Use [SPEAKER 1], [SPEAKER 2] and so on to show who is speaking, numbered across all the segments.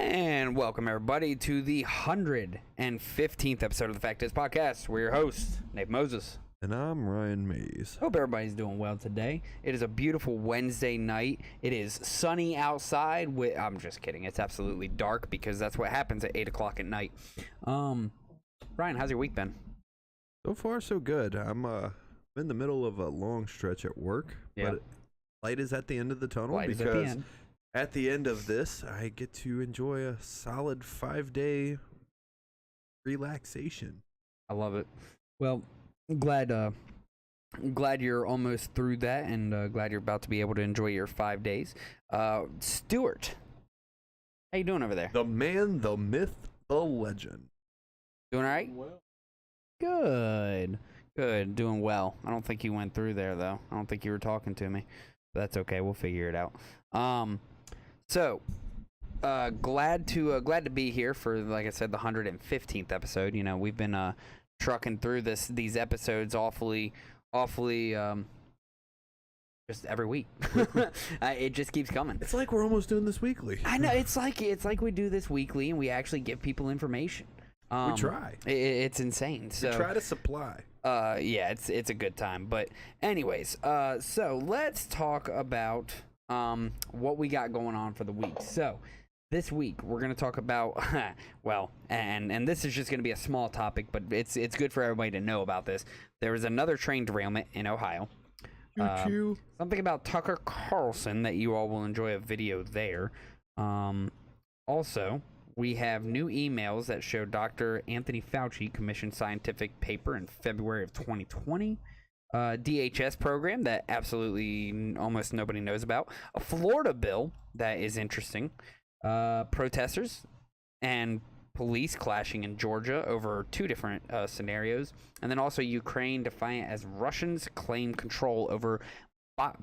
[SPEAKER 1] And welcome everybody to the 115th episode of the Fact Is Podcast. We're your hosts, Nate Moses.
[SPEAKER 2] And I'm Ryan Mays.
[SPEAKER 1] Hope everybody's doing well today. It is a beautiful Wednesday night. It is sunny outside. I'm just kidding. It's absolutely dark because that's what happens at 8 o'clock at night. Ryan, how's your week been?
[SPEAKER 2] So far, so good. I'm in the middle of a long stretch at work, but light is at the end of the tunnel because at the end of this, I get to enjoy a solid 5-day relaxation.
[SPEAKER 1] I love it. Well, glad you're almost through that, and glad you're about to be able to enjoy your 5 days. Stuart, how you doing over there?
[SPEAKER 2] The man, the myth, the legend.
[SPEAKER 1] Doing all right?
[SPEAKER 3] Well,
[SPEAKER 1] Good. Doing well. I don't think you went through there though. I don't think you were talking to me. But that's okay. We'll figure it out. Glad to be here for, like I said, the 115th episode. You know, we've been trucking through these episodes awfully just every week. It just keeps coming.
[SPEAKER 2] It's like we're almost doing this weekly.
[SPEAKER 1] I know. It's like we do this weekly and we actually give people information.
[SPEAKER 2] We try.
[SPEAKER 1] It's insane. So
[SPEAKER 2] we try to supply.
[SPEAKER 1] Yeah, it's a good time. But anyways, so let's talk about what we got going on for the week. So this week we're gonna talk about and this is just gonna be a small topic, but it's good for everybody to know about this. There was another train derailment in Ohio.
[SPEAKER 2] Choo-choo.
[SPEAKER 1] Something about Tucker Carlson that you all will enjoy a video there. Also, we have new emails that show Dr. Anthony Fauci commissioned scientific paper in February of 2020. DHS program that absolutely almost nobody knows about. A Florida bill that is interesting. Protesters and police clashing in Georgia over two different scenarios. And then also Ukraine defiant as Russians claim control over Bakhmut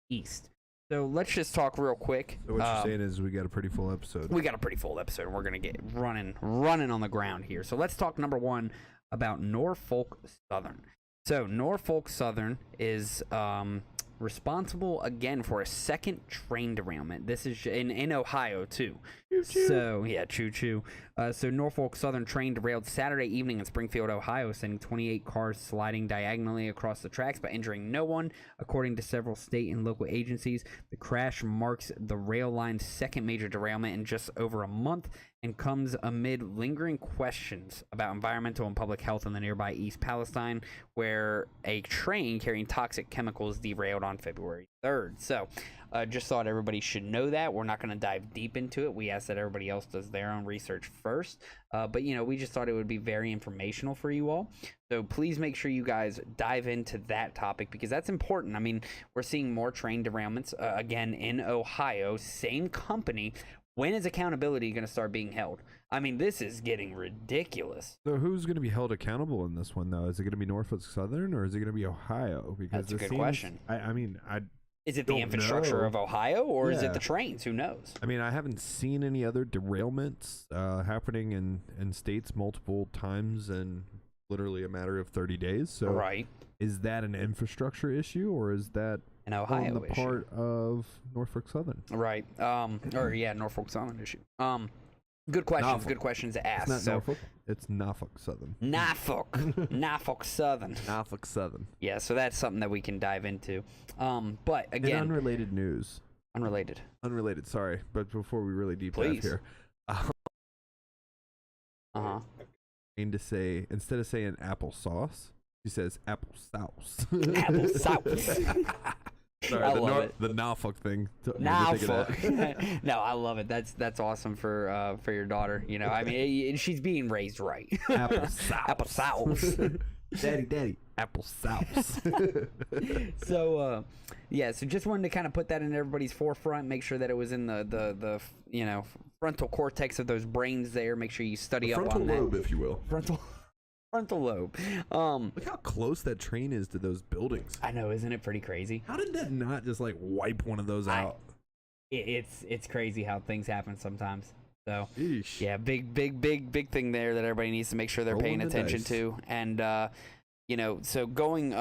[SPEAKER 1] East. So let's just talk real quick.
[SPEAKER 2] So what you're saying is we got a pretty full episode.
[SPEAKER 1] We got a pretty full episode, and we're going to get running on the ground here. So let's talk, number one, about Norfolk Southern. So Norfolk Southern is responsible, again, for a second train derailment. This is in Ohio, too. Choo-choo. So, yeah, choo-choo. So Norfolk Southern train derailed Saturday evening in Springfield, Ohio, sending 28 cars sliding diagonally across the tracks but injuring no one. According to several state and local agencies, the crash marks the rail line's second major derailment in just over a month and comes amid lingering questions about environmental and public health in the nearby East Palestine, where a train carrying toxic chemicals derailed on February 3rd. So, just thought everybody should know that. We're not going to dive deep into it. We ask that everybody else does their own research first. But, you know, we just thought it would be very informational for you all. So please make sure you guys dive into that topic because that's important. I mean, we're seeing more train derailments, again, in Ohio. Same company. When is accountability going to start being held? I mean, this is getting ridiculous.
[SPEAKER 2] So who's going to be held accountable in this one, though? Is it going to be Norfolk Southern or is it going to be Ohio? Because
[SPEAKER 1] that's a good question. Is it the infrastructure of Ohio or is it the trains? Who knows?
[SPEAKER 2] I mean, I haven't seen any other derailments happening in states multiple times in literally a matter of 30 days. So
[SPEAKER 1] right.
[SPEAKER 2] Is that an infrastructure issue or is that
[SPEAKER 1] an Ohio
[SPEAKER 2] on the
[SPEAKER 1] issue?
[SPEAKER 2] Part of Norfolk Southern?
[SPEAKER 1] Right. Norfolk Southern issue. Good questions.
[SPEAKER 2] Norfolk.
[SPEAKER 1] Good questions to ask.
[SPEAKER 2] It's not Norfolk. It's Norfolk Southern.
[SPEAKER 1] Norfolk Southern.
[SPEAKER 2] Norfolk Southern.
[SPEAKER 1] Yeah, so that's something that we can dive into. But again,
[SPEAKER 2] in unrelated news.
[SPEAKER 1] Unrelated.
[SPEAKER 2] Sorry, but before we really deep dive here, to say instead of saying applesauce, she says apple sauce.
[SPEAKER 1] Apple sauce.
[SPEAKER 2] Sorry,
[SPEAKER 1] I love it.
[SPEAKER 2] The Norfolk thing.
[SPEAKER 1] Norfolk. No, I love it. That's awesome for your daughter. You know, I mean, she's being raised right.
[SPEAKER 2] Apple sauce.
[SPEAKER 1] Apple sauce.
[SPEAKER 2] Daddy, apple sauce.
[SPEAKER 1] So, so just wanted to kind of put that in everybody's forefront. Make sure that it was in the frontal cortex of those brains there. Make sure you study up on that.
[SPEAKER 2] Frontal lobe, if you will.
[SPEAKER 1] Frontal lobe.
[SPEAKER 2] Look how close that train is to those buildings.
[SPEAKER 1] I know, isn't it pretty crazy?
[SPEAKER 2] How did that not just like wipe one of those out?
[SPEAKER 1] It's crazy how things happen sometimes. So
[SPEAKER 2] Eesh.
[SPEAKER 1] Yeah, big thing there that everybody needs to make sure they're paying attention to. And so going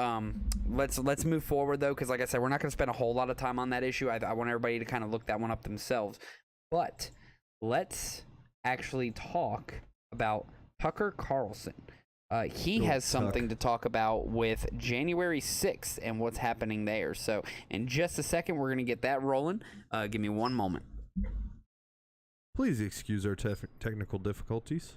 [SPEAKER 1] let's move forward though, because like I said, we're not going to spend a whole lot of time on that issue. I want everybody to kind of look that one up themselves. But let's actually talk about Tucker Carlson. He has something to talk about with January 6th and what's happening there. So in just a second, we're going to get that rolling. Give me one moment.
[SPEAKER 2] Please excuse our technical difficulties.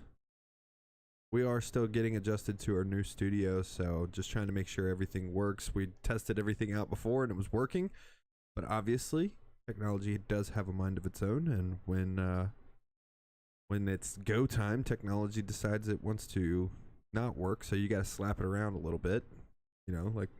[SPEAKER 2] We are still getting adjusted to our new studio, so just trying to make sure everything works. We tested everything out before and it was working, but obviously technology does have a mind of its own, and when it's go time, technology decides it wants to not work, so you got to slap it around a little bit, you know, like,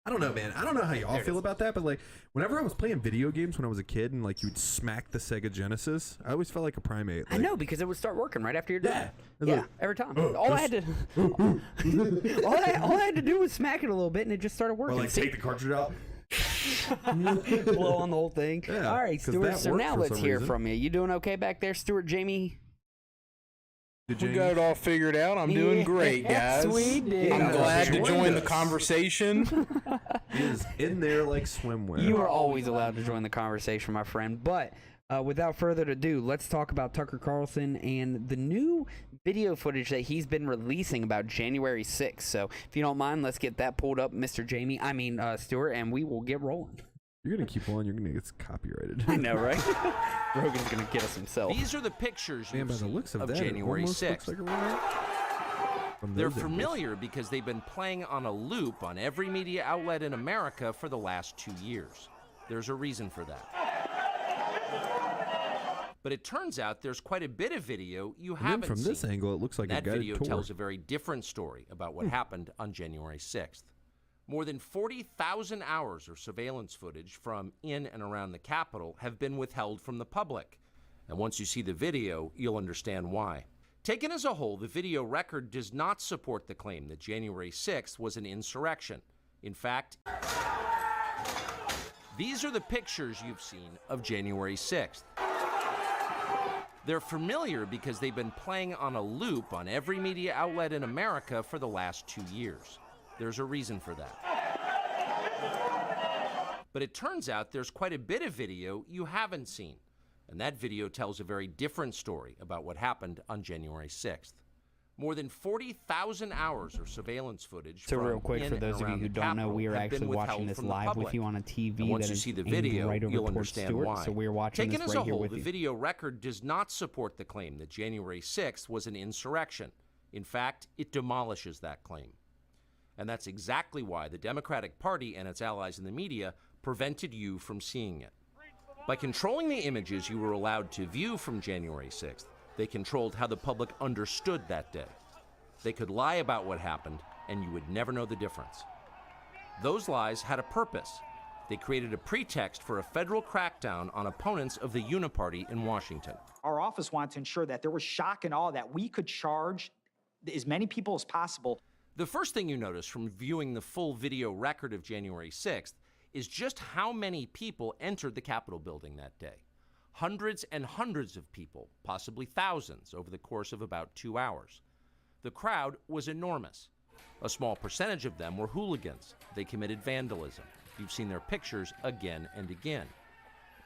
[SPEAKER 2] I don't know, man. I don't know how y'all feel about that, but like, whenever I was playing video games when I was a kid and like you would smack the Sega Genesis, I always felt like a primate. Like,
[SPEAKER 1] I know, because it would start working right after you're done.
[SPEAKER 2] Yeah,
[SPEAKER 1] like, every time. All I had to do was smack it a little bit, and it just started working.
[SPEAKER 2] Or like take the cartridge out.
[SPEAKER 1] Blow on the whole thing.
[SPEAKER 2] Yeah,
[SPEAKER 1] all right, Stuart. So now let's hear from you. You doing okay back there, Stuart? Jamie?
[SPEAKER 3] We got it all figured out. I'm doing great, guys.
[SPEAKER 1] We did.
[SPEAKER 3] I'm glad to join the conversation.
[SPEAKER 2] He is in there like swimwear.
[SPEAKER 1] You are always allowed to join the conversation, my friend. But without further ado, let's talk about Tucker Carlson and the new video footage that he's been releasing about January 6th. So if you don't mind, let's get that pulled up, Mr. Stuart, and we will get rolling.
[SPEAKER 2] You're going to keep on. You're going to get copyrighted.
[SPEAKER 1] I know, right? Rogan's going to get us himself.
[SPEAKER 4] These are the pictures
[SPEAKER 2] Man, by the looks of that,
[SPEAKER 4] January 6th.
[SPEAKER 2] Like
[SPEAKER 4] They're familiar because they've been playing on a loop on every media outlet in America for the last 2 years. There's a reason for that. But it turns out there's quite a bit of video you haven't seen.
[SPEAKER 2] From this angle, it looks like
[SPEAKER 4] that
[SPEAKER 2] a guided
[SPEAKER 4] video
[SPEAKER 2] tour.
[SPEAKER 4] tells a very different story about what happened on January 6th. More than 40,000 hours of surveillance footage from in and around the Capitol have been withheld from the public. And once you see the video, you'll understand why. Taken as a whole, the video record does not support the claim that January 6th was an insurrection. In fact, these are the pictures you've seen of January 6th. They're familiar because they've been playing on a loop on every media outlet in America for the last 2 years. There's a reason for that. But it turns out there's quite a bit of video you haven't seen. And that video tells a very different story about what happened on January 6th. More than 40,000 hours of surveillance footage.
[SPEAKER 1] So real quick, for those of you who don't know, we are actually watching this live with you on a TV
[SPEAKER 4] once
[SPEAKER 1] that
[SPEAKER 4] you
[SPEAKER 1] is
[SPEAKER 4] see the video,
[SPEAKER 1] right over
[SPEAKER 4] you'll
[SPEAKER 1] towards
[SPEAKER 4] understand
[SPEAKER 1] Stuart.
[SPEAKER 4] why.
[SPEAKER 1] So we're watching
[SPEAKER 4] Taken
[SPEAKER 1] this
[SPEAKER 4] as
[SPEAKER 1] right
[SPEAKER 4] a
[SPEAKER 1] here
[SPEAKER 4] whole,
[SPEAKER 1] with
[SPEAKER 4] the
[SPEAKER 1] you.
[SPEAKER 4] video record does not support the claim that January 6th was an insurrection. In fact, it demolishes that claim. And that's exactly why the Democratic Party and its allies in the media prevented you from seeing it. By controlling the images you were allowed to view from January 6th, they controlled how the public understood that day. They could lie about what happened, and you would never know the difference. Those lies had a purpose. They created a pretext for a federal crackdown on opponents of the Uniparty in Washington.
[SPEAKER 5] Our office wanted to ensure that there was shock and awe, that we could charge as many people as possible.
[SPEAKER 4] The first thing you notice from viewing the full video record of January 6th is just how many people entered the Capitol building that day. Hundreds and hundreds of people, possibly thousands, over the course of about 2 hours. The crowd was enormous. A small percentage of them were hooligans. They committed vandalism. You've seen their pictures again and again.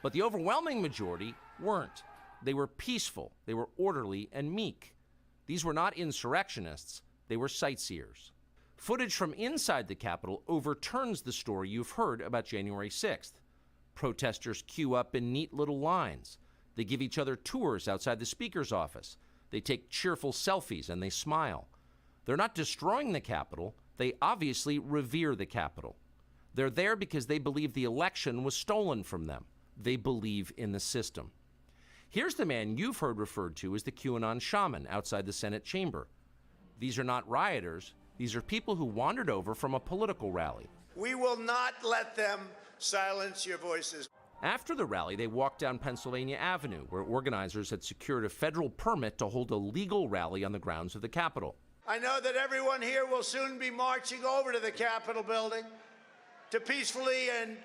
[SPEAKER 4] But the overwhelming majority weren't. They were peaceful. They were orderly and meek. These were not insurrectionists. They were sightseers. Footage from inside the Capitol overturns the story you've heard about January 6th. Protesters queue up in neat little lines. They give each other tours outside the Speaker's office. They take cheerful selfies and they smile. They're not destroying the Capitol. They obviously revere the Capitol. They're there because they believe the election was stolen from them. They believe in the system. Here's the man you've heard referred to as the QAnon shaman outside the Senate chamber. These are not rioters. These are people who wandered over from a political rally.
[SPEAKER 6] We will not let them silence your voices.
[SPEAKER 4] After the rally, they walked down Pennsylvania Avenue, where organizers had secured a federal permit to hold a legal rally on the grounds of the Capitol.
[SPEAKER 6] I know that everyone here will soon be marching over to the Capitol building to peacefully and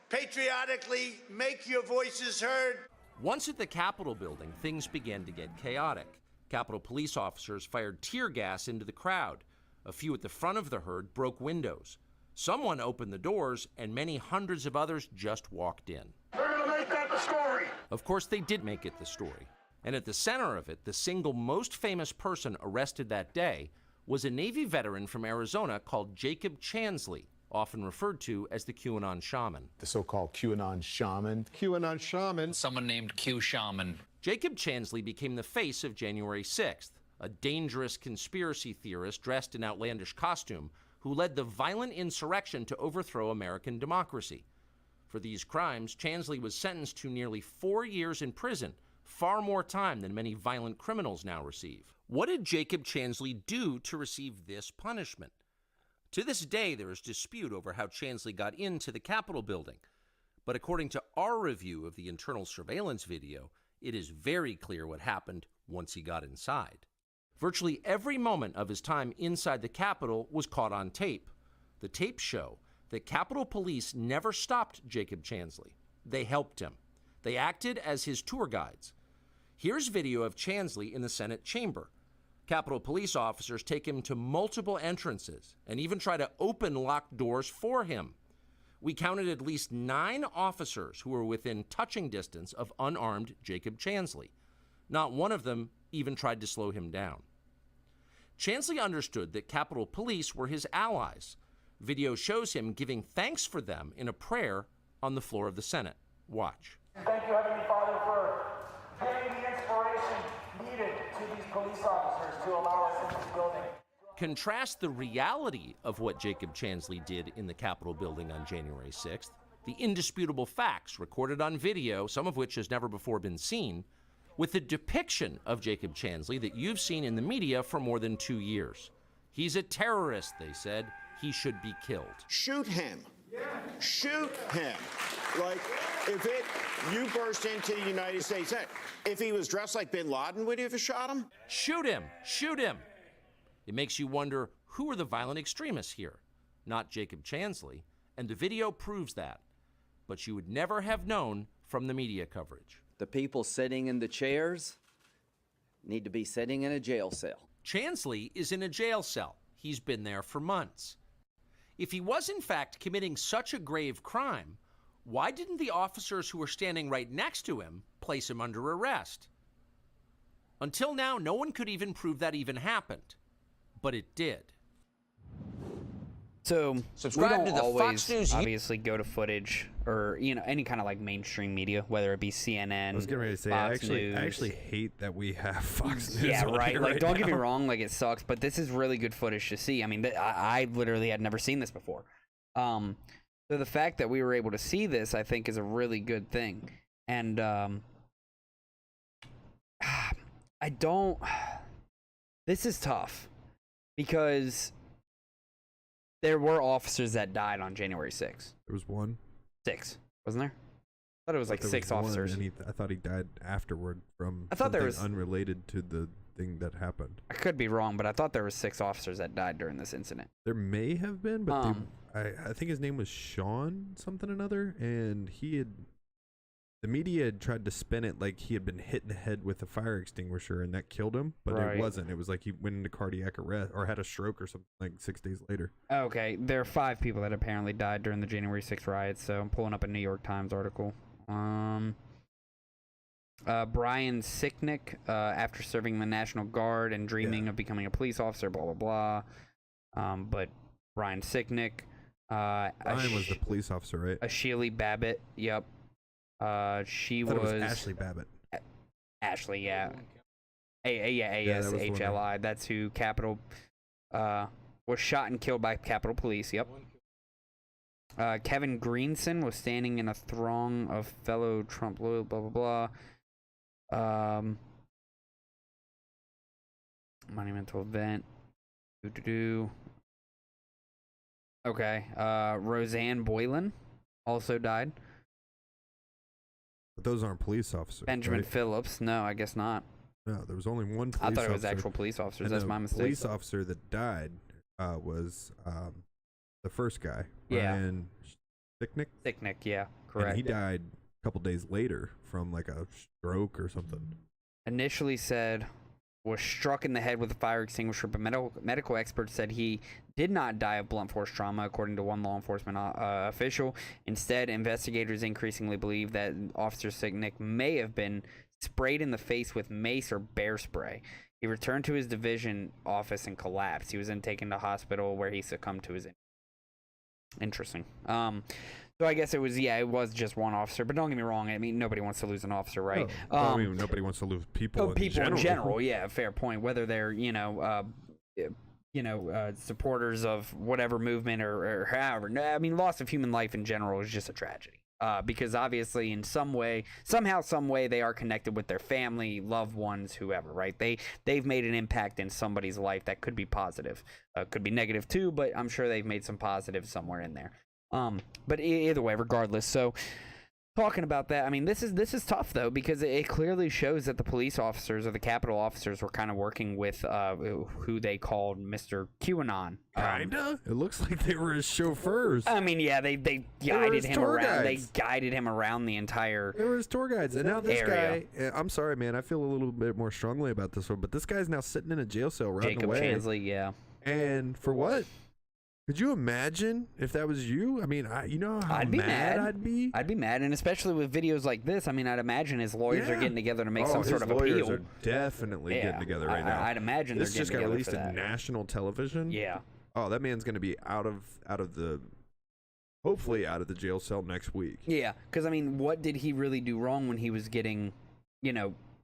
[SPEAKER 6] patriotically make your voices heard.
[SPEAKER 4] Once at the Capitol building, things began to get chaotic. Capitol police officers fired tear gas into the crowd. A few at the front of the herd broke windows. Someone opened the doors, and many hundreds of others just walked in.
[SPEAKER 7] They're going to make that the story.
[SPEAKER 4] Of course, they did make it the story. And at the center of it, the single most famous person arrested that day was a Navy veteran from Arizona called Jacob Chansley, often referred to as the QAnon shaman.
[SPEAKER 8] The so-called QAnon shaman.
[SPEAKER 7] QAnon shaman.
[SPEAKER 9] Someone named Q Shaman.
[SPEAKER 4] Jacob Chansley became the face of January 6th, a dangerous conspiracy theorist dressed in outlandish costume who led the violent insurrection to overthrow American democracy. For these crimes, Chansley was sentenced to nearly 4 years in prison, far more time than many violent criminals now receive. What did Jacob Chansley do to receive this punishment? To this day, there is dispute over how Chansley got into the Capitol building. But according to our review of the internal surveillance video, it is very clear what happened once he got inside. Virtually every moment of his time inside the Capitol was caught on tape. The tapes show that Capitol Police never stopped Jacob Chansley. They helped him. They acted as his tour guides. Here's video of Chansley in the Senate chamber. Capitol Police officers take him to multiple entrances and even try to open locked doors for him. We counted at least 9 officers who were within touching distance of unarmed Jacob Chansley. Not one of them even tried to slow him down. Chansley understood that Capitol Police were his allies. Video shows him giving thanks for them in a prayer on the floor of the Senate. Watch.
[SPEAKER 10] Thank you, Heavenly Father, for giving the inspiration needed to these police officers to allow us in this building.
[SPEAKER 4] Contrast the reality of what Jacob Chansley did in the Capitol building on January 6th, the indisputable facts recorded on video, some of which has never before been seen, with the depiction of Jacob Chansley that you've seen in the media for more than 2 years. He's a terrorist, they said. He should be killed.
[SPEAKER 6] Shoot him. Shoot him. Like, you burst into the United States, if he was dressed like bin Laden, would you have shot him?
[SPEAKER 4] Shoot him. Shoot him. It makes you wonder, who are the violent extremists here? Not Jacob Chansley, and the video proves that. But you would never have known from the media coverage.
[SPEAKER 11] The people sitting in the chairs need to be sitting in a jail cell.
[SPEAKER 4] Chansley is in a jail cell. He's been there for months. If he was in fact committing such a grave crime, why didn't the officers who were standing right next to him place him under arrest? Until now, no one could even prove that even happened. But it did.
[SPEAKER 1] So
[SPEAKER 9] Subscribe
[SPEAKER 1] we
[SPEAKER 9] to
[SPEAKER 1] don't
[SPEAKER 9] the
[SPEAKER 1] always
[SPEAKER 9] Fox News
[SPEAKER 1] obviously go to footage or any kind of like mainstream media, whether it be CNN.
[SPEAKER 2] I was getting ready to say,
[SPEAKER 1] Fox
[SPEAKER 2] I
[SPEAKER 1] News.
[SPEAKER 2] actually hate that we have Fox News.
[SPEAKER 1] Yeah,
[SPEAKER 2] on
[SPEAKER 1] right.
[SPEAKER 2] here
[SPEAKER 1] Like, don't get me
[SPEAKER 2] now.
[SPEAKER 1] wrong, like it sucks, but this is really good footage to see. I mean, I literally had never seen this before. So the fact that we were able to see this, I think, is a really good thing. And I don't. This is tough because there were officers that died on January 6th.
[SPEAKER 2] There was one.
[SPEAKER 1] 6, wasn't there? I thought it was like
[SPEAKER 2] there
[SPEAKER 1] 6
[SPEAKER 2] one,
[SPEAKER 1] officers.
[SPEAKER 2] and I thought he died afterward from
[SPEAKER 1] I thought there
[SPEAKER 2] something
[SPEAKER 1] was
[SPEAKER 2] unrelated to the thing that happened.
[SPEAKER 1] I could be wrong, but I thought there were 6 officers that died during this incident.
[SPEAKER 2] There may have been, but I think his name was Sean something or another, and the media had tried to spin it like he had been hit in the head with a fire extinguisher and that killed him, but
[SPEAKER 1] Right.
[SPEAKER 2] it wasn't. It was like he went into cardiac arrest or had a stroke or something like 6 days later.
[SPEAKER 1] Okay, there are 5 people that apparently died during the January 6th riots, so I'm pulling up a New York Times article. Brian Sicknick, after serving the National Guard and dreaming of becoming a police officer, blah, blah, blah. But Brian Sicknick.
[SPEAKER 2] Brian was the police officer, right?
[SPEAKER 1] Ashley Babbitt, yep. She
[SPEAKER 2] I thought
[SPEAKER 1] was
[SPEAKER 2] it was Ashley Babbitt.
[SPEAKER 1] Ashley, yeah.
[SPEAKER 2] Yeah, that was the one.
[SPEAKER 1] ASHLI. That's who Capitol was shot and killed by Capitol Police. Yep. Kevin Greenson was standing in a throng of fellow Trump loyal, blah blah blah. Monumental event. Okay. Roseanne Boylan also died.
[SPEAKER 2] But those aren't police officers.
[SPEAKER 1] Benjamin
[SPEAKER 2] right?
[SPEAKER 1] Phillips. No, I guess not.
[SPEAKER 2] No, there was only one police
[SPEAKER 1] I thought
[SPEAKER 2] officer.
[SPEAKER 1] it was actual police officers.
[SPEAKER 2] And
[SPEAKER 1] That's
[SPEAKER 2] the
[SPEAKER 1] my mistake.
[SPEAKER 2] police officer that died was the first guy,
[SPEAKER 1] Yeah.
[SPEAKER 2] Brian Sicknick.
[SPEAKER 1] Sicknick, yeah, correct.
[SPEAKER 2] And he died a couple days later from like a stroke or something.
[SPEAKER 1] Initially said was struck in the head with a fire extinguisher, but medical experts said he did not die of blunt force trauma, according to one law enforcement official. Instead, investigators increasingly believe that Officer Sicknick may have been sprayed in the face with mace or bear spray. He returned to his division office and collapsed. He was then taken to hospital where he succumbed to his injuries. Interesting. So I guess it was just one officer, but don't get me wrong. I mean, nobody wants to lose an officer, right?
[SPEAKER 2] I mean, nobody wants to lose people.
[SPEAKER 1] In general, yeah, fair point. Whether they're supporters of whatever movement or however. I mean, loss of human life in general is just a tragedy. Because obviously, in some way, they are connected with their family, loved ones, whoever, right? They've made an impact in somebody's life that could be positive, could be negative too, but I'm sure they've made some positives somewhere in there. But either way, regardless. So talking about that, I mean, this is tough though, because it clearly shows that the police officers or the Capitol officers were kind of working with who they called Mr. QAnon.
[SPEAKER 2] Kinda. It looks like they were his chauffeurs.
[SPEAKER 1] I mean, yeah, they guided him around. They guided him around the entire.
[SPEAKER 2] They were his tour guides, and now this
[SPEAKER 1] area.
[SPEAKER 2] guy. I'm sorry, man. I feel a little bit more strongly about this one, but this guy's now sitting in a jail cell, rotting away.
[SPEAKER 1] Jacob Chansley, yeah.
[SPEAKER 2] And for what? Could you imagine if that was you? I mean, you know how
[SPEAKER 1] I'd be mad.
[SPEAKER 2] I'd be.
[SPEAKER 1] I'd be mad, and especially with videos like this. I mean, I'd imagine his lawyers are getting together to make some sort of
[SPEAKER 2] lawyers
[SPEAKER 1] appeal.
[SPEAKER 2] Are definitely getting together right now.
[SPEAKER 1] I'd imagine
[SPEAKER 2] this
[SPEAKER 1] they're
[SPEAKER 2] just got
[SPEAKER 1] getting
[SPEAKER 2] released
[SPEAKER 1] together
[SPEAKER 2] in national television.
[SPEAKER 1] Yeah.
[SPEAKER 2] Oh, that man's going to be out of the, hopefully out of the jail cell next week.
[SPEAKER 1] Yeah, because I mean, what did he really do wrong when he was getting,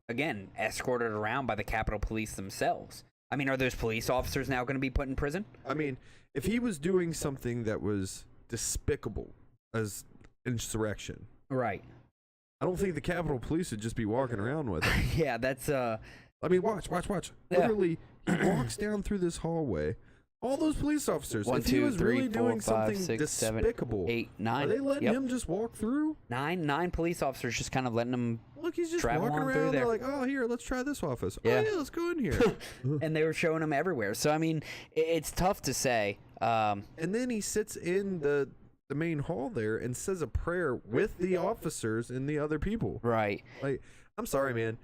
[SPEAKER 1] again, escorted around by the Capitol Police themselves? I mean, are those police officers now going to be put in prison?
[SPEAKER 2] I mean, if he was doing something that was despicable as insurrection,
[SPEAKER 1] right?
[SPEAKER 2] I don't think the Capitol Police would just be walking around with him.
[SPEAKER 1] Yeah, that's
[SPEAKER 2] I mean, watch.
[SPEAKER 1] Yeah.
[SPEAKER 2] Literally, he walks down through this hallway. All those police officers.
[SPEAKER 1] 1,
[SPEAKER 2] if he
[SPEAKER 1] 2,
[SPEAKER 2] was
[SPEAKER 1] 3,
[SPEAKER 2] really
[SPEAKER 1] 4,
[SPEAKER 2] doing
[SPEAKER 1] 5,
[SPEAKER 2] something
[SPEAKER 1] 6, 7,
[SPEAKER 2] despicable,
[SPEAKER 1] 8, 9.
[SPEAKER 2] are they letting him just walk through?
[SPEAKER 1] Nine police officers just kind of letting him.
[SPEAKER 2] Look, he's just
[SPEAKER 1] travel
[SPEAKER 2] walking
[SPEAKER 1] on
[SPEAKER 2] around.
[SPEAKER 1] through
[SPEAKER 2] They're
[SPEAKER 1] there.
[SPEAKER 2] like, oh, here, let's try this office.
[SPEAKER 1] Yeah.
[SPEAKER 2] Oh, yeah, let's go in here.
[SPEAKER 1] And they were showing him everywhere. So I mean, it's tough to say.
[SPEAKER 2] And then he sits in the main hall there and says a prayer with the officers and the other people.
[SPEAKER 1] Right.
[SPEAKER 2] Like, I'm sorry, man.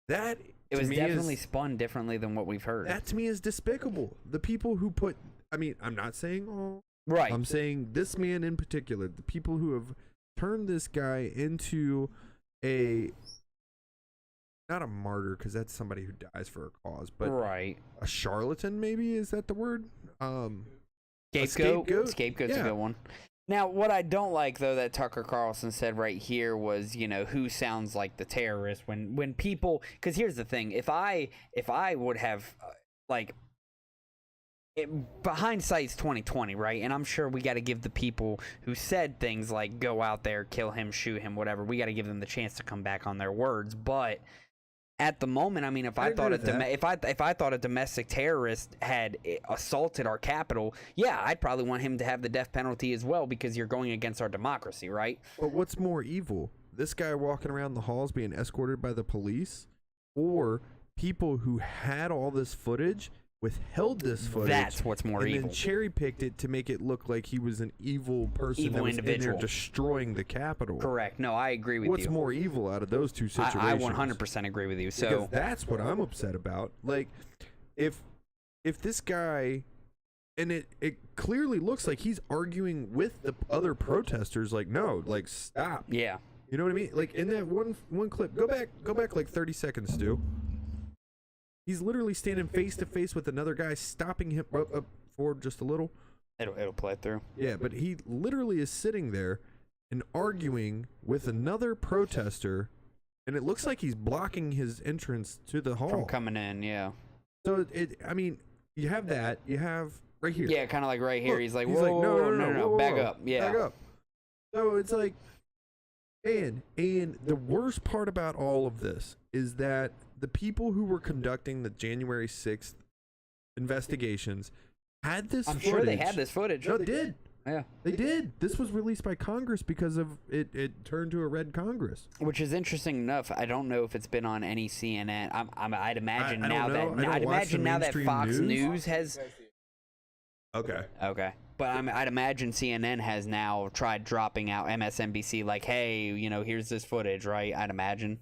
[SPEAKER 2] That
[SPEAKER 1] it was definitely spun differently than what we've heard.
[SPEAKER 2] That to me is despicable. The people who put. I mean, I'm not saying all.
[SPEAKER 1] Right.
[SPEAKER 2] I'm saying this man in particular. The people who have turned this guy into not a martyr, because that's somebody who dies for a cause, but
[SPEAKER 1] right.
[SPEAKER 2] A charlatan, maybe, is that the word?
[SPEAKER 1] Scapegoat's
[SPEAKER 2] Yeah.
[SPEAKER 1] a good one. Now, what I don't like, though, that Tucker Carlson said right here was, who sounds like the terrorist when people, because here's the thing, if I would have hindsight's 2020, right? And I'm sure we got to give the people who said things like go out there, kill him, shoot him, whatever. We got to give them the chance to come back on their words. But at the moment, I mean, if I thought a domestic terrorist had assaulted our capital, yeah, I'd probably want him to have the death penalty as well, because you're going against our democracy, right?
[SPEAKER 2] But what's more evil? This guy walking around the halls being escorted by the police, or people who had all this footage, withheld this footage?
[SPEAKER 1] That's what's more evil.
[SPEAKER 2] And then cherry-picked it to make it look like he was an evil person,
[SPEAKER 1] evil
[SPEAKER 2] that was
[SPEAKER 1] individual
[SPEAKER 2] in there destroying the Capitol.
[SPEAKER 1] Correct. No, I agree with you.
[SPEAKER 2] What's more evil out of those two situations?
[SPEAKER 1] I 100% agree with you. So
[SPEAKER 2] because that's what I'm upset about. Like, if this guy, and it clearly looks like he's arguing with the other protesters, like, no, like, stop.
[SPEAKER 1] Yeah.
[SPEAKER 2] You know what I mean? Like, in that one clip, go back like 30 seconds, Stu. He's literally standing face to face with another guy, stopping him up forward just a little.
[SPEAKER 1] It'll play through.
[SPEAKER 2] Yeah, but he literally is sitting there and arguing with another protester, and it looks like he's blocking his entrance to the hall
[SPEAKER 1] From coming in, yeah.
[SPEAKER 2] So I mean, you have that. You have right here.
[SPEAKER 1] Yeah, kind of like right here.
[SPEAKER 2] Look,
[SPEAKER 1] he's like,
[SPEAKER 2] no,
[SPEAKER 1] whoa, back up. Yeah.
[SPEAKER 2] Back up. So it's like, and the worst part about all of this is that the people who were conducting the January 6th investigations had this footage.
[SPEAKER 1] I'm sure they had this footage.
[SPEAKER 2] No, they did.
[SPEAKER 1] Yeah.
[SPEAKER 2] They did. This was released by Congress because of it turned to a red Congress.
[SPEAKER 1] Which is interesting enough. I don't know if it's been on any CNN. I'd imagine
[SPEAKER 2] I
[SPEAKER 1] now
[SPEAKER 2] don't know.
[SPEAKER 1] that
[SPEAKER 2] I don't watch the
[SPEAKER 1] that
[SPEAKER 2] mainstream
[SPEAKER 1] Fox
[SPEAKER 2] news.
[SPEAKER 1] News has.
[SPEAKER 2] Okay.
[SPEAKER 1] But I'd imagine CNN has now tried dropping out MSNBC, like, hey, here's this footage, right? I'd imagine.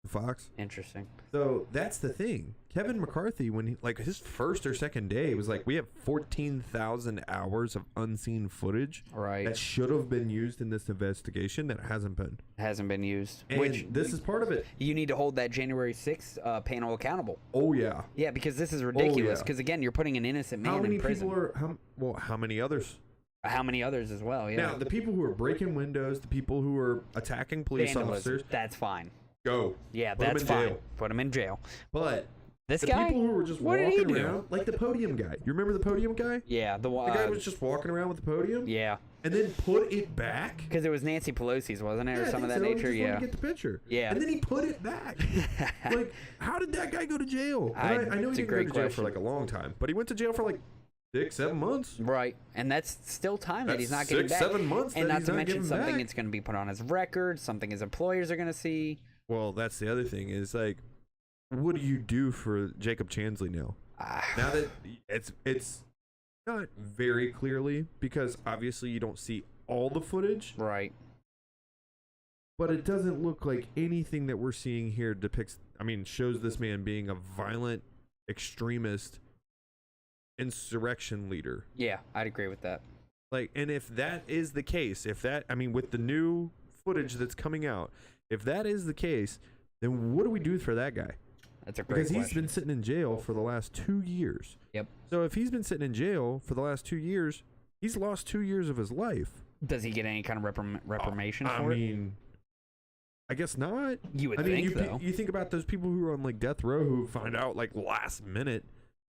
[SPEAKER 2] Fox.
[SPEAKER 1] Interesting.
[SPEAKER 2] So that's the thing. Kevin McCarthy, when he, like his first or second day, was like, we have 14,000 hours of unseen footage that should have been used in this investigation that hasn't been.
[SPEAKER 1] Hasn't been used.
[SPEAKER 2] And
[SPEAKER 1] Which
[SPEAKER 2] this is part of it.
[SPEAKER 1] You need to hold that January 6th panel accountable.
[SPEAKER 2] Oh yeah.
[SPEAKER 1] Yeah, because this is ridiculous. Because again, you're putting an innocent man in prison.
[SPEAKER 2] How many people are? How many others?
[SPEAKER 1] How many others as well? Yeah.
[SPEAKER 2] Now the people who are breaking windows, the people who are attacking police officers.
[SPEAKER 1] That's fine.
[SPEAKER 2] Go.
[SPEAKER 1] Yeah, that's fine. Put him in jail.
[SPEAKER 2] But
[SPEAKER 1] this
[SPEAKER 2] the
[SPEAKER 1] guy,
[SPEAKER 2] people who were just walking around, like the podium guy. You remember the podium guy?
[SPEAKER 1] Yeah, the
[SPEAKER 2] guy was just walking around with the podium.
[SPEAKER 1] Yeah.
[SPEAKER 2] And then put it back.
[SPEAKER 1] Because it was Nancy Pelosi's, wasn't it, or some of that
[SPEAKER 2] so.
[SPEAKER 1] nature?
[SPEAKER 2] He just
[SPEAKER 1] Yeah.
[SPEAKER 2] wanted to get the picture.
[SPEAKER 1] Yeah.
[SPEAKER 2] And then he put it back. Like, how did that guy go to jail? I know he didn't go to jail for like a long time, but he went to jail for like 6-7 months.
[SPEAKER 1] Right, and that's still time that he's not getting back.
[SPEAKER 2] 6-7 months,
[SPEAKER 1] and not
[SPEAKER 2] he's
[SPEAKER 1] to
[SPEAKER 2] not
[SPEAKER 1] mention
[SPEAKER 2] giving
[SPEAKER 1] something
[SPEAKER 2] back.
[SPEAKER 1] it's going to be put on his record, something his employers are going to see.
[SPEAKER 2] Well, that's the other thing is like, what do you do for Jacob Chansley now? Now that it's not very clearly, because obviously you don't see all the footage,
[SPEAKER 1] right?
[SPEAKER 2] But it doesn't look like anything that we're seeing here shows this man being a violent extremist insurrection leader.
[SPEAKER 1] Yeah, I'd agree with that.
[SPEAKER 2] Like, and if that is the case, with the new footage that's coming out, if that is the case, then what do we do for that guy?
[SPEAKER 1] That's a great question.
[SPEAKER 2] Because he's been sitting in jail for the last 2 years.
[SPEAKER 1] Yep.
[SPEAKER 2] So if he's been sitting in jail for the last 2 years, he's lost 2 years of his life.
[SPEAKER 1] Does he get any kind of reprimation for it?
[SPEAKER 2] I guess not.
[SPEAKER 1] You would think, though.
[SPEAKER 2] You think about those people who are on like death row who find out like last minute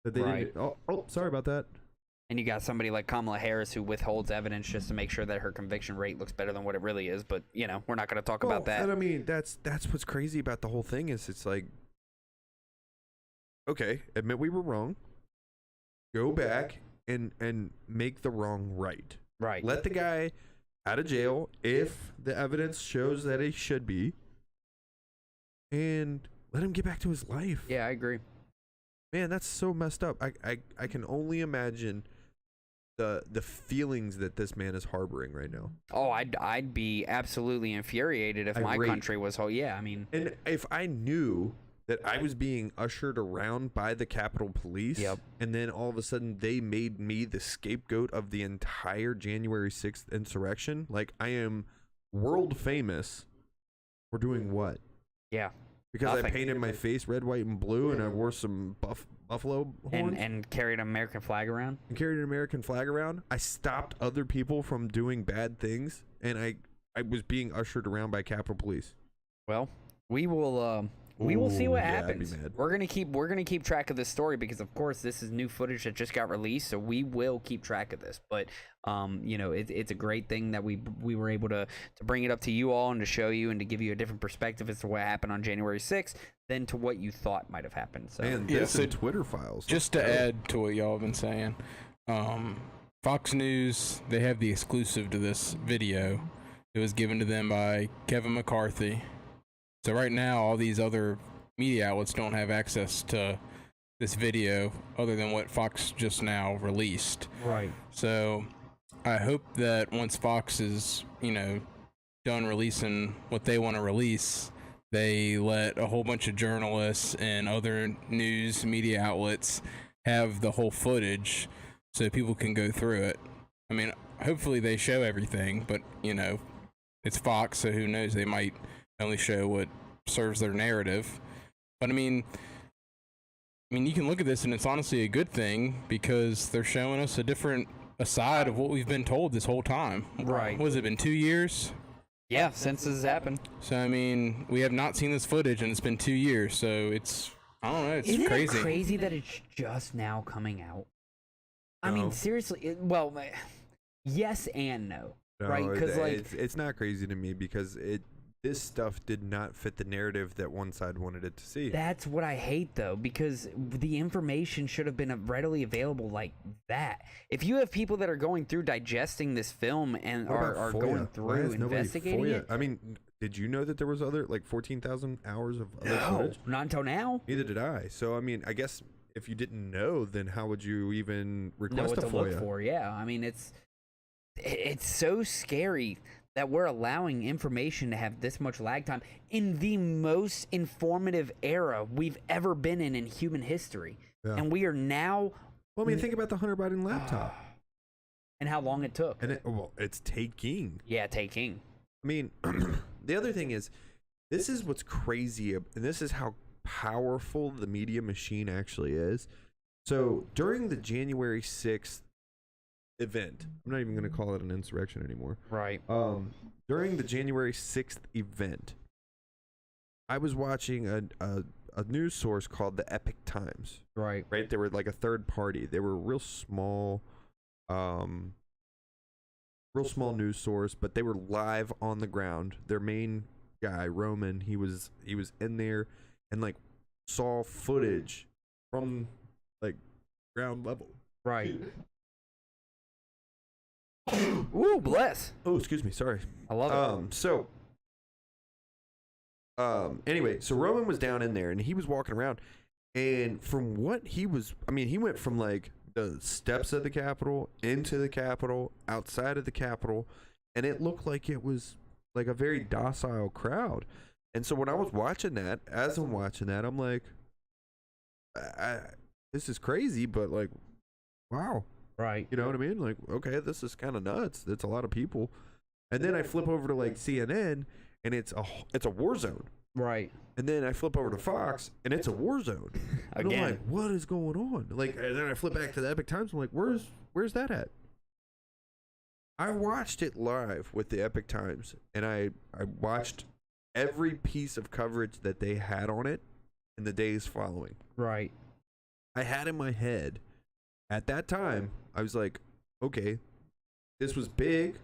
[SPEAKER 2] that they didn't. Oh, sorry about that.
[SPEAKER 1] And you got somebody like Kamala Harris who withholds evidence just to make sure that her conviction rate looks better than what it really is. But we're not going to talk about that.
[SPEAKER 2] And that's what's crazy about the whole thing is it's like, okay, admit we were wrong. Go back and make the wrong right.
[SPEAKER 1] Right.
[SPEAKER 2] Let the guy out of jail if the evidence shows that he should be, and let him get back to his life.
[SPEAKER 1] Yeah, I agree.
[SPEAKER 2] Man, that's so messed up. I can only imagine the feelings that this man is harboring right now.
[SPEAKER 1] Oh, I'd be absolutely infuriated if my country was
[SPEAKER 2] and if I knew that I was being ushered around by the Capitol Police, and then all of a sudden they made me the scapegoat of the entire January 6th insurrection, like I am world famous for doing what?
[SPEAKER 1] Yeah.
[SPEAKER 2] Because
[SPEAKER 1] Nothing.
[SPEAKER 2] I painted my face red, white, and blue, and I wore some buffalo horns.
[SPEAKER 1] And carried an American flag around?
[SPEAKER 2] And carried an American flag around. I stopped other people from doing bad things, and I was being ushered around by Capitol Police.
[SPEAKER 1] Well, we will see what happens.
[SPEAKER 2] I'd be mad.
[SPEAKER 1] We're gonna keep track of this story because of course this is new footage that just got released, so we will keep track of this. But it's a great thing that we were able to bring it up to you all and to show you and to give you a different perspective as to what happened on January 6th than to what you thought might have happened. So
[SPEAKER 2] and this and Twitter files.
[SPEAKER 3] Just to add to what y'all have been saying, Fox News, they have the exclusive to this video. It was given to them by Kevin McCarthy. So right now, all these other media outlets don't have access to this video other than what Fox just now released.
[SPEAKER 1] Right.
[SPEAKER 3] So I hope that once Fox is, done releasing what they want to release, they let a whole bunch of journalists and other news media outlets have the whole footage so people can go through it. Hopefully they show everything, but, it's Fox, so who knows, they might only show what serves their narrative. But you can look at this and it's honestly a good thing because they're showing us a side of what we've been told this whole time.
[SPEAKER 1] Right.
[SPEAKER 3] What has it been, 2 years?
[SPEAKER 1] Yeah, since this has happened.
[SPEAKER 3] So we have not seen this footage and it's been 2 years, so it's, I don't know, it's
[SPEAKER 1] Isn't
[SPEAKER 3] crazy.
[SPEAKER 1] It crazy that it's just now coming out?
[SPEAKER 2] No.
[SPEAKER 1] Seriously, yes and no.
[SPEAKER 2] No,
[SPEAKER 1] right? Because
[SPEAKER 2] it's not crazy to me because this stuff did not fit the narrative that one side wanted it to see.
[SPEAKER 1] That's what I hate, though, because the information should have been readily available like that. If you have people that are going through digesting this film and are going through investigating it.
[SPEAKER 2] Did you know that there was other 14,000 hours of other footage?
[SPEAKER 1] Not until now.
[SPEAKER 2] Neither did I. So I guess if you didn't know, then how would you even request
[SPEAKER 1] know what
[SPEAKER 2] a
[SPEAKER 1] to
[SPEAKER 2] FOIA?
[SPEAKER 1] Look for? Yeah, it's so scary that we're allowing information to have this much lag time in the most informative era we've ever been in human history.
[SPEAKER 2] Yeah.
[SPEAKER 1] And we are now...
[SPEAKER 2] Well, I mean, think about the Hunter Biden laptop.
[SPEAKER 1] And how long it took.
[SPEAKER 2] And it's taking.
[SPEAKER 1] Yeah, taking.
[SPEAKER 2] I mean, the other thing is, this is what's crazy, and this is how powerful the media machine actually is. So during the January 6th event, I'm not even going to call it an insurrection anymore.
[SPEAKER 1] Right.
[SPEAKER 2] During the January 6th event, I was watching a news source called the Epic Times.
[SPEAKER 1] Right.
[SPEAKER 2] Right. They were like a third party. They were a real small news source, but they were live on the ground. Their main guy, Roman, he was in there and like saw footage from like ground level.
[SPEAKER 1] Right. Ooh, bless.
[SPEAKER 2] Oh, excuse me. Sorry.
[SPEAKER 1] I love it.
[SPEAKER 2] Anyway, so Roman was down in there and he was walking around, and from what he went from like the steps of the Capitol into the Capitol, outside of the Capitol, and it looked like it was like a very docile crowd. And so when I was watching that, I'm like, this is crazy, but like, wow.
[SPEAKER 1] Right.
[SPEAKER 2] You know what I mean? Like, okay, this is kind of nuts. It's a lot of people. And then I flip over to like CNN, and it's a war zone.
[SPEAKER 1] Right.
[SPEAKER 2] And then I flip over to Fox, and it's a war zone. And
[SPEAKER 1] Again.
[SPEAKER 2] I'm like, what is going on? Like, and then I flip back to the Epic Times. I'm like, where's that at? I watched it live with the Epic Times, and I watched every piece of coverage that they had on it in the days following.
[SPEAKER 1] Right.
[SPEAKER 2] I had in my head at that time, I was like, okay, this was big,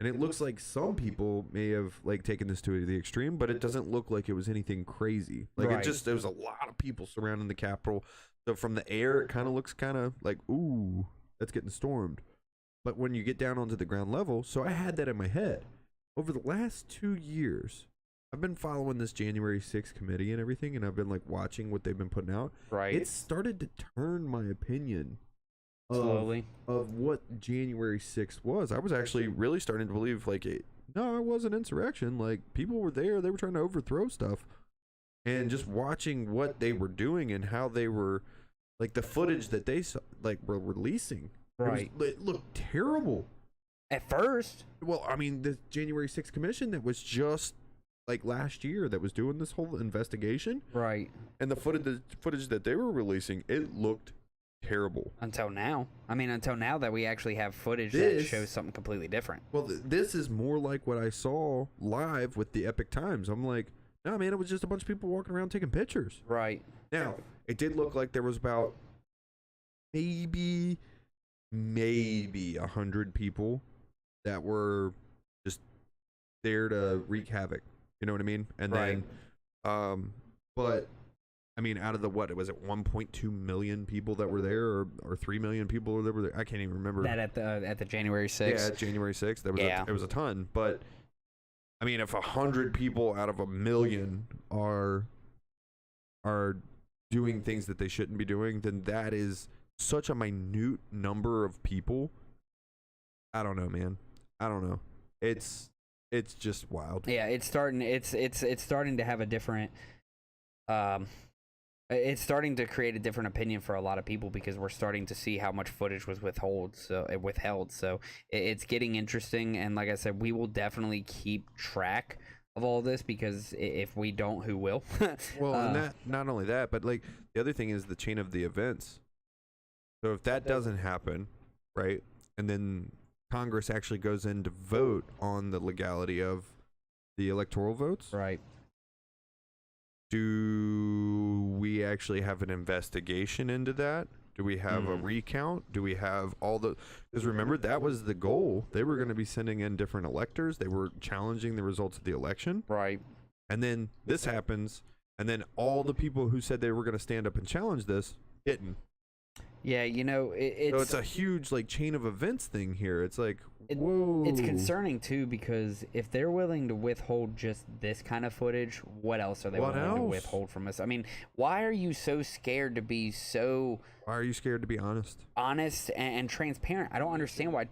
[SPEAKER 2] and it looks like some people may have like taken this to the extreme, but it doesn't look like it was anything crazy. Like
[SPEAKER 1] Right.
[SPEAKER 2] there was a lot of people surrounding the Capitol. So from the air, it kind of looks kind of like, ooh, that's getting stormed. But when you get down onto the ground level, so I had that in my head. Over the last 2 years, I've been following this January 6th committee and everything, and I've been like watching what they've been putting out.
[SPEAKER 1] Right.
[SPEAKER 2] It started to turn my opinion
[SPEAKER 1] Slowly.
[SPEAKER 2] of what January 6th was. I was actually really starting to believe like it was an insurrection. Like people were there, they were trying to overthrow stuff. And just watching what they were doing and how they were like the footage that they like were releasing.
[SPEAKER 1] Right.
[SPEAKER 2] It looked terrible.
[SPEAKER 1] At first.
[SPEAKER 2] Well, I mean, the January 6th commission that was just like last year that was doing this whole investigation.
[SPEAKER 1] Right.
[SPEAKER 2] And the footage that they were releasing, it looked terrible.
[SPEAKER 1] Until now. I mean, until now that we actually have footage that shows something completely different.
[SPEAKER 2] Well, this is more like what I saw live with the Epic Times. I'm like, no, man, it was just a bunch of people walking around taking pictures.
[SPEAKER 1] Right.
[SPEAKER 2] Now, it did look like there was about maybe 100 people that were just there to wreak havoc. You know what I mean? And
[SPEAKER 1] Right.
[SPEAKER 2] then, but I mean, out of the what was it, 1.2 million people that were there, or 3 million people that were there? I can't even remember.
[SPEAKER 1] That at the January 6th.
[SPEAKER 2] Yeah, January 6th. That was
[SPEAKER 1] Yeah.
[SPEAKER 2] it was a ton. But I mean, if 100 people out of 1 million are doing things that they shouldn't be doing, then that is such a minute number of people. I don't know, man. I don't know. It's just wild.
[SPEAKER 1] Yeah, it's starting to have a different it's starting to create a different opinion for a lot of people because we're starting to see how much footage was withheld. So it's getting interesting, and like I said, we will definitely keep track of all this because if we don't, who will?
[SPEAKER 2] Well, and that not only that, but like the other thing is the chain of the events. So if that doesn't happen, right, and then Congress actually goes in to vote on the legality of the electoral votes,
[SPEAKER 1] right?
[SPEAKER 2] Do we actually have an investigation into that? Do we have a recount? Do we have all the... Because remember, that was the goal. They were going to be sending in different electors. They were challenging the results of the election.
[SPEAKER 1] Right.
[SPEAKER 2] And then this happens, and then all the people who said they were going to stand up and challenge this didn't.
[SPEAKER 1] Yeah, you know,
[SPEAKER 2] So it's a huge like chain of events thing here. It's like, whoa.
[SPEAKER 1] It's concerning too because if they're willing to withhold just this kind of footage, what else are they willing to withhold from us? I mean, why are you so scared to be so...
[SPEAKER 2] Why are you scared to be honest?
[SPEAKER 1] Honest and transparent? I don't understand why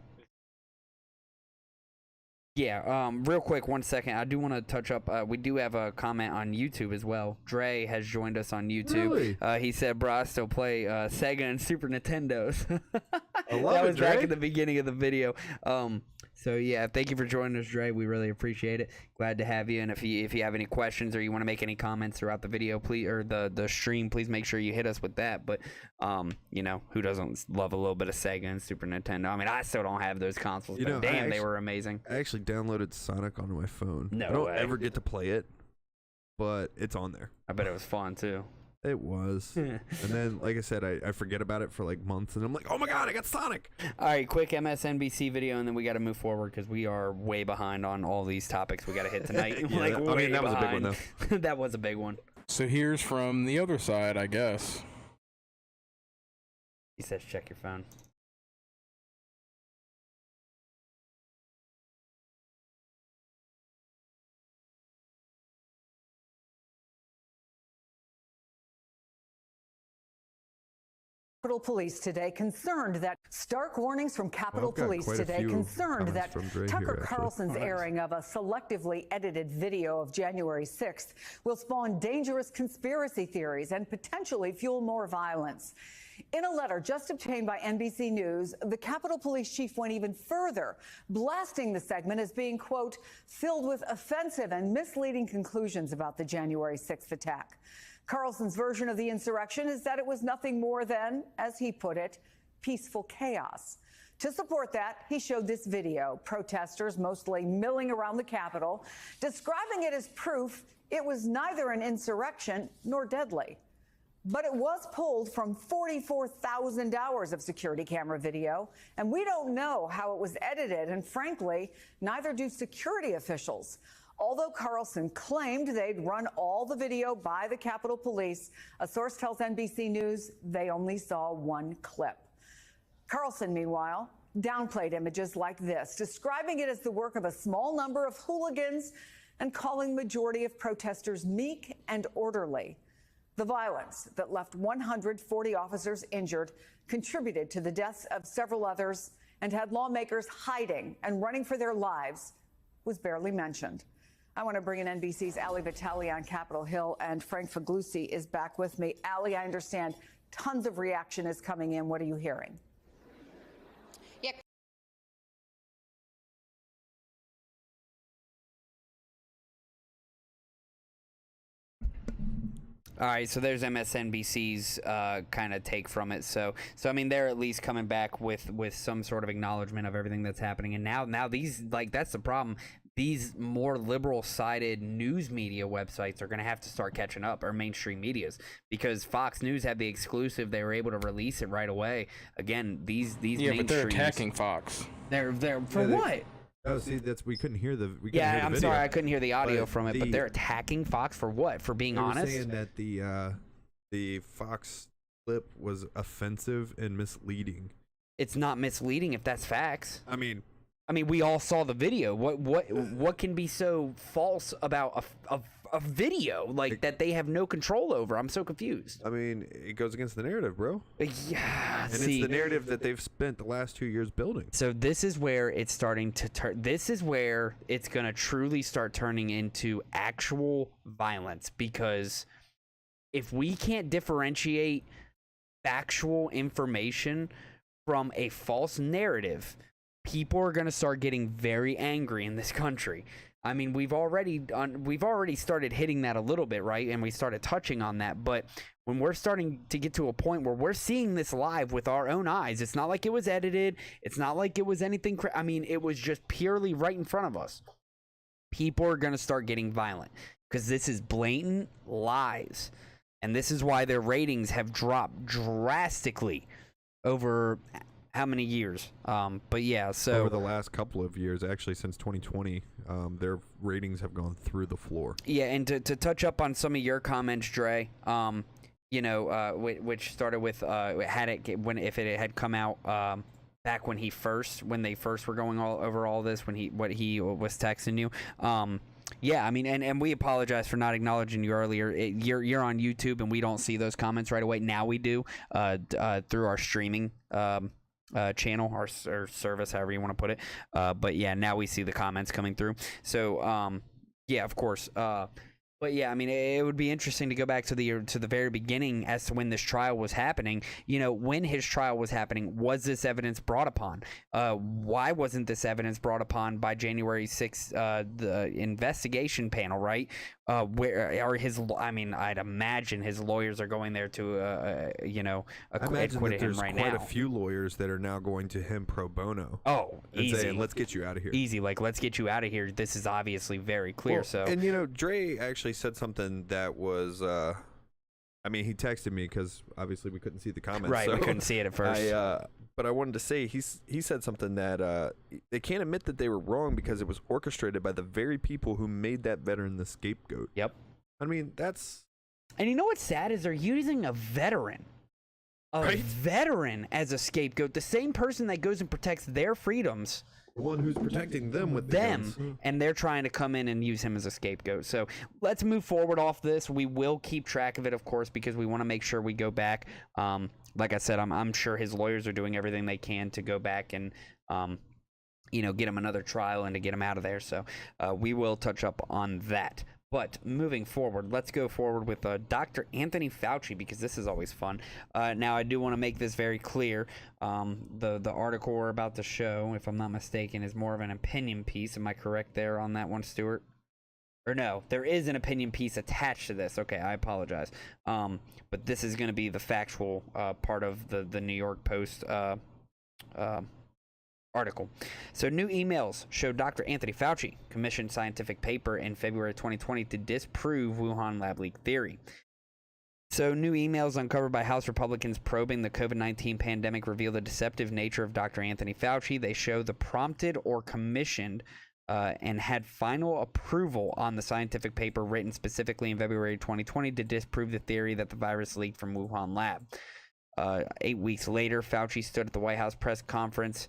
[SPEAKER 1] Yeah, real quick, 1 second. I do want to touch up. We do have a comment on YouTube as well. Dre has joined us on YouTube.
[SPEAKER 2] Really?
[SPEAKER 1] He said, "Bro, I still play Sega and Super Nintendos."
[SPEAKER 2] I love
[SPEAKER 1] that
[SPEAKER 2] it,
[SPEAKER 1] was back
[SPEAKER 2] Dre.
[SPEAKER 1] in the beginning of the video. So yeah, thank you for joining us, Dre. We really appreciate it. Glad to have you. And if you have any questions or you want to make any comments throughout the video, please, or the stream, please make sure you hit us with that. But you know, who doesn't love a little bit of Sega and Super Nintendo? I mean, I still don't have those consoles, but damn, they were amazing.
[SPEAKER 2] I actually downloaded Sonic onto my phone.
[SPEAKER 1] No
[SPEAKER 2] I don't
[SPEAKER 1] way.
[SPEAKER 2] ever get to play it, but it's on there.
[SPEAKER 1] I bet it was fun too.
[SPEAKER 2] It was. And then, like I said, I forget about it for like months, and I'm like, oh my god, I got Sonic.
[SPEAKER 1] All right, quick MSNBC video, and then we got to move forward because we are way behind on all these topics we got to hit tonight.
[SPEAKER 2] Yeah,
[SPEAKER 1] like,
[SPEAKER 2] I mean, that was a big one,
[SPEAKER 1] though. That was a big one.
[SPEAKER 3] So here's from the other side, I guess.
[SPEAKER 1] He says, check your phone.
[SPEAKER 7] Capitol Police today concerned that stark warnings from Capitol Police today concerned that Tucker Carlson's airing of a selectively edited video of January 6th will spawn dangerous conspiracy theories and potentially fuel more violence. In a letter just obtained by NBC News, the Capitol Police chief went even further, blasting the segment as being, quote, filled with offensive and misleading conclusions about the January 6th attack. Carlson's version of the insurrection is that it was nothing more than, as he put it, peaceful chaos. To support that, he showed this video, protesters mostly milling around the Capitol, describing it as proof it was neither an insurrection nor deadly. But it was pulled from 44,000 hours of security camera video, and we don't know how it was edited, and frankly, neither do security officials. Although Carlson claimed they'd run all the video by the Capitol Police, a source tells NBC News they only saw one clip. Carlson, meanwhile, downplayed images like this, describing it as the work of a small number of hooligans and calling majority of protesters meek and orderly. The violence that left 140 officers injured contributed to the deaths of several others and had lawmakers hiding and running for their lives was barely mentioned. I want to bring in NBC's Ali Vitale on Capitol Hill, and Frank Figliuzzi is back with me. Ali, I understand tons of reaction is coming in. What are you hearing?
[SPEAKER 12] Yeah.
[SPEAKER 1] All right, so there's MSNBC's kind of take from it. So I mean, they're at least coming back with some sort of acknowledgement of everything that's happening. And now these, like, that's the problem. These more liberal-sided news media websites are going to have to start catching up, or mainstream medias, because Fox News had the exclusive. They were able to release it right away. Again, these
[SPEAKER 3] but they're attacking Fox.
[SPEAKER 1] They're for what?
[SPEAKER 2] Oh, see, we couldn't hear the.
[SPEAKER 1] I'm sorry, I couldn't hear the audio from it. But they're attacking Fox for what? For being honest?
[SPEAKER 2] Saying that the Fox clip was offensive and misleading.
[SPEAKER 1] It's not misleading if that's facts.
[SPEAKER 2] I mean,
[SPEAKER 1] we all saw the video. What can be so false about a video like that they have no control over? I'm so confused.
[SPEAKER 2] I mean, it goes against the narrative, bro.
[SPEAKER 1] Yeah,
[SPEAKER 2] and it's the narrative that they've spent the last 2 years building.
[SPEAKER 1] So this is where it's starting to turn. This is where it's going to truly start turning into actual violence, because if we can't differentiate factual information from a false narrative, people are going to start getting very angry in this country. I mean, we've already started hitting that a little bit, right? And we started touching on that. But when we're starting to get to a point where we're seeing this live with our own eyes, it's not like it was edited. It's not like it was anything. I mean, it was just purely right in front of us. People are going to start getting violent because this is blatant lies. And this is why their ratings have dropped drastically over how many years? But yeah, so
[SPEAKER 2] over the last couple of years, actually since 2020, their ratings have gone through the floor.
[SPEAKER 1] Yeah, and to touch up on some of your comments, Dre, which started with if it had come out back when they first were going all over all this, when he was texting you. Yeah, I mean, and we apologize for not acknowledging you earlier. You're on YouTube, and we don't see those comments right away. Now we do through our streaming channel or service, however you want to put it. But yeah, now we see the comments coming through. So yeah, of course. But yeah, I mean, it would be interesting to go back to the very beginning as to when this trial was happening. You know, when his trial was happening, was this evidence brought upon? Why wasn't this evidence brought upon by January 6th, the investigation panel, right? Where are his? I mean, I'd imagine his lawyers are going there to, you know, acquit him right now.
[SPEAKER 2] There's quite a few lawyers that are now going to him pro bono.
[SPEAKER 1] Oh,
[SPEAKER 2] and
[SPEAKER 1] easy.
[SPEAKER 2] saying, let's get you out of here.
[SPEAKER 1] Easy, like, let's get you out of here. This is obviously very clear.
[SPEAKER 2] Well, and you know, Dre actually said something that was, I mean, he texted me because obviously we couldn't see the comments.
[SPEAKER 1] Right,
[SPEAKER 2] so
[SPEAKER 1] we couldn't see it at first.
[SPEAKER 2] But I wanted to say he said something that they can't admit that they were wrong because it was orchestrated by the very people who made that veteran the scapegoat.
[SPEAKER 1] Yep.
[SPEAKER 2] I mean, that's...
[SPEAKER 1] And you know what's sad is they're using a veteran. Veteran as a scapegoat. The same person that goes and protects their freedoms.
[SPEAKER 2] The one who's protecting them with the guns.
[SPEAKER 1] And they're trying to come in and use him as a scapegoat. So let's move forward off this. We will keep track of it, of course, because we want to make sure we go back. Like I said, I'm sure his lawyers are doing everything they can to go back and, you know, get him another trial and to get him out of there. So we will touch up on that. But moving forward, let's go forward with Dr. Anthony Fauci, because this is always fun. Now, I do want to make this very clear. The article we're about to show, if I'm not mistaken, is more of an opinion piece. Am I correct there on that one, Stuart? Or no, there is an opinion piece attached to this. Okay, I apologize. But this is going to be the factual part of the New York Post article. So new emails show Dr. Anthony Fauci commissioned scientific paper in February 2020 to disprove Wuhan lab leak theory. So new emails uncovered by House Republicans probing the COVID-19 pandemic reveal the deceptive nature of Dr. Anthony Fauci. They show the prompted or commissioned and had final approval on the scientific paper written specifically in February 2020 to disprove the theory that the virus leaked from Wuhan lab. 8 weeks later, Fauci stood at the White House press conference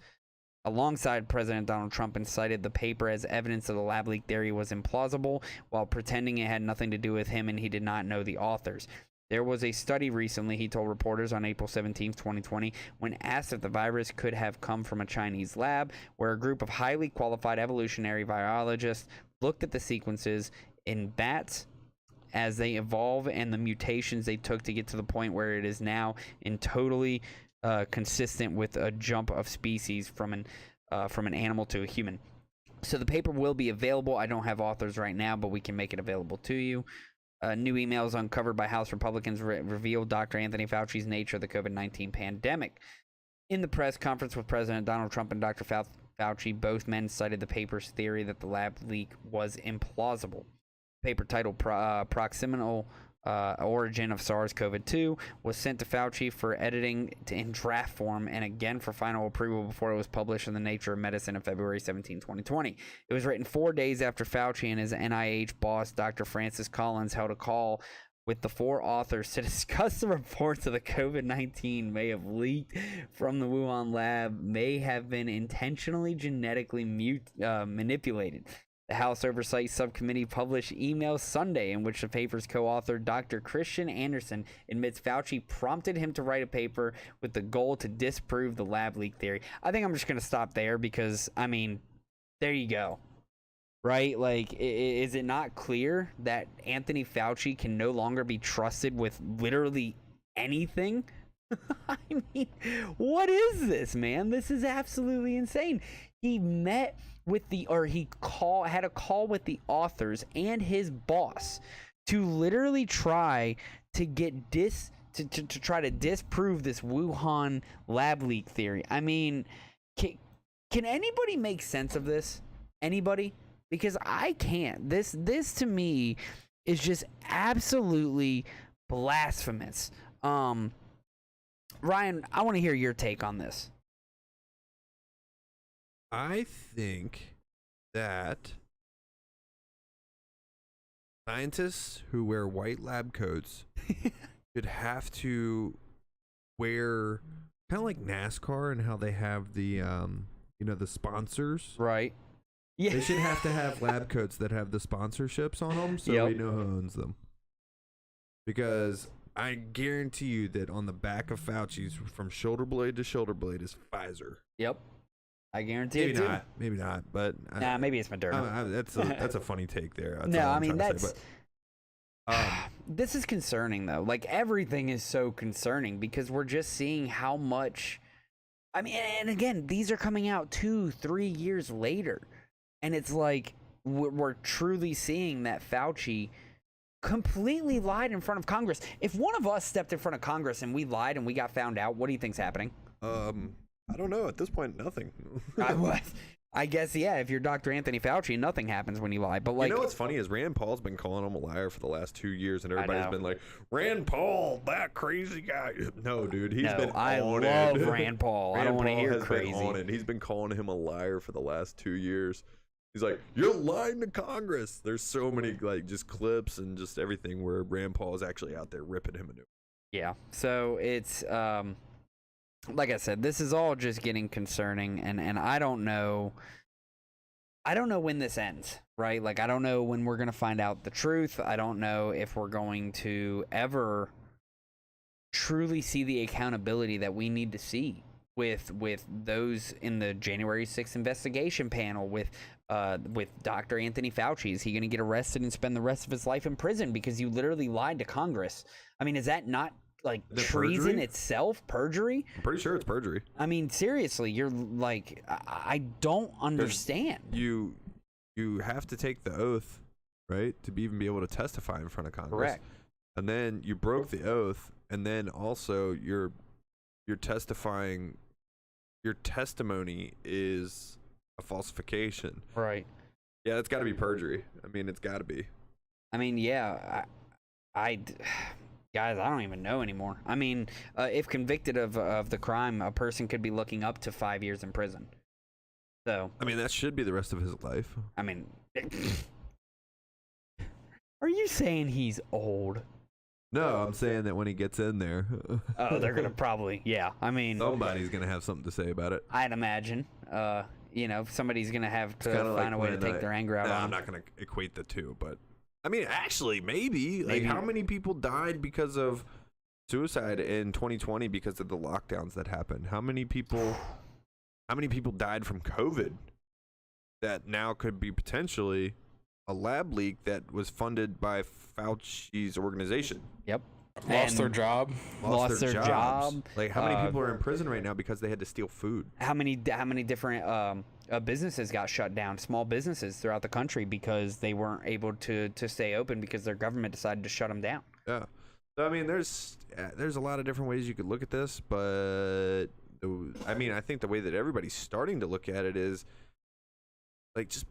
[SPEAKER 1] alongside President Donald Trump and cited the paper as evidence that the lab leak theory was implausible while pretending it had nothing to do with him and he did not know the authors. There was a study recently, he told reporters on April 17, 2020, when asked if the virus could have come from a Chinese lab, where a group of highly qualified evolutionary biologists looked at the sequences in bats as they evolve and the mutations they took to get to the point where it is now in totally consistent with a jump of species from an animal to a human. So the paper will be available. I don't have authors right now, but we can make it available to you. New emails uncovered by House Republicans revealed Dr. Anthony Fauci's nature of the COVID-19 pandemic. In the press conference with President Donald Trump and Dr. Fauci, both men cited the paper's theory that the lab leak was implausible. Paper titled Proximal Origin of SARS-CoV-2 was sent to Fauci for editing in draft form and again for final approval before it was published in the Nature of Medicine on February 17, 2020. It was written 4 days after Fauci and his NIH boss, Dr. Francis Collins, held a call with the 4 authors to discuss the reports of the COVID-19 may have leaked from the Wuhan lab, may have been intentionally genetically manipulated. The House Oversight Subcommittee published emails Sunday in which the paper's co-author, Dr. Christian Anderson, admits Fauci prompted him to write a paper with the goal to disprove the lab leak theory. I think I'm just going to stop there because, I mean, there you go. Right? Like, is it not clear that Anthony Fauci can no longer be trusted with literally anything? I mean, what is this, man? This is absolutely insane. He met with had a call with the authors and his boss to literally try to get to try to disprove this Wuhan lab leak theory. I mean, can anybody make sense of this? Anybody? Because I can't. This to me is just absolutely blasphemous. Ryan, I want to hear your take on this.
[SPEAKER 2] I think that scientists who wear white lab coats should have to wear kind of like NASCAR and how they have the the sponsors.
[SPEAKER 1] Right. Yeah.
[SPEAKER 2] They should have to have lab coats that have the sponsorships on them so we know who owns them. Because I guarantee you that on the back of Fauci's, from shoulder blade to shoulder blade, is Pfizer.
[SPEAKER 1] Yep. I guarantee it too.
[SPEAKER 2] Maybe not, but
[SPEAKER 1] nah, maybe it's Moderna.
[SPEAKER 2] That's a funny take there.
[SPEAKER 1] No, I mean that's. This is concerning though. Like everything is so concerning because we're just seeing how much. I mean, and again, these are coming out 2-3 years later, and it's like we're truly seeing that Fauci completely lied in front of Congress. If one of us stepped in front of Congress and we lied and we got found out, what do you think's happening?
[SPEAKER 2] I don't know. At this point, nothing.
[SPEAKER 1] I guess, yeah, if you're Dr. Anthony Fauci, nothing happens when you lie. But like,
[SPEAKER 2] you know what's funny is Rand Paul's been calling him a liar for the last 2 years, and everybody's been like, Rand Paul, that crazy guy. No, dude, he's been
[SPEAKER 1] I
[SPEAKER 2] on
[SPEAKER 1] love
[SPEAKER 2] it.
[SPEAKER 1] Rand Paul. I don't want to hear crazy.
[SPEAKER 2] Been on it. He's been calling him a liar for the last 2 years. He's like, you're lying to Congress. There's so many like just clips and just everything where Rand Paul is actually out there ripping him a new.
[SPEAKER 1] Yeah, so it's like I said, this is all just getting concerning, and I don't know. I don't know when this ends, right? Like, I don't know when we're going to find out the truth. I don't know if we're going to ever truly see the accountability that we need to see with those in the January 6th investigation panel, with Dr. Anthony Fauci. Is he going to get arrested and spend the rest of his life in prison because you literally lied to Congress? I mean, is that not like the treason perjury? Itself? Perjury?
[SPEAKER 2] I'm pretty sure it's perjury.
[SPEAKER 1] I mean, seriously, you're like, I don't understand.
[SPEAKER 2] You have to take the oath, right, to even be able to testify in front of Congress.
[SPEAKER 1] Correct.
[SPEAKER 2] And then you broke the oath, and then also you're testifying. Your testimony is a falsification.
[SPEAKER 1] Right.
[SPEAKER 2] Yeah, it's got to be perjury. I mean, it's got to be.
[SPEAKER 1] I mean, yeah, guys, I don't even know anymore. I mean, if convicted of the crime, a person could be looking up to 5 years in prison. So,
[SPEAKER 2] I mean, that should be the rest of his life.
[SPEAKER 1] I mean, are you saying he's old?
[SPEAKER 2] No, I'm saying that when he gets in there.
[SPEAKER 1] Oh, they're gonna probably, yeah. I mean,
[SPEAKER 2] somebody's gonna have something to say about it.
[SPEAKER 1] I'd imagine. Somebody's gonna have to find a way to take their anger out on him.
[SPEAKER 2] I'm not gonna equate the two, but I mean, actually, maybe. Like, how many people died because of suicide in 2020 because of the lockdowns that happened? How many people died from COVID that now could be potentially a lab leak that was funded by Fauci's organization?
[SPEAKER 1] Yep.
[SPEAKER 3] Lost their job.
[SPEAKER 1] Lost their job.
[SPEAKER 2] Like, how many people are in prison right now because they had to steal food?
[SPEAKER 1] How many different businesses got shut down, small businesses throughout the country, because they weren't able to stay open because their government decided to shut them down?
[SPEAKER 2] Yeah. So, I mean, there's a lot of different ways you could look at this, but I mean, I think the way that everybody's starting to look at it is, like, just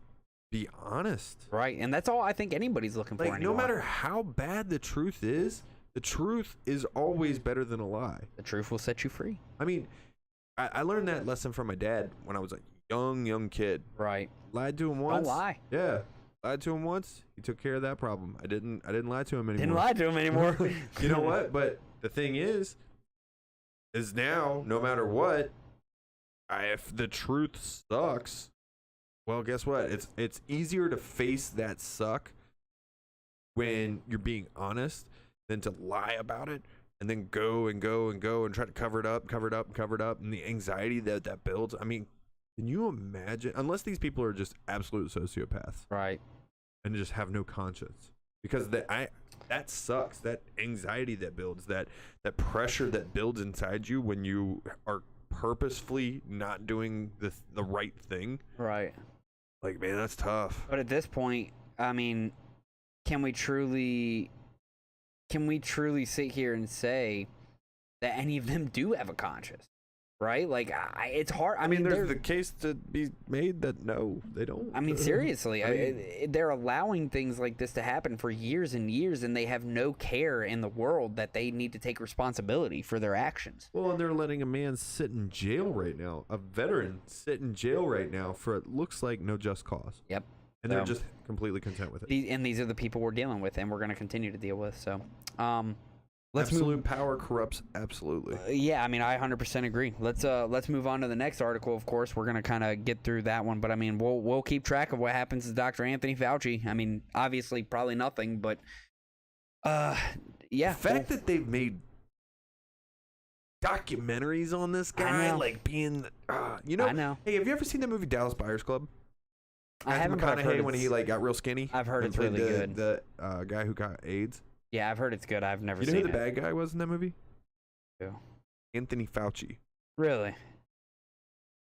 [SPEAKER 2] be honest.
[SPEAKER 1] Right, and that's all I think anybody's looking for anymore.
[SPEAKER 2] No matter how bad the truth is always better than a lie.
[SPEAKER 1] The truth will set you free.
[SPEAKER 2] I mean, I learned that lesson from my dad when I was a young kid.
[SPEAKER 1] Right.
[SPEAKER 2] Lied to him once.
[SPEAKER 1] Don't lie.
[SPEAKER 2] Yeah. Lied to him once. He took care of that problem. I didn't lie to him anymore.
[SPEAKER 1] Didn't lie to him anymore.
[SPEAKER 2] You know what? But the thing is now, no matter what, if the truth sucks, well, guess what? It's easier to face that suck when you're being honest than to lie about it and then go and try to cover it up, and the anxiety that builds. I mean, can you imagine? Unless these people are just absolute sociopaths,
[SPEAKER 1] right,
[SPEAKER 2] and just have no conscience, because that sucks. That anxiety that builds, that pressure that builds inside you when you are purposefully not doing the right thing.
[SPEAKER 1] Right.
[SPEAKER 2] Like, man, that's tough.
[SPEAKER 1] But at this point, I mean, can we truly sit here and say that any of them do have a conscience? Right? Like, it's hard. I mean,
[SPEAKER 2] there's the case to be made that no, they don't.
[SPEAKER 1] I mean, seriously, they're allowing things like this to happen for years and years, and they have no care in the world that they need to take responsibility for their actions.
[SPEAKER 2] Well, and they're letting a man sit in jail right now, a veteran sit in jail right now for it looks like no just cause.
[SPEAKER 1] Yep.
[SPEAKER 2] And they're just completely content with it.
[SPEAKER 1] These are the people we're dealing with, and we're going to continue to deal with. So,
[SPEAKER 2] absolute power corrupts absolutely.
[SPEAKER 1] Yeah, I mean, I 100% agree. Let's move on to the next article. Of course, we're going to kind of get through that one, but I mean, we'll keep track of what happens to Dr. Anthony Fauci. I mean, obviously, probably nothing, but yeah,
[SPEAKER 2] the fact that they've made documentaries on this guy, like being, you know,
[SPEAKER 1] I know.
[SPEAKER 2] Hey, have you ever seen the movie Dallas Buyers Club?
[SPEAKER 1] I haven't. But I've heard
[SPEAKER 2] when he like got real skinny.
[SPEAKER 1] I've heard it's really good.
[SPEAKER 2] The guy who got AIDS.
[SPEAKER 1] Yeah, I've heard it's good. I've never seen it.
[SPEAKER 2] You know who the bad guy was in that movie?
[SPEAKER 1] Who?
[SPEAKER 2] Anthony Fauci.
[SPEAKER 1] Really?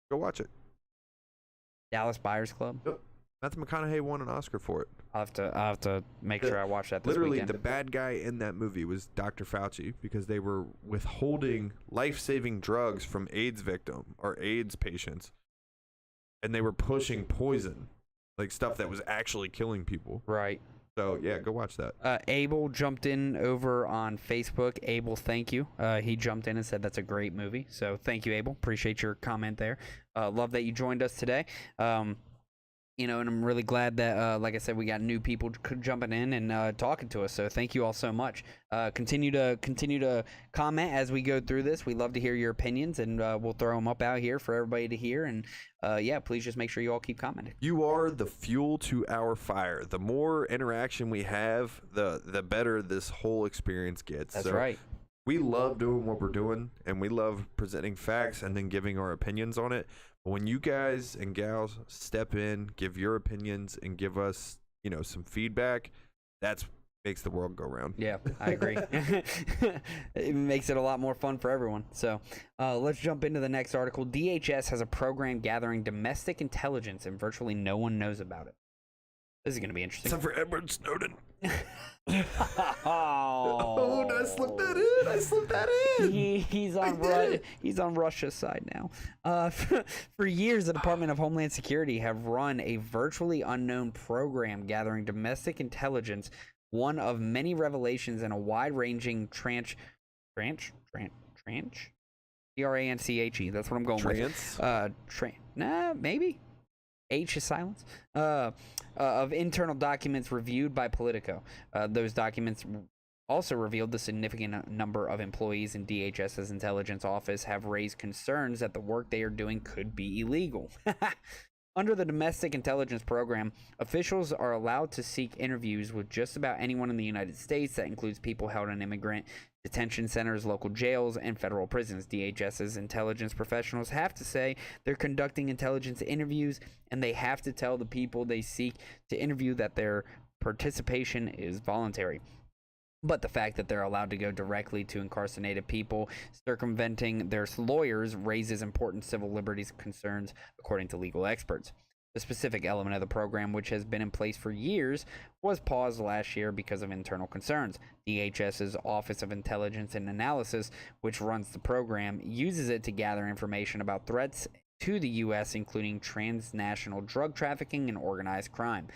[SPEAKER 2] Go watch it.
[SPEAKER 1] Dallas Buyers Club.
[SPEAKER 2] Yep. Matthew McConaughey won an Oscar for it.
[SPEAKER 1] I'll have to make sure I watch that this
[SPEAKER 2] Literally,
[SPEAKER 1] weekend.
[SPEAKER 2] the bad guy in that movie was Dr. Fauci because they were withholding life-saving drugs from AIDS victim or AIDS patients, and they were pushing poison, like stuff that was actually killing people.
[SPEAKER 1] Right.
[SPEAKER 2] So yeah, go watch that.
[SPEAKER 1] Abel jumped in over on Facebook. Abel, thank you. He jumped in and said that's a great movie. So thank you, Abel. Appreciate your comment there. Love that you joined us today. You know, and I'm really glad that, like I said, we got new people jumping in and talking to us. So thank you all so much. Continue to comment as we go through this. We love to hear your opinions, and we'll throw them up out here for everybody to hear. And yeah, please just make sure you all keep commenting.
[SPEAKER 2] You are the fuel to our fire. The more interaction we have, the better this whole experience gets.
[SPEAKER 1] That's right.
[SPEAKER 2] We love doing what we're doing, and we love presenting facts and then giving our opinions on it. But when you guys and gals step in, give your opinions, and give us, you know, some feedback, that's makes the world go round.
[SPEAKER 1] Yeah, I agree. It makes it a lot more fun for everyone. So let's jump into the next article. DHS has a program gathering domestic intelligence, and virtually no one knows about it. This is going to be interesting.
[SPEAKER 2] Except for Edward Snowden.
[SPEAKER 1] Oh,
[SPEAKER 2] did I slip that in?
[SPEAKER 1] He's on Russia's side now. For years, the Department of Homeland Security have run a virtually unknown program gathering domestic intelligence, one of many revelations in a wide-ranging tranche. Tranche? That's what I'm going with. Nah, maybe. H is silence. Of internal documents reviewed by Politico. Those documents also revealed the significant number of employees in DHS's intelligence office have raised concerns that the work they are doing could be illegal. Under the Domestic Intelligence Program, officials are allowed to seek interviews with just about anyone in the United States. That includes people held in immigrant detention centers, local jails, and federal prisons. DHS's intelligence professionals have to say they're conducting intelligence interviews, and they have to tell the people they seek to interview that their participation is voluntary. But the fact that they're allowed to go directly to incarcerated people, circumventing their lawyers, raises important civil liberties concerns, according to legal experts. The specific element of the program, which has been in place for years, was paused last year because of internal concerns. DHS's Office of Intelligence and Analysis, which runs the program, uses it to gather information about threats to the U.S., including transnational drug trafficking and organized crime.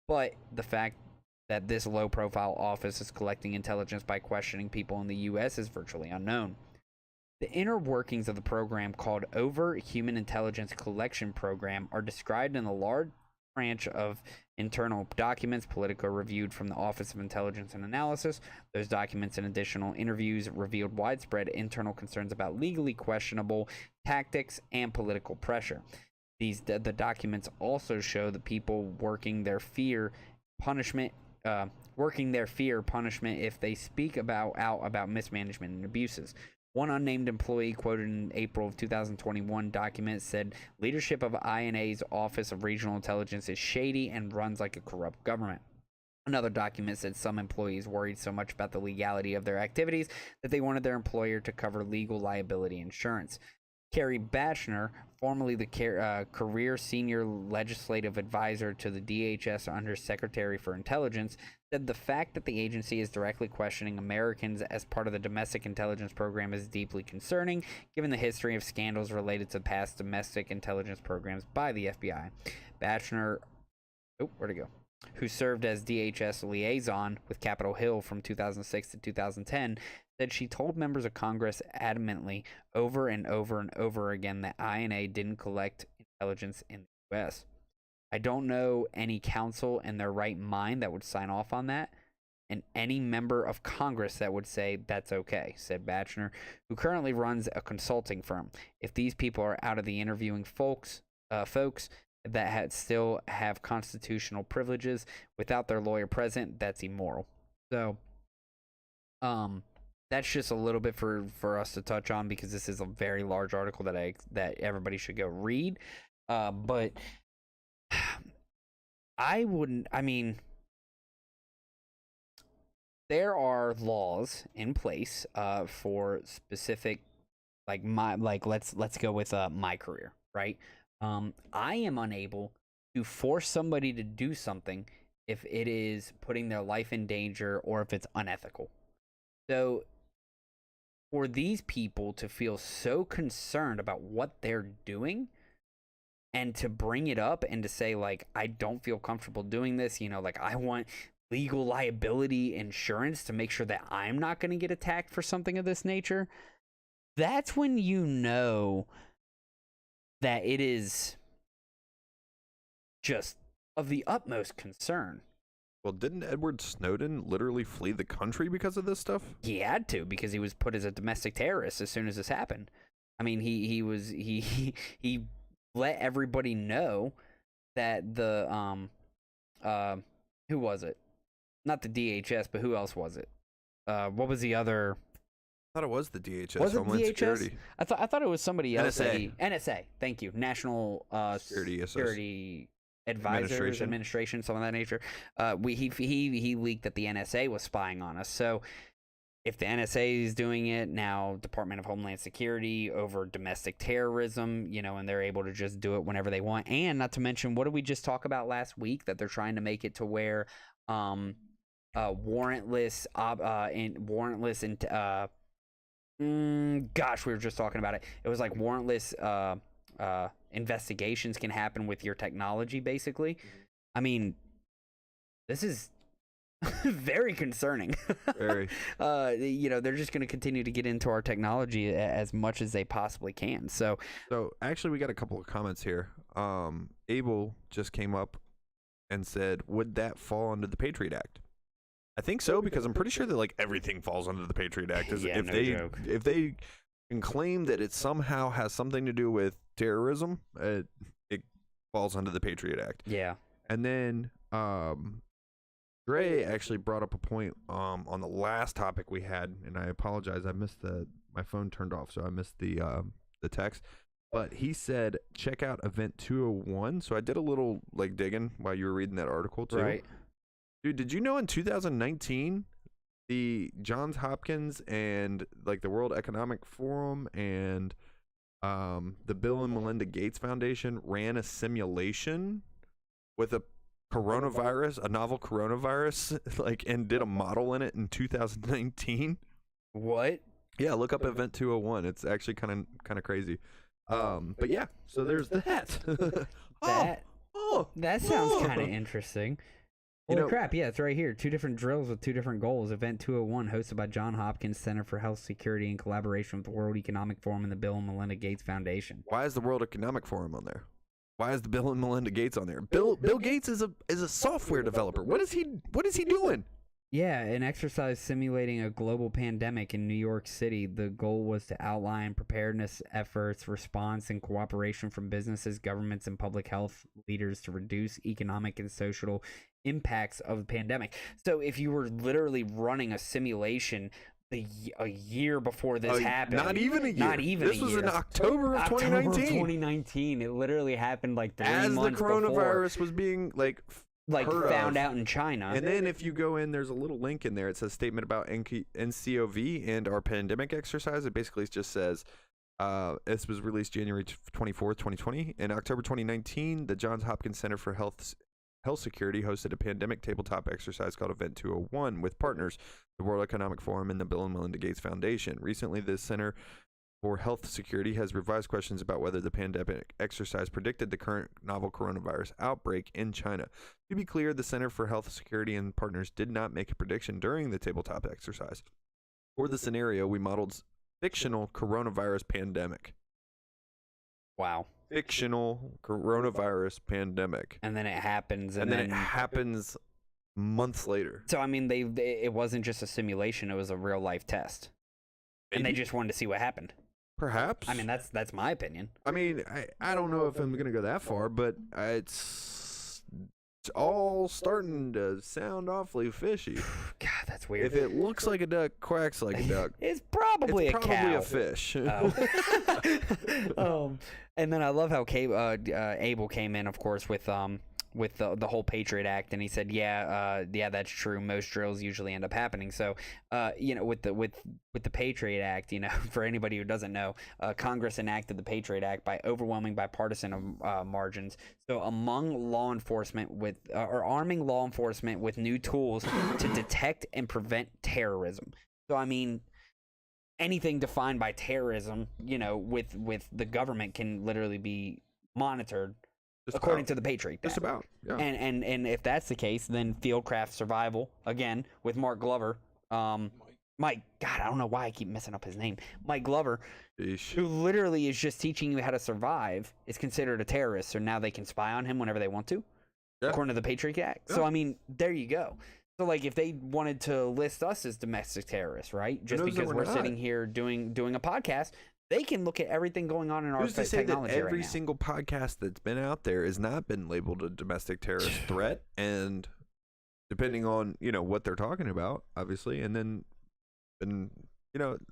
[SPEAKER 1] But the fact that this low-profile office is collecting intelligence by questioning people in the U.S. is virtually unknown. The inner workings of the program, called Overt Human Intelligence Collection Program, are described in the large branch of internal documents Politico reviewed from the Office of Intelligence and Analysis. Those documents and additional interviews revealed widespread internal concerns about legally questionable tactics and political pressure. The documents also show the people working their fear punishment if they speak about mismanagement and abuses. One unnamed employee quoted in April of 2021 document said leadership of INA's Office of Regional Intelligence is shady and runs like a corrupt government. Another document said some employees worried so much about the legality of their activities that they wanted their employer to cover legal liability insurance. Carrie Batchner, formerly the career senior legislative advisor to the DHS Under Secretary for Intelligence, said the fact that the agency is directly questioning Americans as part of the domestic intelligence program is deeply concerning, given the history of scandals related to past domestic intelligence programs by the FBI. Batchner, who served as DHS liaison with Capitol Hill from 2006 to 2010, said she told members of Congress adamantly over and over and over again that INA didn't collect intelligence in the U.S. I don't know any counsel in their right mind that would sign off on that, and any member of Congress that would say that's okay, said Batchner, who currently runs a consulting firm. If these people are out of the interviewing folks that still have constitutional privileges without their lawyer present, that's immoral. So That's just a little bit for us to touch on because this is a very large article that everybody should go read. But I mean, there are laws in place for specific, let's go with my career, right? I am unable to force somebody to do something if it is putting their life in danger or if it's unethical. So for these people to feel so concerned about what they're doing and to bring it up and to say, like, I don't feel comfortable doing this, I want legal liability insurance to make sure that I'm not going to get attacked for something of this nature, that's when you know that it is just of the utmost concern.
[SPEAKER 2] Well, didn't Edward Snowden literally flee the country because of this stuff?
[SPEAKER 1] He had to, because he was put as a domestic terrorist as soon as this happened. I mean, he let everybody know that the who was it? Not the DHS, but who else was it? What was the other?
[SPEAKER 2] I thought it was the DHS.
[SPEAKER 1] Was it
[SPEAKER 2] Homeland
[SPEAKER 1] DHS?
[SPEAKER 2] Security.
[SPEAKER 1] I thought it was somebody else.
[SPEAKER 2] NSA.
[SPEAKER 1] NSA. Thank you. National Security Advisors Administration, some of that nature. He leaked that the NSA was spying on us. So if the NSA is doing it now, Department of Homeland Security over domestic terrorism, and they're able to just do it whenever they want. And not to mention, what did we just talk about last week? That they're trying to make it to where warrantless we were just talking about it. It was like warrantless investigations can happen with your technology, basically. I mean, this is very concerning.
[SPEAKER 2] Very.
[SPEAKER 1] They're just going to continue to get into our technology as much as they possibly can. So
[SPEAKER 2] actually, we got a couple of comments here. Abel just came up and said, would that fall under the Patriot Act? I think so, because I'm pretty sure that everything falls under the Patriot Act. If they can claim that it somehow has something to do with terrorism, it falls under the Patriot Act.
[SPEAKER 1] Yeah.
[SPEAKER 2] And then Dre actually brought up a point on the last topic we had, and I apologize, I missed my phone turned off, so I missed the text. But he said, check out Event 201. So I did a little digging while you were reading that article too.
[SPEAKER 1] Right.
[SPEAKER 2] Dude, did you know in 2019 the Johns Hopkins and the World Economic Forum and the Bill and Melinda Gates Foundation ran a simulation with a novel coronavirus, and did a model in it in 2019?
[SPEAKER 1] What?
[SPEAKER 2] Yeah, look up Event 201. It's actually kind of crazy. But yeah, so there's that.
[SPEAKER 1] That sounds kind of interesting. Holy crap, yeah, it's right here. 2 different drills with 2 different goals. Event 201, hosted by Johns Hopkins Center for Health Security in collaboration with the World Economic Forum and the Bill and Melinda Gates Foundation.
[SPEAKER 2] Why is the World Economic Forum on there? Why is the Bill and Melinda Gates on there? Bill Gates is a software developer. What is he doing?
[SPEAKER 1] Yeah, an exercise simulating a global pandemic in New York City. The goal was to outline preparedness efforts, response, and cooperation from businesses, governments, and public health leaders to reduce economic and social impacts of the pandemic. So if you were literally running a simulation a year before this happened.
[SPEAKER 2] Not even a year. This was in October of 2019.
[SPEAKER 1] October of 2019. It literally happened 3
[SPEAKER 2] as
[SPEAKER 1] months
[SPEAKER 2] the coronavirus was being
[SPEAKER 1] found out in China.
[SPEAKER 2] And then if you go in, there's a little link in there. It says statement about NCOV and our pandemic exercise. It basically just says this was released January 24th, 2020. In October 2019, the Johns Hopkins Center for Health Security hosted a pandemic tabletop exercise called Event 201 with partners, the World Economic Forum and the Bill and Melinda Gates Foundation. Recently, the Center for Health Security has revised questions about whether the pandemic exercise predicted the current novel coronavirus outbreak in China. To be clear, the Center for Health Security and partners did not make a prediction during the tabletop exercise. For the scenario, we modeled fictional coronavirus pandemic.
[SPEAKER 1] Wow.
[SPEAKER 2] Fictional coronavirus pandemic.
[SPEAKER 1] And then it happens.
[SPEAKER 2] And then it happens months later.
[SPEAKER 1] So, I mean, it wasn't just a simulation. It was a real life test. Maybe. And they just wanted to see what happened.
[SPEAKER 2] Perhaps.
[SPEAKER 1] I mean, that's my opinion.
[SPEAKER 2] I mean, I don't know if I'm going to go that far, but it's It's all starting to sound awfully fishy.
[SPEAKER 1] God, that's weird.
[SPEAKER 2] If it looks like a duck, quacks like a duck,
[SPEAKER 1] it's probably
[SPEAKER 2] a fish.
[SPEAKER 1] Oh. And then I love how Abel came in, of course, with the whole Patriot Act, and he said, yeah, that's true. Most drills usually end up happening. So, with the Patriot Act, for anybody who doesn't know, Congress enacted the Patriot Act by overwhelming bipartisan margins. So, among law enforcement or arming law enforcement with new tools to detect and prevent terrorism. So, I mean, anything defined by terrorism, with the government can literally be monitored. According to the Patriot Act.
[SPEAKER 2] Just about, yeah.
[SPEAKER 1] And if that's the case, then Fieldcraft Survival, again, with Mark Glover, Mike, God, I don't know why I keep messing up his name. Mike Glover, who literally is just teaching you how to survive, is considered a terrorist, so now they can spy on him whenever they want to, according to the Patriot Act. Yeah. So, I mean, there you go. So, like, if they wanted to list us as domestic terrorists, right, just because we're sitting here doing a podcast, they can look at everything going on in our
[SPEAKER 2] technology. Who's to say that every
[SPEAKER 1] right
[SPEAKER 2] single podcast that's been out there has not been labeled a domestic terrorist threat? And depending on, what they're talking about, obviously, and then,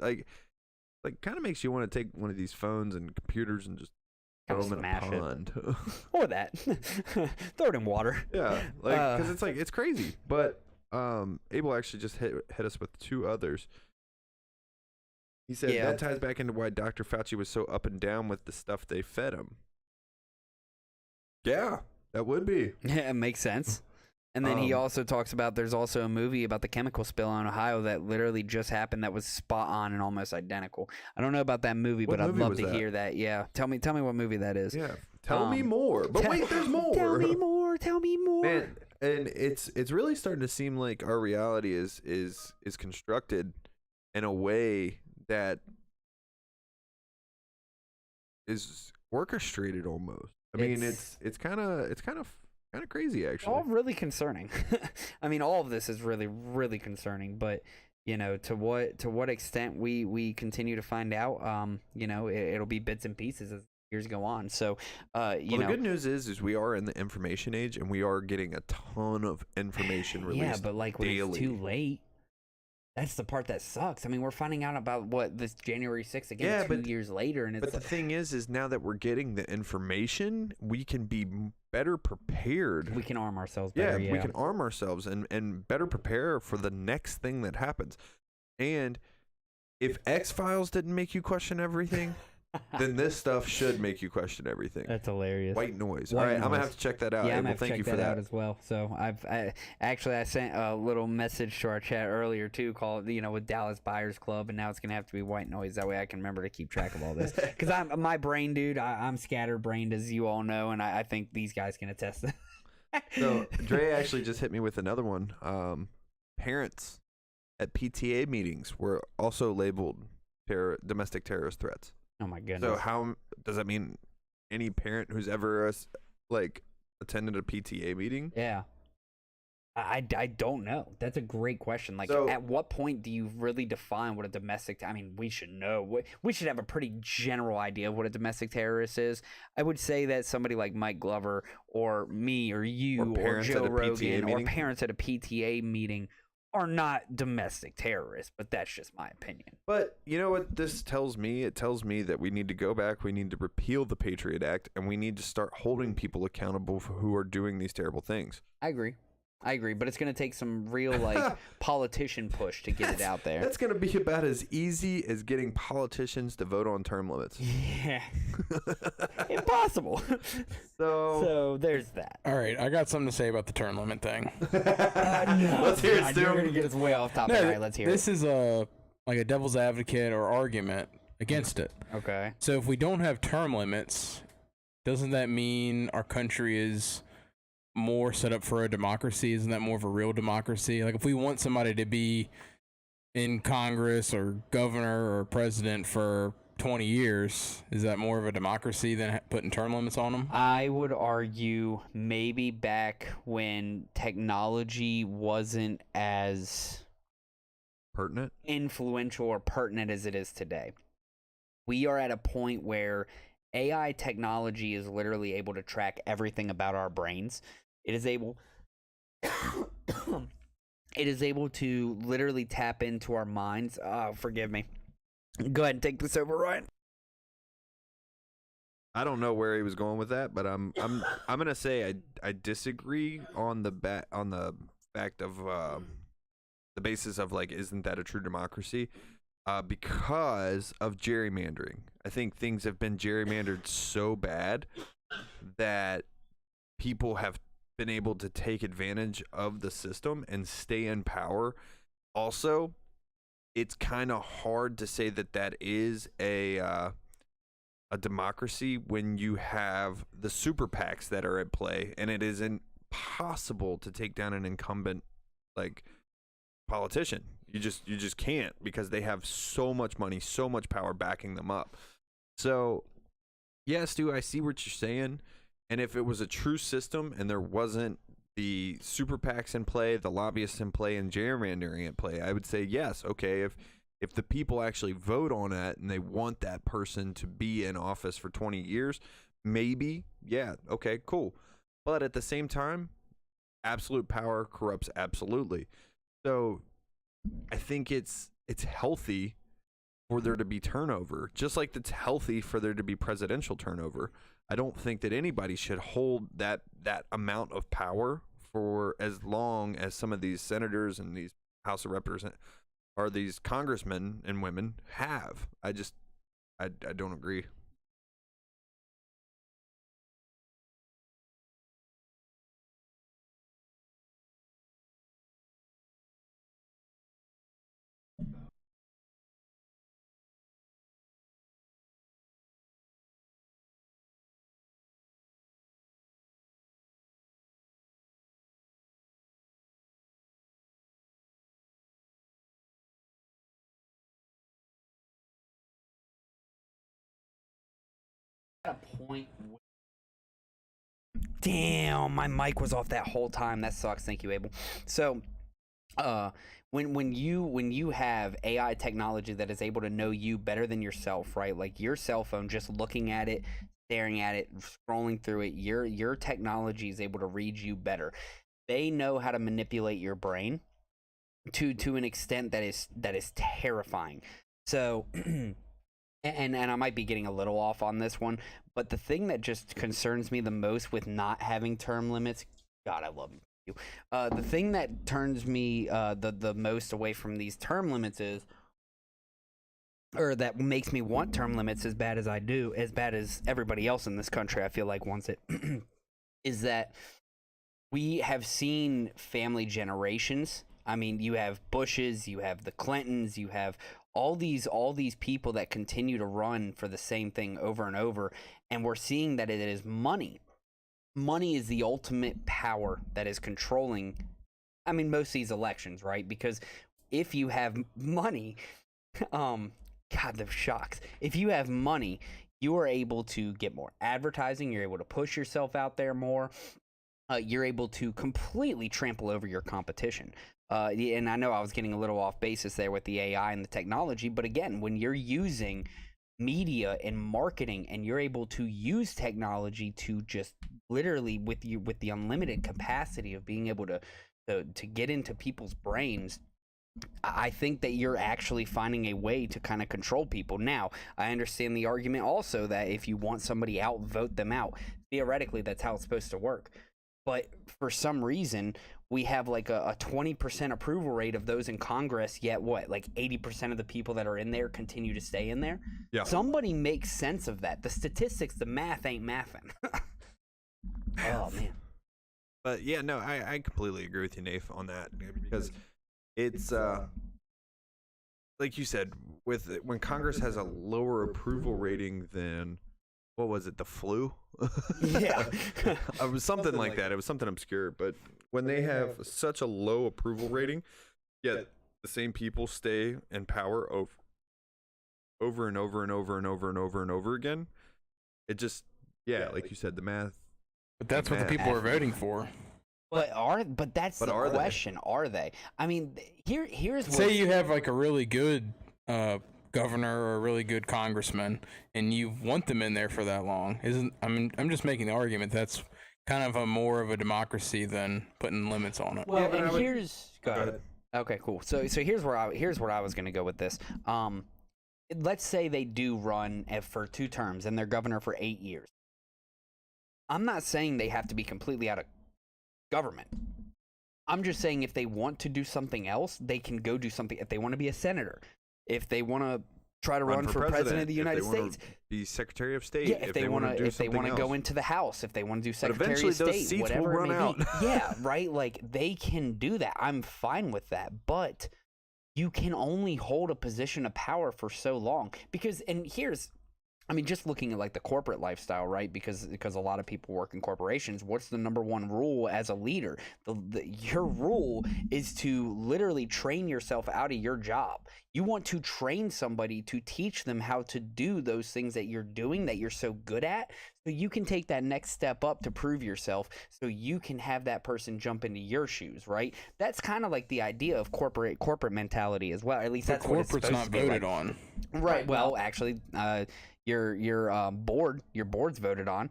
[SPEAKER 2] like kind of makes you want to take one of these phones and computers and just throw them in a pond.
[SPEAKER 1] Or that. Throw it in water.
[SPEAKER 2] Yeah, because it's crazy. But Abel actually just hit us with 2 others. He said that ties back into why Dr. Fauci was so up and down with the stuff they fed him. Yeah, that would be.
[SPEAKER 1] Yeah, it makes sense. And then he also talks about there's also a movie about the chemical spill in Ohio that literally just happened that was spot on and almost identical. I don't know about that movie, but I'd love to hear that. Yeah, tell me what movie that is.
[SPEAKER 2] Yeah, tell me more. But wait, there's more.
[SPEAKER 1] Tell me more.
[SPEAKER 2] Man, and it's really starting to seem like our reality is constructed in a way that is orchestrated almost. I mean, it's kind of crazy, actually.
[SPEAKER 1] All really concerning. I mean, all of this is really, really concerning. But to what extent we continue to find out, it'll be bits and pieces as years go on. So,
[SPEAKER 2] the good news is we are in the information age, and we are getting a ton of information released.
[SPEAKER 1] Yeah, but when
[SPEAKER 2] daily.
[SPEAKER 1] It's too late. That's the part that sucks. I mean, we're finding out about this January 6th again 2 years later, and
[SPEAKER 2] but the thing is now that we're getting the information, we can be better prepared.
[SPEAKER 1] We can arm ourselves better.
[SPEAKER 2] Yeah, we can arm ourselves and better prepare for the next thing that happens. And if X-Files didn't make you question everything, then this stuff should make you question everything.
[SPEAKER 1] That's hilarious.
[SPEAKER 2] White noise. All right, I'm gonna have to check that out.
[SPEAKER 1] Yeah, I'm gonna have to check that out
[SPEAKER 2] as
[SPEAKER 1] well. So I sent a little message to our chat earlier too, called with Dallas Buyers Club, and now it's gonna have to be white noise. That way I can remember to keep track of all this. Because my brain, dude, I'm scatterbrained, as you all know, and I think these guys can attest to that.
[SPEAKER 2] So Dre actually just hit me with another one. Parents at PTA meetings were also labeled domestic terrorist threats.
[SPEAKER 1] Oh my goodness.
[SPEAKER 2] So how does that mean any parent who's ever attended a PTA meeting?
[SPEAKER 1] Yeah. I don't know. That's a great question. At what point do you really define what a domestic... I mean, we should know. We should have a pretty general idea of what a domestic terrorist is. I would say that somebody like Mike Glover or me or you or Joe Rogan or parents at a PTA meeting are not domestic terrorists, but that's just my opinion.
[SPEAKER 2] But you know what this tells me? It tells me that we need to go back, we need to repeal the Patriot Act, and we need to start holding people accountable for who are doing these terrible things.
[SPEAKER 1] I agree, but it's going to take some real politician push to get it out there.
[SPEAKER 2] That's going to be about as easy as getting politicians to vote on term limits.
[SPEAKER 1] Yeah. Impossible. So there's that.
[SPEAKER 3] All right, I got something to say about the term limit thing.
[SPEAKER 1] No, let's hear it, Stu. You're going to get us way off topic. All right, let's hear it.
[SPEAKER 3] This is a devil's advocate or argument against it.
[SPEAKER 1] Okay.
[SPEAKER 3] So if we don't have term limits, doesn't that mean our country is more set up for a democracy? Isn't that more of a real democracy? If we want somebody to be in Congress or governor or president for 20 years, is that more of a democracy than putting term limits on them?
[SPEAKER 1] I would argue maybe back when technology wasn't as
[SPEAKER 2] pertinent,
[SPEAKER 1] influential, or pertinent as it is today. We are at a point where AI technology is literally able to track everything about our brains. It is able it is able to literally tap into our minds. Forgive me. Go ahead and take this over, Ryan.
[SPEAKER 2] I don't know where he was going with that, but I'm gonna say I disagree on the fact of the basis of like, isn't that a true democracy? Because of gerrymandering. I think things have been gerrymandered so bad that people have been able to take advantage of the system and stay in power. Also, it's kind of hard to say that is a democracy when you have the super PACs that are at play, and it is impossible to take down an incumbent like politician. You just can't, because they have so much money, so much power backing them up. So yes, Stu, I see what you're saying. And if it was a true system and there wasn't the super PACs in play, the lobbyists in play, and gerrymandering in play, I would say yes, okay, if the people actually vote on it and they want that person to be in office for 20 years, maybe, yeah, okay, cool. But at the same time, absolute power corrupts absolutely. So I think it's healthy for there to be turnover, just like it's healthy for there to be presidential turnover. I don't think that anybody should hold that amount of power for as long as some of these senators and these House of Representatives or these congressmen and women have. I don't agree.
[SPEAKER 1] A point. Damn, my mic was off that whole time. That sucks. Thank you, Abel. So, when you have AI technology that is able to know you better than yourself, right? Like your cell phone, just looking at it, staring at it, scrolling through it, your technology is able to read you better. They know how to manipulate your brain to an extent that is terrifying. So. And I might be getting a little off on this one, but the thing that just concerns me the most with not having term limits, God, I love you. The thing that turns me the most away from these term limits is, or that makes me want term limits as bad as I do, as bad as everybody else in this country I feel like wants it, is that we have seen family generations. I mean, you have Bushes, you have the Clintons, you have all these people that continue to run for the same thing over and over, and we're seeing that it is money. Money is the ultimate power that is controlling, I mean, most of these elections, right? Because if you have money, God, the shocks. If you have money, you are able to get more advertising, you're able to push yourself out there more, you're able to completely trample over your competition. And I know I was getting a little off basis there with the AI and the technology, but again, when you're using media and marketing and you're able to use technology to just literally with the unlimited capacity of being able to get into people's brains, I think that you're actually finding a way to kind of control people. Now, I understand the argument also that if you want somebody out, vote them out. Theoretically, that's how it's supposed to work. But for some reason, we have like a 20% approval rate of those in Congress, yet what, like 80% of the people that are in there continue to stay in there? Yeah. Somebody makes sense of that. The statistics, the math ain't mathing. Oh, man.
[SPEAKER 2] But yeah, no, I completely agree with you, Nath, on that, because it's like you said, when Congress has a lower approval rating than, what was it, the flu?
[SPEAKER 1] Yeah.
[SPEAKER 2] It was something like that. It was something obscure. But when they have such a low approval rating, yet the same people stay in power over and over and over and over and over and over again, it just, like you said, the math.
[SPEAKER 3] But that's what the people are voting for.
[SPEAKER 1] But that's the question. Are they? I mean, here's what.
[SPEAKER 3] Say you have like a really good governor or a really good congressman, and you want them in there for that long. I'm just making the argument that's kind of a more of a democracy than putting limits on it.
[SPEAKER 1] Well, and here's go ahead. Okay, cool. So here's where I was going to go with this. Let's say they do run for 2 terms and they're governor for 8 years. I'm not saying they have to be completely out of government. I'm just saying if they want to do something else, they can go do something. If they want to be a senator, if they want to try to run for president of the United States,
[SPEAKER 2] be Secretary of State.
[SPEAKER 1] Yeah, if they want to go into the House, if they want to do Secretary of State,
[SPEAKER 2] those seats
[SPEAKER 1] whatever
[SPEAKER 2] will run out.
[SPEAKER 1] Yeah, right. Like they can do that. I'm fine with that, but you can only hold a position of power for so long because, and here's. I mean, just looking at like the corporate lifestyle, right? Because a lot of people work in corporations. What's the number one rule as a leader? Your rule is to literally train yourself out of your job. You want to train somebody to teach them how to do those things that you're doing that you're so good at, so you can take that next step up to prove yourself, so you can have that person jump into your shoes, right? That's kind of like the idea of corporate mentality as well. At least that's what it's supposed to be.
[SPEAKER 3] Corporate's not voted on.
[SPEAKER 1] Right. Well, actually, your board's voted on,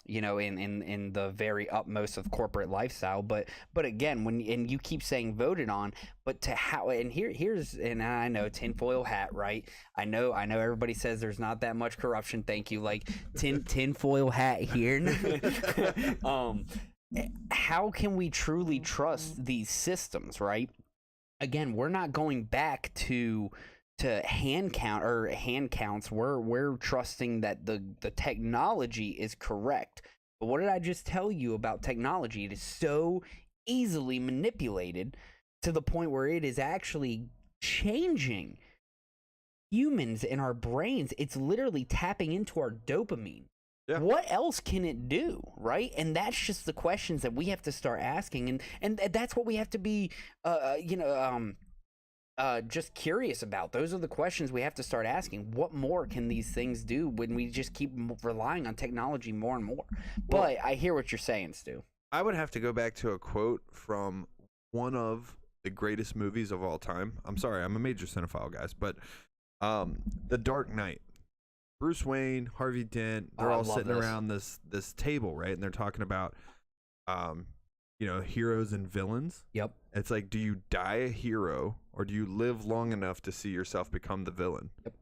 [SPEAKER 1] in the very utmost of corporate lifestyle, but again, and you keep saying voted on, but to how, and here's, and I know tinfoil hat, right? I know everybody says there's not that much corruption. Thank you. Like tinfoil hat here. How can we truly trust these systems, right? Again, we're not going back to hand counts. We're trusting that the technology is correct. But what did I just tell you about technology? It is so easily manipulated to the point where it is actually changing humans in our brains. It's literally tapping into our dopamine. Yeah. What else can it do, right? And that's just the questions that we have to start asking, and that's what we have to be just curious about. Those are the questions we have to start asking. What more can these things do when we just keep relying on technology more and more? But I hear what you're saying, Stu.
[SPEAKER 2] I would have to go back to a quote from one of the greatest movies of all time. I'm sorry, I'm a major cinephile, guys, but The Dark Knight. Bruce Wayne, Harvey Dent, they're all sitting around this table, right? And they're talking about heroes and villains.
[SPEAKER 1] Yep.
[SPEAKER 2] It's like, do you die a hero or do you live long enough to see yourself become the villain?
[SPEAKER 1] Yep.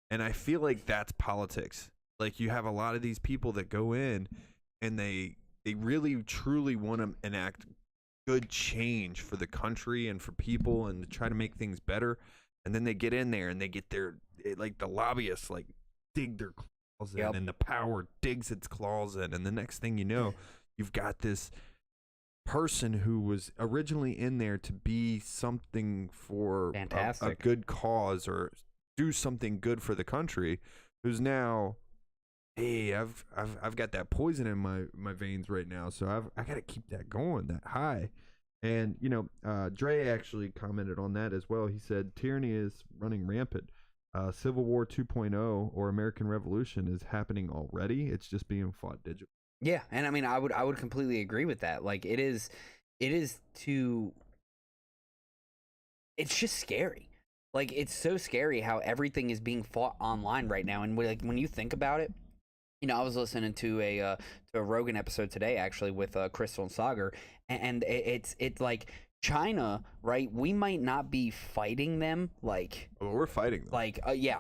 [SPEAKER 2] And I feel like that's politics. Like, you have a lot of these people that go in and they really truly want to enact good change for the country and for people and to try to make things better. And then they get in there and they get the lobbyists dig their claws in, and the power digs its claws in. And the next thing you know, you've got this person who was originally in there to be something for a good cause or do something good for the country, who's now, hey, I've got that poison in my veins right now, so I got to keep that going, that high. And Dre actually commented on that as well. He said tyranny is running rampant. Civil War 2.0 or American Revolution is happening already. It's just being fought digitally.
[SPEAKER 1] Yeah, and I mean, I would completely agree with that. Like, it's just scary. Like, it's so scary how everything is being fought online right now. And when you think about it, I was listening to a Rogan episode today, actually, with Crystal and Sagar, and it's like China, right? We might not be fighting them
[SPEAKER 2] we're fighting them.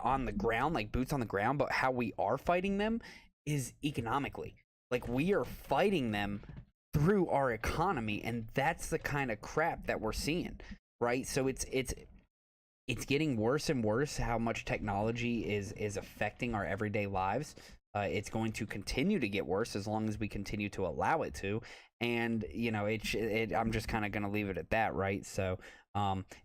[SPEAKER 1] On the ground, like boots on the ground, but how we are fighting them is economically. Like, we are fighting them through our economy, and that's the kind of crap that we're seeing, right? So it's getting worse and worse how much technology is affecting our everyday lives. It's going to continue to get worse as long as we continue to allow it to. And I'm just kind of going to leave it at that, right? So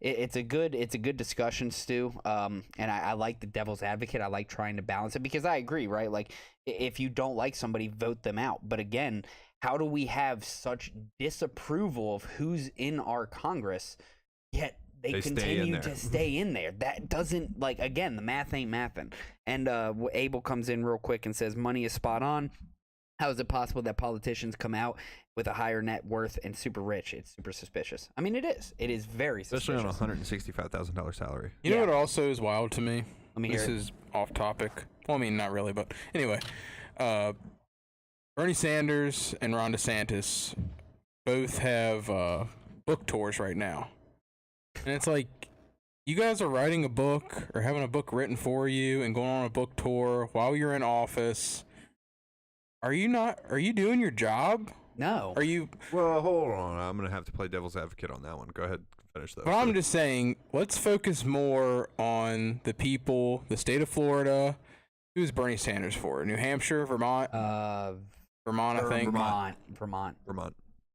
[SPEAKER 1] it's a good discussion, Stu. And I like the devil's advocate. I like trying to balance it, because I agree, right? Like, if you don't like somebody, vote them out. But again, how do we have such disapproval of who's in our Congress, yet they continue to stay in there? That doesn't, again, the math ain't mathin'. And Abel comes in real quick and says, money is spot on. How is it possible that politicians come out with a higher net worth and super rich? It's super suspicious. I mean, it is. It is very suspicious.
[SPEAKER 2] Especially on a $165,000 salary.
[SPEAKER 3] You know what also is wild to me?
[SPEAKER 1] Let me hear
[SPEAKER 3] this is off topic. Well, I mean, not really, but anyway. Bernie Sanders and Ron DeSantis both have book tours right now. And it's like, you guys are writing a book or having a book written for you and going on a book tour while you're in office. Are you doing your job?
[SPEAKER 1] No.
[SPEAKER 3] Are you?
[SPEAKER 2] Well, hold on. I'm going to have to play devil's advocate on that one. Go ahead. Finish that.
[SPEAKER 3] But I'm just saying, let's focus more on the people, the state of Florida. Who's Bernie Sanders for? New Hampshire, Vermont? Vermont, I think.
[SPEAKER 1] Vermont.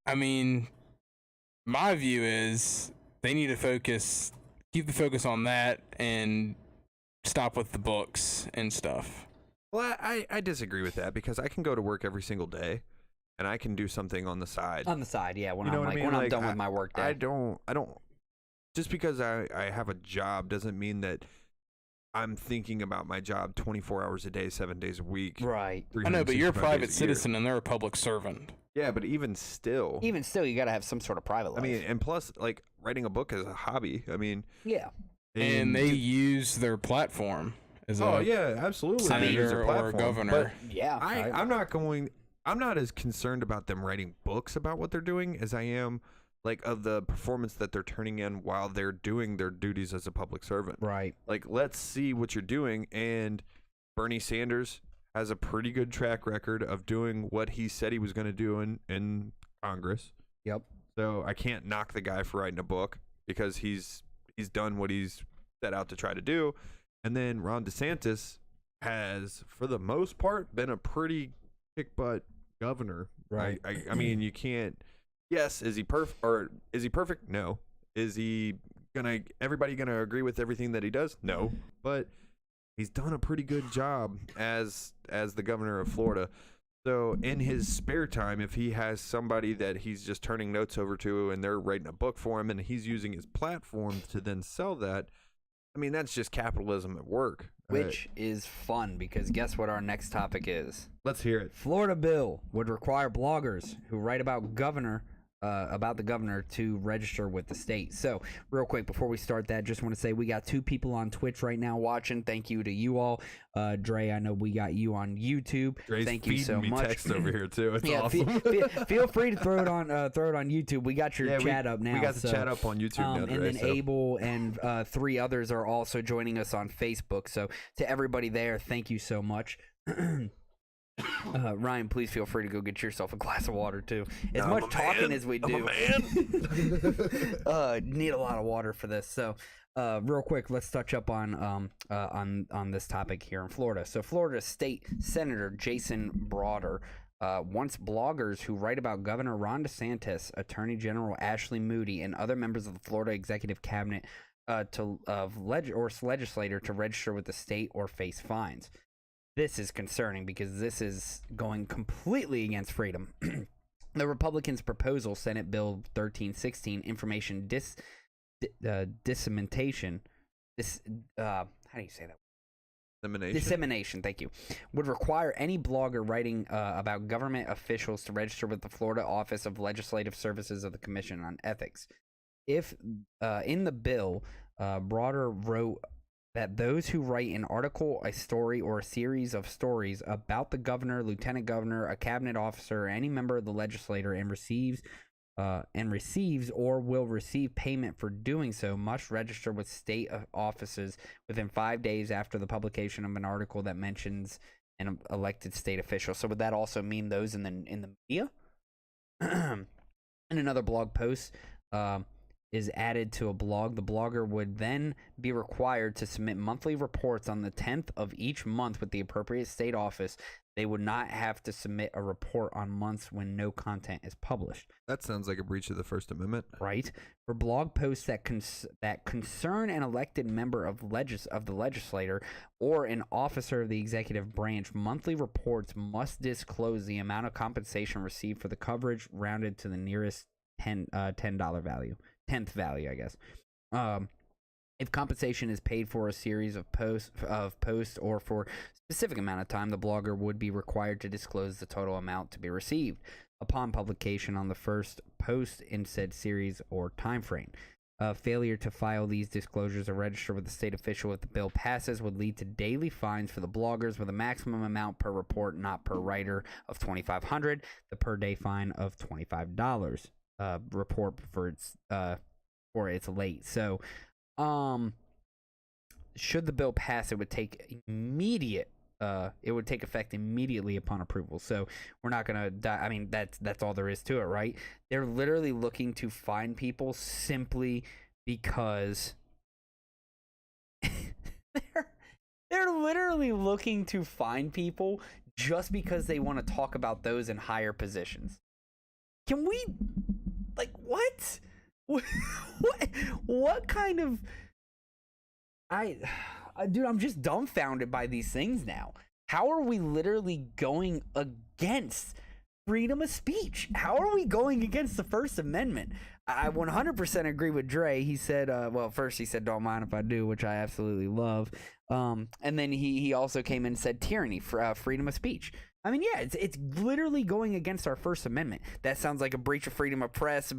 [SPEAKER 3] I mean, my view is they need to keep the focus on that and stop with the books and stuff.
[SPEAKER 2] Well, I disagree with that because I can go to work every single day and I can do something on the side.
[SPEAKER 1] On the side, yeah. When
[SPEAKER 2] You know
[SPEAKER 1] I'm
[SPEAKER 2] what I mean?
[SPEAKER 1] when I'm
[SPEAKER 2] Like,
[SPEAKER 1] done with my work day.
[SPEAKER 2] I don't. Just because I have a job doesn't mean that I'm thinking about my job 24 hours a day, 7 days a week.
[SPEAKER 1] Right.
[SPEAKER 3] I know, but you're a
[SPEAKER 2] 365
[SPEAKER 3] private
[SPEAKER 2] days a year.
[SPEAKER 3] citizen and they're a public servant.
[SPEAKER 2] Yeah, but even still,
[SPEAKER 1] you got to have some sort of private life.
[SPEAKER 2] I mean, and plus, like, writing a book is a hobby. I mean,
[SPEAKER 1] yeah.
[SPEAKER 3] And they use their platform as
[SPEAKER 2] yeah, absolutely.
[SPEAKER 3] senator
[SPEAKER 2] They use their
[SPEAKER 3] or
[SPEAKER 2] platform.
[SPEAKER 3] governor.
[SPEAKER 2] But
[SPEAKER 1] Yeah.
[SPEAKER 2] I'm not as concerned about them writing books about what they're doing as I am like of the performance that they're turning in while they're doing their duties as a public servant.
[SPEAKER 1] Right.
[SPEAKER 2] Like, let's see what you're doing. And Bernie Sanders has a pretty good track record of doing what he said he was going to do in Congress.
[SPEAKER 1] Yep.
[SPEAKER 2] So I can't knock the guy for writing a book because he's done what he's set out to try to do. And then Ron DeSantis has, for the most part, been a pretty kick butt governor.
[SPEAKER 1] Right.
[SPEAKER 2] I mean, you can't. Yes, is he perfect? No. Is everybody gonna agree with everything that he does? No. But he's done a pretty good job as the governor of Florida. So in his spare time, if he has somebody that he's just turning notes over to and they're writing a book for him and he's using his platform to then sell that, I mean, that's just capitalism at work.
[SPEAKER 1] Which is fun because guess what our next topic is?
[SPEAKER 2] Let's hear it.
[SPEAKER 1] Florida bill would require bloggers who write about the governor to register with the state. So real quick before we start that, just want to say we got 2 people on Twitch right now watching. Thank you to you all. Dre, I know we got you on YouTube.
[SPEAKER 2] Dre's
[SPEAKER 1] Thank you so
[SPEAKER 2] me
[SPEAKER 1] much.
[SPEAKER 2] Text over here too. It's
[SPEAKER 1] yeah,
[SPEAKER 2] awesome.
[SPEAKER 1] feel free to throw it on YouTube. We got your chat up now.
[SPEAKER 2] We got the chat up on YouTube now, Dre,
[SPEAKER 1] and then Abel and 3 others are also joining us on Facebook. So to everybody there, thank you so much. Ryan, please feel free to go get yourself a glass of water too. As much talking as we do, need a lot of water for this. So, real quick, let's touch up on this topic here in Florida. So, Florida State Senator Jason Brauder wants bloggers who write about Governor Ron DeSantis, Attorney General Ashley Moody, and other members of the Florida Executive Cabinet legislator to register with the state or face fines. This is concerning because this is going completely against freedom. The Republicans' proposal, Senate Bill 1316, information dissemination. How do you say that? Dissemination, thank you. Would require any blogger writing about government officials to register with the Florida Office of Legislative Services of the Commission on Ethics. If in the bill, Brauder wrote that those who write an article, a story, or a series of stories about the governor, lieutenant governor, a cabinet officer, or any member of the legislature and receives or will receive payment for doing so must register with state offices within 5 days after the publication of an article that mentions an elected state official. So would that also mean those in the media? In another blog post, is added to a blog, the blogger would then be required to submit monthly reports on the 10th of each month with the appropriate state office. They would not have to submit a report on months when no content is published.
[SPEAKER 2] That sounds like a breach of the First Amendment.
[SPEAKER 1] Right. For blog posts that concern an elected member of the legislature or an officer of the executive branch, monthly reports must disclose the amount of compensation received for the coverage rounded to the nearest $10 value. 10th value, I guess. If compensation is paid for a series of posts or for a specific amount of time, the blogger would be required to disclose the total amount to be received upon publication on the first post in said series or time frame. Failure to file these disclosures or register with the state official if the bill passes would lead to daily fines for the bloggers with a maximum amount per report, not per writer, of $2,500, the per day fine of $25 report for it's late. So should the bill pass, it would take effect immediately upon approval. So we're not gonna die. I mean, that's all there is to it, right? They're literally looking to fine people simply because they're literally looking to fine people just because they want to talk about those in higher positions. Can we, like, what? What kind of? Dude, I'm just dumbfounded by these things now. How are we literally going against freedom of speech? How are we going against the First Amendment? I 100% agree with Dre. He said, well, first he said, don't mind if I do, which I absolutely love. And then he also came in and said tyranny, for freedom of speech. I mean, yeah, it's literally going against our First Amendment. That sounds like a breach of freedom of press,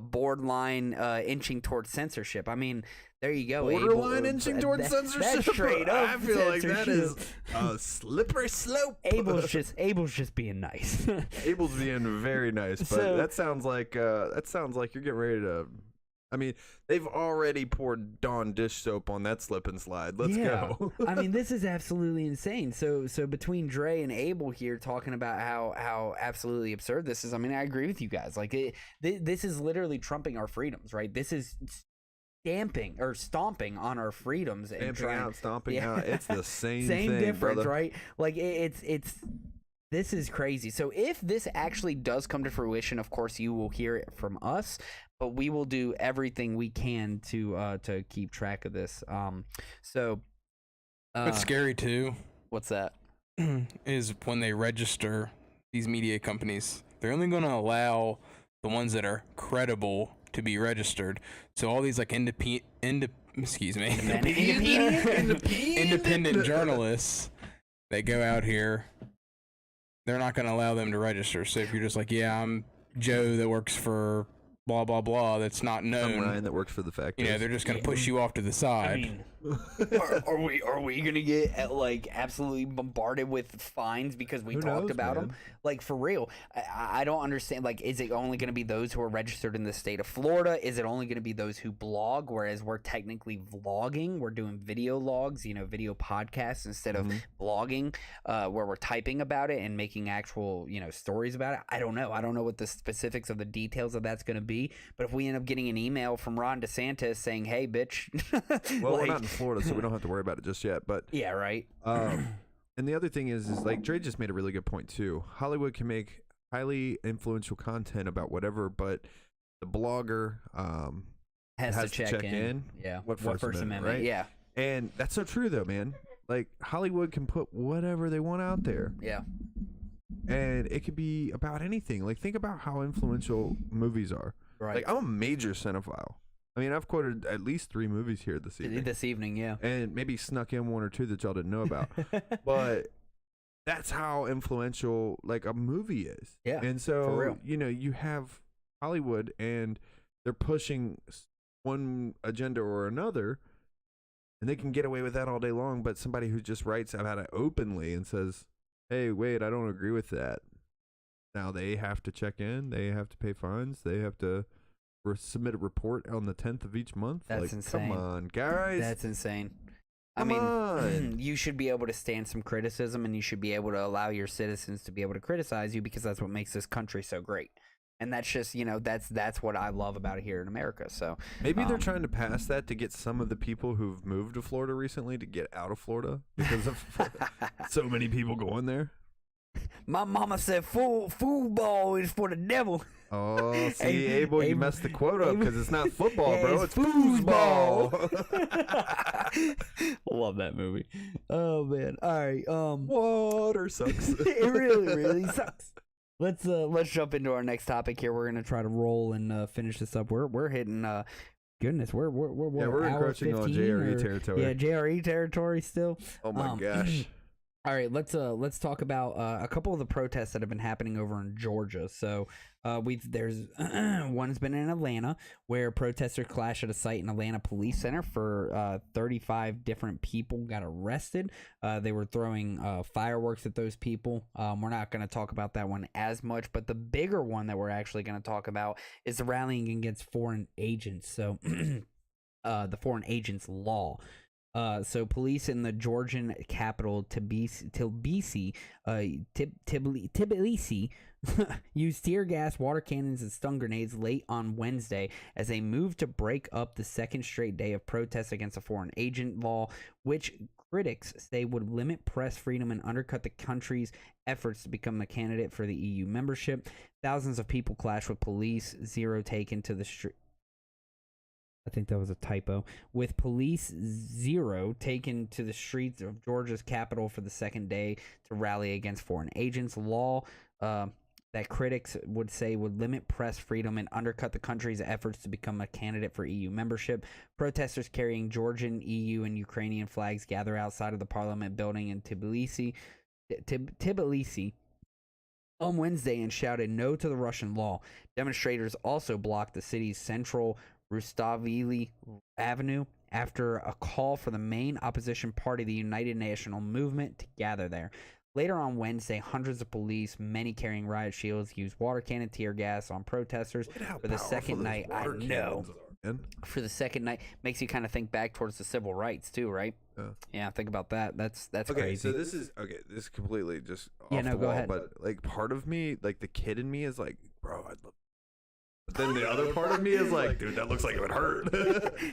[SPEAKER 1] borderline inching towards censorship. I mean, there you go.
[SPEAKER 2] Borderline inching towards censorship?
[SPEAKER 1] That's straight up
[SPEAKER 2] I feel like that is a slippery slope.
[SPEAKER 1] Abel's just being nice.
[SPEAKER 2] Abel's being very nice, but
[SPEAKER 1] So-
[SPEAKER 2] that sounds like you're getting ready to. I mean, they've already poured Dawn dish soap on that slip and slide. Let's go.
[SPEAKER 1] I mean, this is absolutely insane. So between Dre and Abel here talking about how absolutely absurd this is, I mean, I agree with you guys. Like, this is literally trumping our freedoms, right? This is stomping on our freedoms and
[SPEAKER 2] Stomping out. It's the same
[SPEAKER 1] thing, difference,
[SPEAKER 2] brother.
[SPEAKER 1] right? Like, it's this is crazy. So if this actually does come to fruition, of course, you will hear it from us. But we will do everything we can to keep track of this.
[SPEAKER 3] What's scary too?
[SPEAKER 1] What's that?
[SPEAKER 3] Is when they register these media companies, they're only going to allow the ones that are credible to be registered. So all these like independent journalists that go out here, they're not going to allow them to register. So if you're just like, yeah, I'm Joe that works for blah blah blah, that's not known.
[SPEAKER 2] I'm Ryan that works for the factory.
[SPEAKER 3] You know, they're just gonna push you off to the side.
[SPEAKER 1] I mean, are we gonna get like absolutely bombarded with fines because we talked about them? Like, for real, I don't understand. Like, is it only gonna be those who are registered in the state of Florida? Is it only gonna be those who blog? Whereas we're technically vlogging, we're doing video logs, video podcasts instead of blogging, where we're typing about it and making actual stories about it. I don't know what the specifics of the details of that's gonna be. But if we end up getting an email from Ron DeSantis saying, "Hey, bitch,"
[SPEAKER 2] well, we're not in Florida, so we don't have to worry about it just yet. But
[SPEAKER 1] yeah, right.
[SPEAKER 2] And the other thing is like Dre just made a really good point too. Hollywood can make highly influential content about whatever, but the blogger
[SPEAKER 1] has to check in. Yeah,
[SPEAKER 2] what First Amendment, right?
[SPEAKER 1] Yeah,
[SPEAKER 2] and that's so true though, man. Like, Hollywood can put whatever they want out there.
[SPEAKER 1] Yeah.
[SPEAKER 2] And it could be about anything. Like, think about how influential movies are.
[SPEAKER 1] Right.
[SPEAKER 2] Like, I'm a major cinephile. I mean, I've quoted at least 3 movies here this evening.
[SPEAKER 1] Yeah.
[SPEAKER 2] And maybe snuck in 1 or 2 that y'all didn't know about. But that's how influential, like, a movie is.
[SPEAKER 1] Yeah,
[SPEAKER 2] And so,
[SPEAKER 1] for real.
[SPEAKER 2] You have Hollywood, and they're pushing one agenda or another, and they can get away with that all day long. But somebody who just writes about it openly and says, hey, wait, I don't agree with that. Now they have to check in. They have to pay fines. They have to submit a report on the 10th of each month.
[SPEAKER 1] That's insane.
[SPEAKER 2] Come on, guys.
[SPEAKER 1] That's insane.
[SPEAKER 2] Come on.
[SPEAKER 1] You should be able to stand some criticism, and you should be able to allow your citizens to be able to criticize you, because that's what makes this country so great. And that's just, that's what I love about it here in America. So
[SPEAKER 2] maybe they're trying to pass that to get some of the people who've moved to Florida recently to get out of Florida because of so many people going there.
[SPEAKER 1] My mama said football is for the devil.
[SPEAKER 2] Oh, see, Abel, you messed the quote up because it's not football, bro. It's foosball.
[SPEAKER 1] Love that movie. Oh, man. All right.
[SPEAKER 2] Water sucks.
[SPEAKER 1] It really sucks. Let's jump into our next topic here. We're gonna try to roll and finish this up. We're hitting goodness, we're
[SPEAKER 2] encroaching on JRE territory.
[SPEAKER 1] Yeah, JRE territory still.
[SPEAKER 2] Oh my gosh.
[SPEAKER 1] All right, let's talk about a couple of the protests that have been happening over in Georgia. So There's one's been in Atlanta where protesters clashed at a site in Atlanta Police Center for 35 different people got arrested. They were throwing fireworks at those people. We're not going to talk about that one as much, but the bigger one that we're actually going to talk about is the rallying against foreign agents. So the foreign agents law. So police in the Georgian capital Tbilisi used tear gas, water cannons, and stun grenades late on Wednesday as they moved to break up the second straight day of protests against the foreign agent law, which critics say would limit press freedom and undercut the country's efforts to become a candidate for the EU membership. Thousands of people clashed with police, zero taken to the street. I think that was a typo. With police, zero taken to the streets of Georgia's capital for the second day to rally against foreign agents law that critics would say would limit press freedom and undercut the country's efforts to become a candidate for EU membership. Protesters carrying Georgian, EU, and Ukrainian flags gather outside of the parliament building in Tbilisi on Wednesday and shouted no to the Russian law. Demonstrators also blocked the city's central Rustaveli Avenue after a call for the main opposition party, the United National Movement, to gather there. Later on Wednesday, hundreds of police, many carrying riot shields, used water cannon, tear gas on protesters for the second night. I know. For the second night, makes you kind of think back towards the civil rights too, right? Yeah, think about that. That's
[SPEAKER 2] okay,
[SPEAKER 1] crazy.
[SPEAKER 2] So this is completely just
[SPEAKER 1] yeah,
[SPEAKER 2] off
[SPEAKER 1] no,
[SPEAKER 2] the
[SPEAKER 1] go
[SPEAKER 2] wall,
[SPEAKER 1] ahead.
[SPEAKER 2] But like part of me, like the kid in me is like, bro, I'd love. But then the other part of me is like, dude, that looks like it would hurt.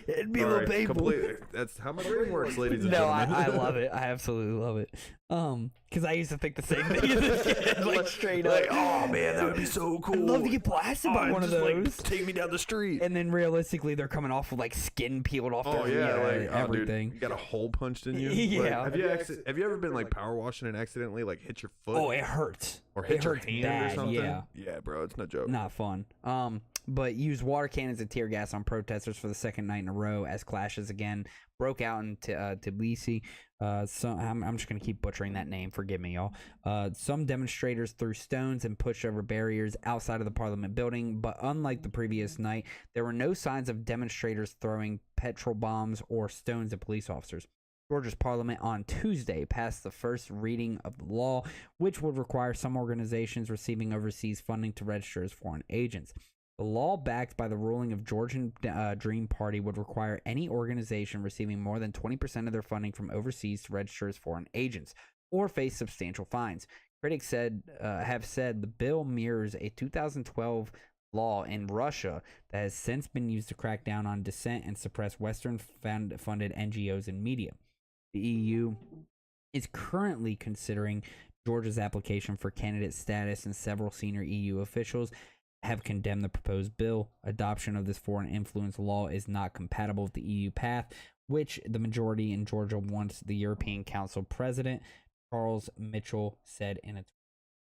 [SPEAKER 1] It'd be a little painful.
[SPEAKER 2] Completely. That's how my brain works, ladies and
[SPEAKER 1] no,
[SPEAKER 2] gentlemen.
[SPEAKER 1] I love it. I absolutely love it. Because I used to think the same thing as a kid, like straight up.
[SPEAKER 2] Like, oh man, that would be so cool.
[SPEAKER 1] I'd love to get blasted by one of those.
[SPEAKER 2] Like, take me down the street.
[SPEAKER 1] And then realistically, they're coming off with like skin peeled off their
[SPEAKER 2] like
[SPEAKER 1] everything.
[SPEAKER 2] Dude, you got a hole punched in you.
[SPEAKER 1] Yeah.
[SPEAKER 2] Like, have you ever been like power washing and accidentally like hit your foot?
[SPEAKER 1] Oh, it hurts.
[SPEAKER 2] Or hit your
[SPEAKER 1] hurts
[SPEAKER 2] hand
[SPEAKER 1] bad,
[SPEAKER 2] or something?
[SPEAKER 1] Yeah.
[SPEAKER 2] Yeah, bro, it's no joke.
[SPEAKER 1] Not fun. But used water cannons and tear gas on protesters for the second night in a row as clashes again broke out in Tbilisi. So I'm just going to keep butchering that name. Forgive me, y'all. Some demonstrators threw stones and pushed over barriers outside of the parliament building, but unlike the previous night, there were no signs of demonstrators throwing petrol bombs or stones at police officers. Georgia's parliament on Tuesday passed the first reading of the law, which would require some organizations receiving overseas funding to register as foreign agents. The law, backed by the ruling of Georgian Dream Party, would require any organization receiving more than 20% of their funding from overseas to register as foreign agents or face substantial fines. Critics have said the bill mirrors a 2012 law in Russia that has since been used to crack down on dissent and suppress Western-funded NGOs and media. The EU is currently considering Georgia's application for candidate status, and several senior EU officials have condemned the proposed bill. Adoption of this foreign influence law is not compatible with the EU path, which the majority in Georgia wants, the European Council President Charles Michel said in a tweet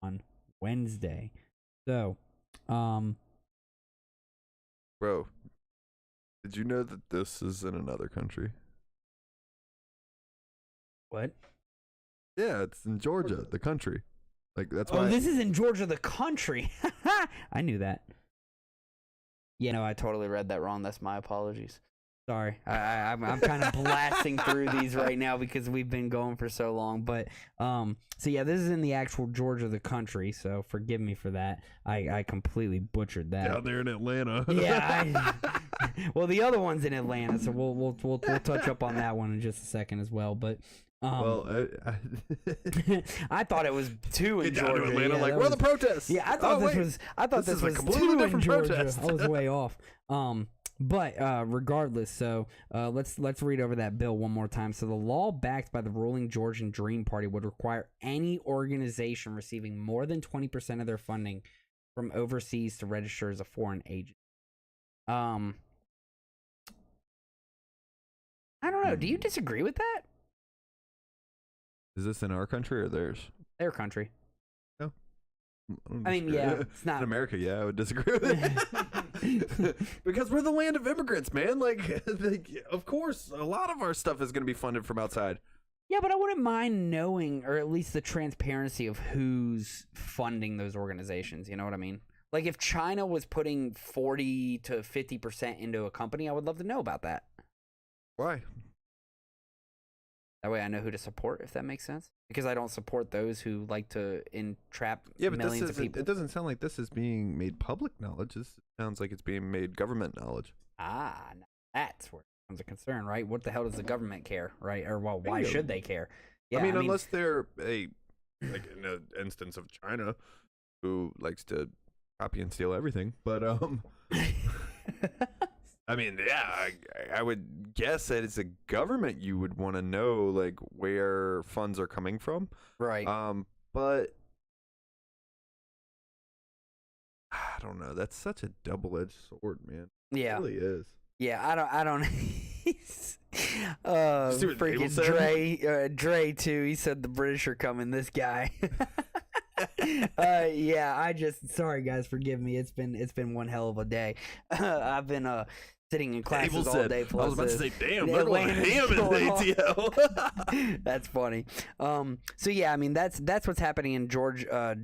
[SPEAKER 1] on Wednesday. So,
[SPEAKER 2] bro, did you know that this is in another country?
[SPEAKER 1] What?
[SPEAKER 2] Yeah, it's in Georgia, the country. Like that's why.
[SPEAKER 1] Oh, this is in Georgia, the country. I knew that. Yeah, no, I totally read that wrong. That's my apologies. Sorry, I'm kind of blasting through these right now because we've been going for so long. But so yeah, this is in the actual Georgia, the country. So forgive me for that. I completely butchered that.
[SPEAKER 2] Down there in Atlanta.
[SPEAKER 1] Yeah. Well, the other one's in Atlanta, so we'll touch up on that one in just a second as well. But. I thought it was two in
[SPEAKER 2] Get
[SPEAKER 1] Georgia.
[SPEAKER 2] Down to Atlanta,
[SPEAKER 1] yeah,
[SPEAKER 2] like, where are the protests?
[SPEAKER 1] Yeah, I thought this was
[SPEAKER 2] completely
[SPEAKER 1] two
[SPEAKER 2] different
[SPEAKER 1] in Georgia.
[SPEAKER 2] protest.
[SPEAKER 1] I was way off. But regardless, so let's read over that bill one more time. So the law, backed by the ruling Georgian Dream Party, would require any organization receiving more than 20% of their funding from overseas to register as a foreign agent. I don't know. Do you disagree with that?
[SPEAKER 2] Is this in our country or theirs?
[SPEAKER 1] Their country.
[SPEAKER 2] No.
[SPEAKER 1] I mean, yeah, it's not
[SPEAKER 2] in America. Yeah, I would disagree with it because we're the land of immigrants, man. Like, of course, a lot of our stuff is going to be funded from outside.
[SPEAKER 1] Yeah, but I wouldn't mind knowing, or at least the transparency of who's funding those organizations. You know what I mean? Like if China was putting 40 to 50% into a company, I would love to know about that.
[SPEAKER 2] Why?
[SPEAKER 1] That way I know who to support, if that makes sense. Because I don't support those who like to entrap millions of people.
[SPEAKER 2] It doesn't sound like this is being made public knowledge. This sounds like it's being made government knowledge.
[SPEAKER 1] Ah, that's where it becomes a concern, right? What the hell does the government care, right? Or well, why should they care?
[SPEAKER 2] Yeah, I mean, unless they're like in an instance of China who likes to copy and steal everything. But I mean, yeah, I would guess that it's a government you would want to know like where funds are coming from,
[SPEAKER 1] right?
[SPEAKER 2] But I don't know. That's such a double-edged sword, man.
[SPEAKER 1] Yeah,
[SPEAKER 2] it really is.
[SPEAKER 1] Yeah, I don't. Freaking Dre too. He said the British are coming. This guy. Yeah. Sorry guys, forgive me. It's been one hell of a day. I've been sitting in classes all day. Plus
[SPEAKER 2] I was about to say, damn, they're going ham in the ATL.
[SPEAKER 1] That's funny. So yeah, I mean that's what's happening in Georgia,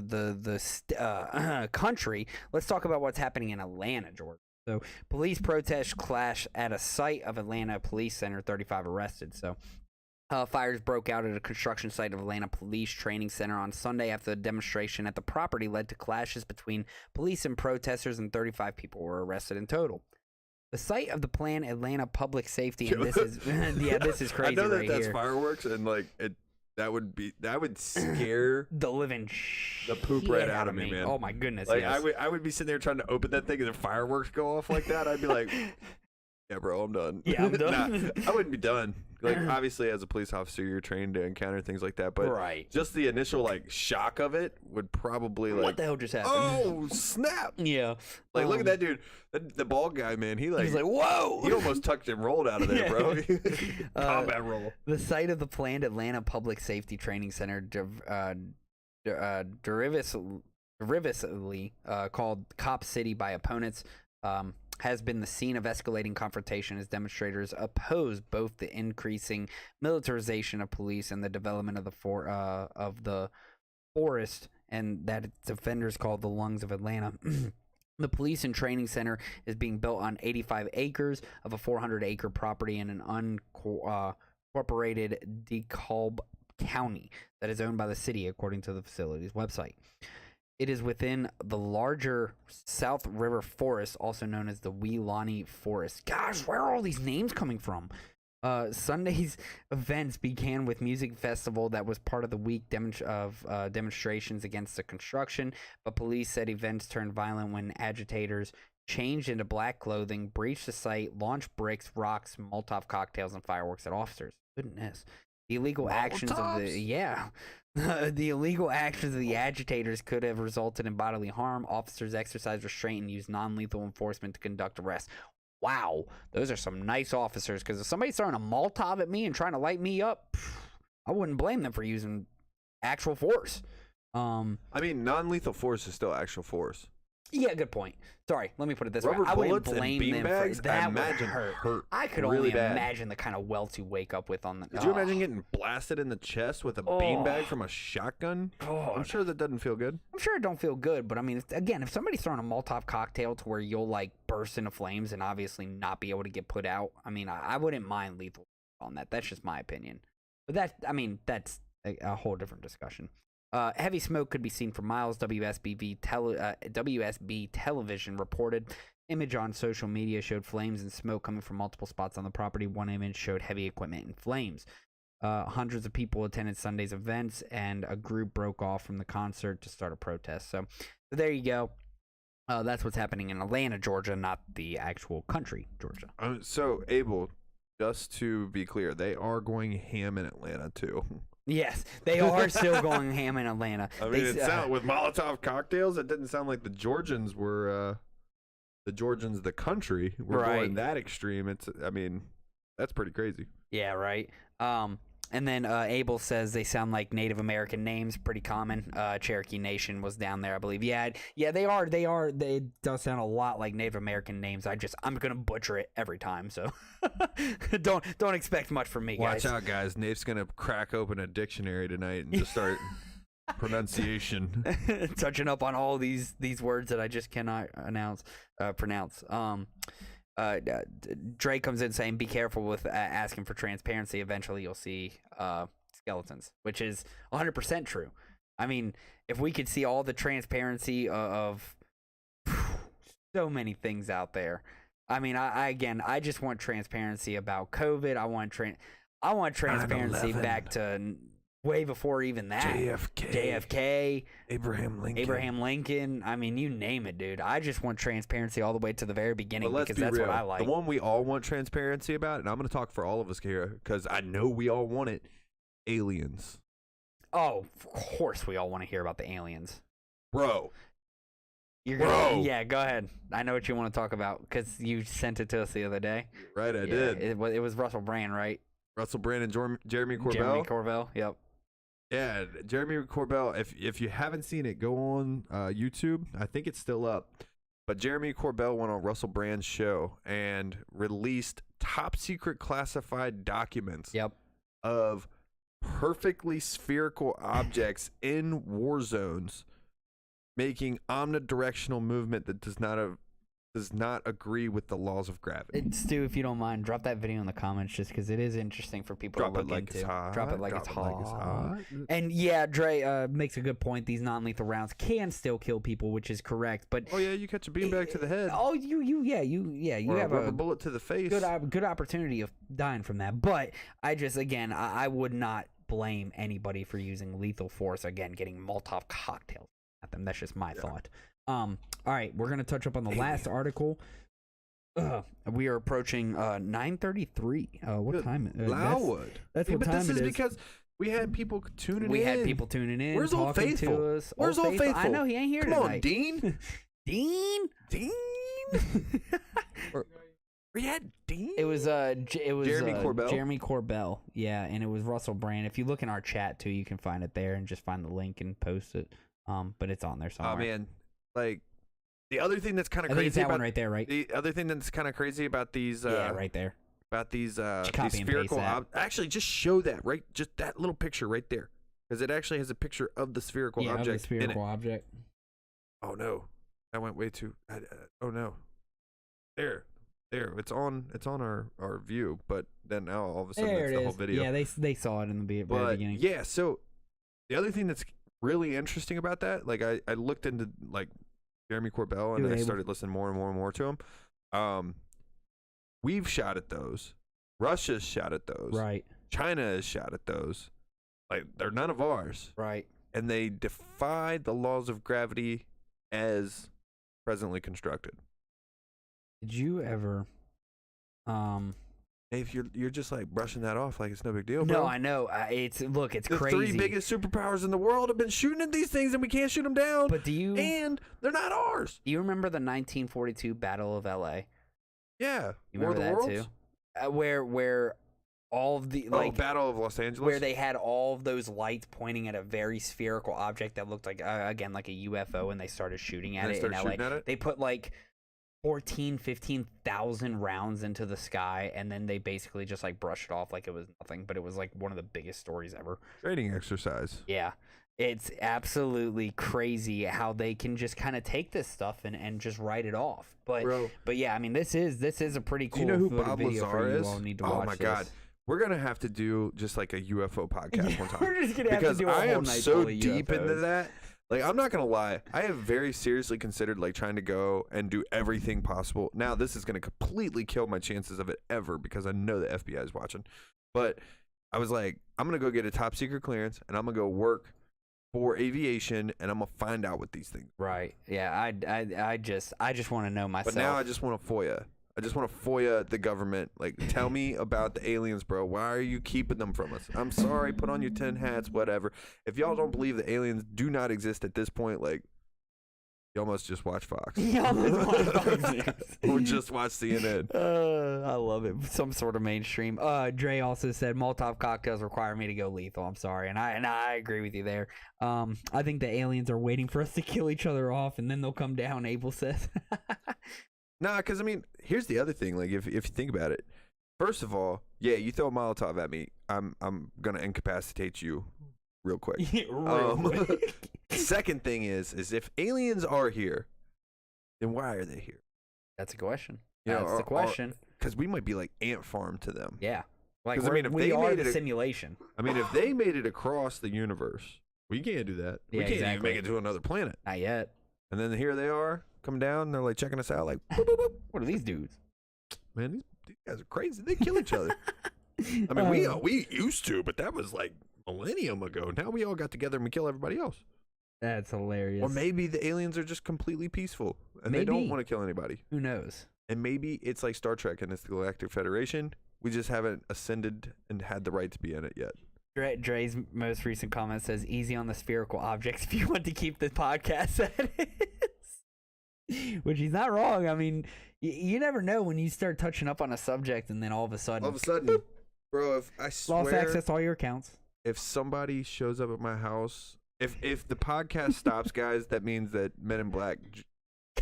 [SPEAKER 1] the country. Let's talk about what's happening in Atlanta, Georgia. So police protest clash at a site of Atlanta Police Center. 35 arrested. So. Fires broke out at a construction site of Atlanta Police Training Center on Sunday after the demonstration at the property led to clashes between police and protesters, and 35 people were arrested in total. The site of the planned Atlanta Public Safety, and this is this is crazy.
[SPEAKER 2] I know that
[SPEAKER 1] right
[SPEAKER 2] that's
[SPEAKER 1] here.
[SPEAKER 2] fireworks, and like that would scare
[SPEAKER 1] the living
[SPEAKER 2] the poop right out of me, man.
[SPEAKER 1] Oh my goodness!
[SPEAKER 2] Like
[SPEAKER 1] yes.
[SPEAKER 2] I would be sitting there trying to open that thing, and the fireworks go off like that. I'd be like, yeah, bro, I'm done.
[SPEAKER 1] Yeah, I'm done.
[SPEAKER 2] Nah, I wouldn't be done. Like, obviously, as a police officer, you're trained to encounter things like that. But just the initial, like, shock of it would probably, like...
[SPEAKER 1] What the hell just happened?
[SPEAKER 2] Oh, snap!
[SPEAKER 1] Yeah.
[SPEAKER 2] Like, look at that dude. The bald guy, man. He's like,
[SPEAKER 1] whoa!
[SPEAKER 2] He almost tucked and rolled out of there, bro. Combat roll.
[SPEAKER 1] The site of the planned Atlanta Public Safety Training Center, derivatively called Cop City by opponents, has been the scene of escalating confrontation as demonstrators oppose both the increasing militarization of police and the development of the forest, and that its defenders call the lungs of Atlanta. The police and training center is being built on 85 acres of a 400-acre property in an unincorporated DeKalb County that is owned by the city, according to the facility's website. It is within the larger South River Forest, also known as the Weelaunee Forest. Gosh, where are all these names coming from? Sunday's events began with music festival that was part of the week of demonstrations against the construction, but police said events turned violent when agitators changed into black clothing, breached the site, launched bricks, rocks, Molotov cocktails, and fireworks at officers. Goodness. The illegal actions of the illegal actions of the agitators could have resulted in bodily harm. Officers exercised restraint and used non-lethal enforcement to conduct arrests. Wow, those are some nice officers, because if somebody's throwing a Molotov at me and trying to light me up, I wouldn't blame them for using actual force.
[SPEAKER 2] I mean, non-lethal force is still actual force.
[SPEAKER 1] Yeah, good point. Sorry, let me put it this way.
[SPEAKER 2] Rubber
[SPEAKER 1] I wouldn't
[SPEAKER 2] bullets
[SPEAKER 1] blame
[SPEAKER 2] and
[SPEAKER 1] them
[SPEAKER 2] beanbags,
[SPEAKER 1] for that.
[SPEAKER 2] I imagine hurt
[SPEAKER 1] I could
[SPEAKER 2] really
[SPEAKER 1] only
[SPEAKER 2] bad.
[SPEAKER 1] imagine the kind of welt you wake up with on the.
[SPEAKER 2] Could you imagine getting blasted in the chest with a beanbag from a shotgun? I'm sure that doesn't feel good.
[SPEAKER 1] I'm sure it don't feel good, but I mean, if somebody's throwing a Molotov cocktail to where you'll like burst into flames and obviously not be able to get put out, I mean, I wouldn't mind lethal on that. That's just my opinion. But that's a whole different discussion. Heavy smoke could be seen for miles. WSB television reported. Image on social media showed flames and smoke coming from multiple spots on the property. One image showed heavy equipment in flames. Hundreds of people attended Sunday's events, and a group broke off from the concert to start a protest. So there you go. That's what's happening in Atlanta, Georgia, not the actual country, Georgia.
[SPEAKER 2] So, Abel, just to be clear, they are going ham in Atlanta, too.
[SPEAKER 1] Yes, they are still going ham in Atlanta.
[SPEAKER 2] I mean, with Molotov cocktails, it didn't sound like the Georgians were, the country, were going that extreme. I mean, that's pretty crazy.
[SPEAKER 1] Yeah, right. And then Abel says they sound like Native American names, pretty common. Cherokee Nation was down there, I believe. Yeah, they are. They does sound a lot like Native American names. I'm gonna butcher it every time, so don't expect much from me, guys.
[SPEAKER 2] Watch out, guys. Nate's gonna crack open a dictionary tonight and just start pronunciation.
[SPEAKER 1] Touching up on all these words that I just cannot pronounce. Dre comes in saying, "Be careful with asking for transparency. Eventually, you'll see skeletons," which is 100% true. I mean, if we could see all the transparency of so many things out there. I mean, I just want transparency about COVID. I want transparency
[SPEAKER 2] 9/11.
[SPEAKER 1] back to way before even that. JFK, Abraham Lincoln. I mean, you name it, dude. I just want transparency all the way to the very beginning because that's what I like.
[SPEAKER 2] The one we all want transparency about, and I'm going to talk for all of us here because I know we all want it, aliens.
[SPEAKER 1] Oh, of course we all want to hear about the aliens.
[SPEAKER 2] Bro.
[SPEAKER 1] Yeah, go ahead. I know what you want to talk about because you sent it to us the other day.
[SPEAKER 2] Right, I did.
[SPEAKER 1] It was Russell Brand, right?
[SPEAKER 2] Russell Brand and Jeremy Corbell.
[SPEAKER 1] Jeremy Corbell, yep.
[SPEAKER 2] Yeah, Jeremy Corbell. If you haven't seen it, go on YouTube. I think it's still up. But Jeremy Corbell went on Russell Brand's show and released top secret classified documents of perfectly spherical objects in war zones making omnidirectional movement that does not agree with the laws of gravity.
[SPEAKER 1] Stu, if you don't mind, drop that video in the comments just because it is interesting for people to look into. Drop it like it's hot. And yeah, Dre makes a good point. These non-lethal rounds can still kill people, which is correct. But
[SPEAKER 2] you catch a beanbag to the head.
[SPEAKER 1] Oh, you have
[SPEAKER 2] a bullet to the face.
[SPEAKER 1] Good opportunity of dying from that. But I would not blame anybody for using lethal force. Again, getting Molotov cocktails at them. That's just my thought. All right, we're gonna touch up on the last article. We are approaching 9:33. What time?
[SPEAKER 2] Loudwood.
[SPEAKER 1] That's what time
[SPEAKER 2] this
[SPEAKER 1] it
[SPEAKER 2] is
[SPEAKER 1] is.
[SPEAKER 2] Because we had people tuning in.
[SPEAKER 1] We had people tuning in.
[SPEAKER 2] Where's Old Faithful?
[SPEAKER 1] To us.
[SPEAKER 2] Where's Old Faithful?
[SPEAKER 1] I know he ain't here
[SPEAKER 2] Come
[SPEAKER 1] tonight.
[SPEAKER 2] on, Dean.
[SPEAKER 1] Dean.
[SPEAKER 2] We had Dean.
[SPEAKER 1] It was
[SPEAKER 2] Jeremy Corbell.
[SPEAKER 1] Jeremy Corbell. Yeah, and it was Russell Brand. If you look in our chat too, you can find it there and just find the link and post it. But it's on there somewhere.
[SPEAKER 2] Oh man, like the other thing that's kind of
[SPEAKER 1] crazy. It's that
[SPEAKER 2] about
[SPEAKER 1] one right there, right?
[SPEAKER 2] The other thing that's kind of crazy about these.
[SPEAKER 1] Right there.
[SPEAKER 2] About these
[SPEAKER 1] copy
[SPEAKER 2] spherical.
[SPEAKER 1] and paste that.
[SPEAKER 2] Actually, just show that right. Just that little picture right there, because it actually has a picture of the spherical object.
[SPEAKER 1] Of the spherical
[SPEAKER 2] in it.
[SPEAKER 1] object.
[SPEAKER 2] Oh no, I went way too. Oh no, there. It's on our view, but then now all of a sudden it's the whole video.
[SPEAKER 1] Yeah, they saw it in the very beginning.
[SPEAKER 2] Yeah, so the other thing that's really interesting about that, like I looked into like Jeremy Corbell and I started listening more and more to him. We've shot at those. Russia's shot at those.
[SPEAKER 1] Right.
[SPEAKER 2] China has shot at those. Like they're none of ours.
[SPEAKER 1] Right.
[SPEAKER 2] And they defied the laws of gravity as presently constructed.
[SPEAKER 1] Did you ever
[SPEAKER 2] If you're just like brushing that off like it's no big deal, bro.
[SPEAKER 1] No, I know. It's crazy.
[SPEAKER 2] The three biggest superpowers in the world have been shooting at these things, and we can't shoot them down.
[SPEAKER 1] But
[SPEAKER 2] and they're not ours.
[SPEAKER 1] Do you remember the 1942 Battle of L.A.?
[SPEAKER 2] Yeah,
[SPEAKER 1] you remember that too? Where all of the
[SPEAKER 2] Battle of Los Angeles,
[SPEAKER 1] where they had all of those lights pointing at a very spherical object that looked like again like a UFO, and they started shooting at it in LA. They put like 15,000 rounds into the sky, and then they basically just like brushed it off like it was nothing. But it was like one of the biggest stories ever.
[SPEAKER 2] Training exercise.
[SPEAKER 1] Yeah, it's absolutely crazy how they can just kind of take this stuff and just write it off. But yeah, I mean this is a pretty cool.
[SPEAKER 2] Do you know who
[SPEAKER 1] Bob
[SPEAKER 2] Lazar is?
[SPEAKER 1] All need to
[SPEAKER 2] oh
[SPEAKER 1] watch
[SPEAKER 2] my
[SPEAKER 1] this.
[SPEAKER 2] God. We're gonna have to do just like a UFO podcast one time.
[SPEAKER 1] We're just gonna have
[SPEAKER 2] because
[SPEAKER 1] to do a
[SPEAKER 2] I
[SPEAKER 1] whole
[SPEAKER 2] am
[SPEAKER 1] night
[SPEAKER 2] so
[SPEAKER 1] full of
[SPEAKER 2] deep
[SPEAKER 1] UFOs.
[SPEAKER 2] into that. Like, I'm not gonna lie, I have very seriously considered like trying to go and do everything possible. Now, this is gonna completely kill my chances of it ever because I know the FBI is watching. But I was like, I'm gonna go get a top secret clearance and I'm gonna go work for aviation and I'm gonna find out what these things.
[SPEAKER 1] Right. Yeah. I just want to know myself.
[SPEAKER 2] But now I just want to FOIA. I just want to FOIA the government. Like, tell me about the aliens, bro. Why are you keeping them from us? I'm sorry. Put on your 10 hats, whatever. If y'all don't believe the aliens do not exist at this point, like, y'all must just watch Fox.
[SPEAKER 1] Y'all must watch Fox News.
[SPEAKER 2] Or just watch CNN.
[SPEAKER 1] I love it. Some sort of mainstream. Dre also said Molotov cocktails require me to go lethal. I'm sorry, and I agree with you there. I think the aliens are waiting for us to kill each other off, and then they'll come down. Abel says.
[SPEAKER 2] Nah, because I mean, here's the other thing. Like, if you think about it, first of all, yeah, you throw a Molotov at me, I'm gonna incapacitate you real quick.
[SPEAKER 1] Real quick.
[SPEAKER 2] Second thing is if aliens are here, then why are they here?
[SPEAKER 1] That's a question.
[SPEAKER 2] You know,
[SPEAKER 1] That's the question.
[SPEAKER 2] Because we might be like ant farm to them.
[SPEAKER 1] Yeah. Like,
[SPEAKER 2] I mean, if
[SPEAKER 1] we
[SPEAKER 2] they
[SPEAKER 1] are
[SPEAKER 2] made
[SPEAKER 1] the
[SPEAKER 2] it
[SPEAKER 1] simulation.
[SPEAKER 2] I mean, if they made it across the universe, we can't do that.
[SPEAKER 1] Yeah,
[SPEAKER 2] we can't
[SPEAKER 1] exactly.
[SPEAKER 2] even make it to another planet.
[SPEAKER 1] Not yet.
[SPEAKER 2] And then here they are, come down, they're like checking us out, like, boop, boop, boop.
[SPEAKER 1] What are these dudes?
[SPEAKER 2] Man, these guys are crazy. They kill each other. I mean, we used to, but that was like millennium ago. Now we all got together and we kill everybody else.
[SPEAKER 1] That's hilarious.
[SPEAKER 2] Or maybe the aliens are just completely peaceful and
[SPEAKER 1] Maybe.
[SPEAKER 2] they don't want to kill anybody.
[SPEAKER 1] Who knows?
[SPEAKER 2] And maybe it's like Star Trek and it's the Galactic Federation. We just haven't ascended and had the right to be in it yet.
[SPEAKER 1] Dre's most recent comment says, easy on the spherical objects if you want to keep the podcast at it. Which he's not wrong. I mean, you never know when you start touching up on a subject and then all of a sudden,
[SPEAKER 2] bro, if I swear,
[SPEAKER 1] lost access to all your accounts.
[SPEAKER 2] If somebody shows up at my house, if the podcast stops, guys, that means that Men in Black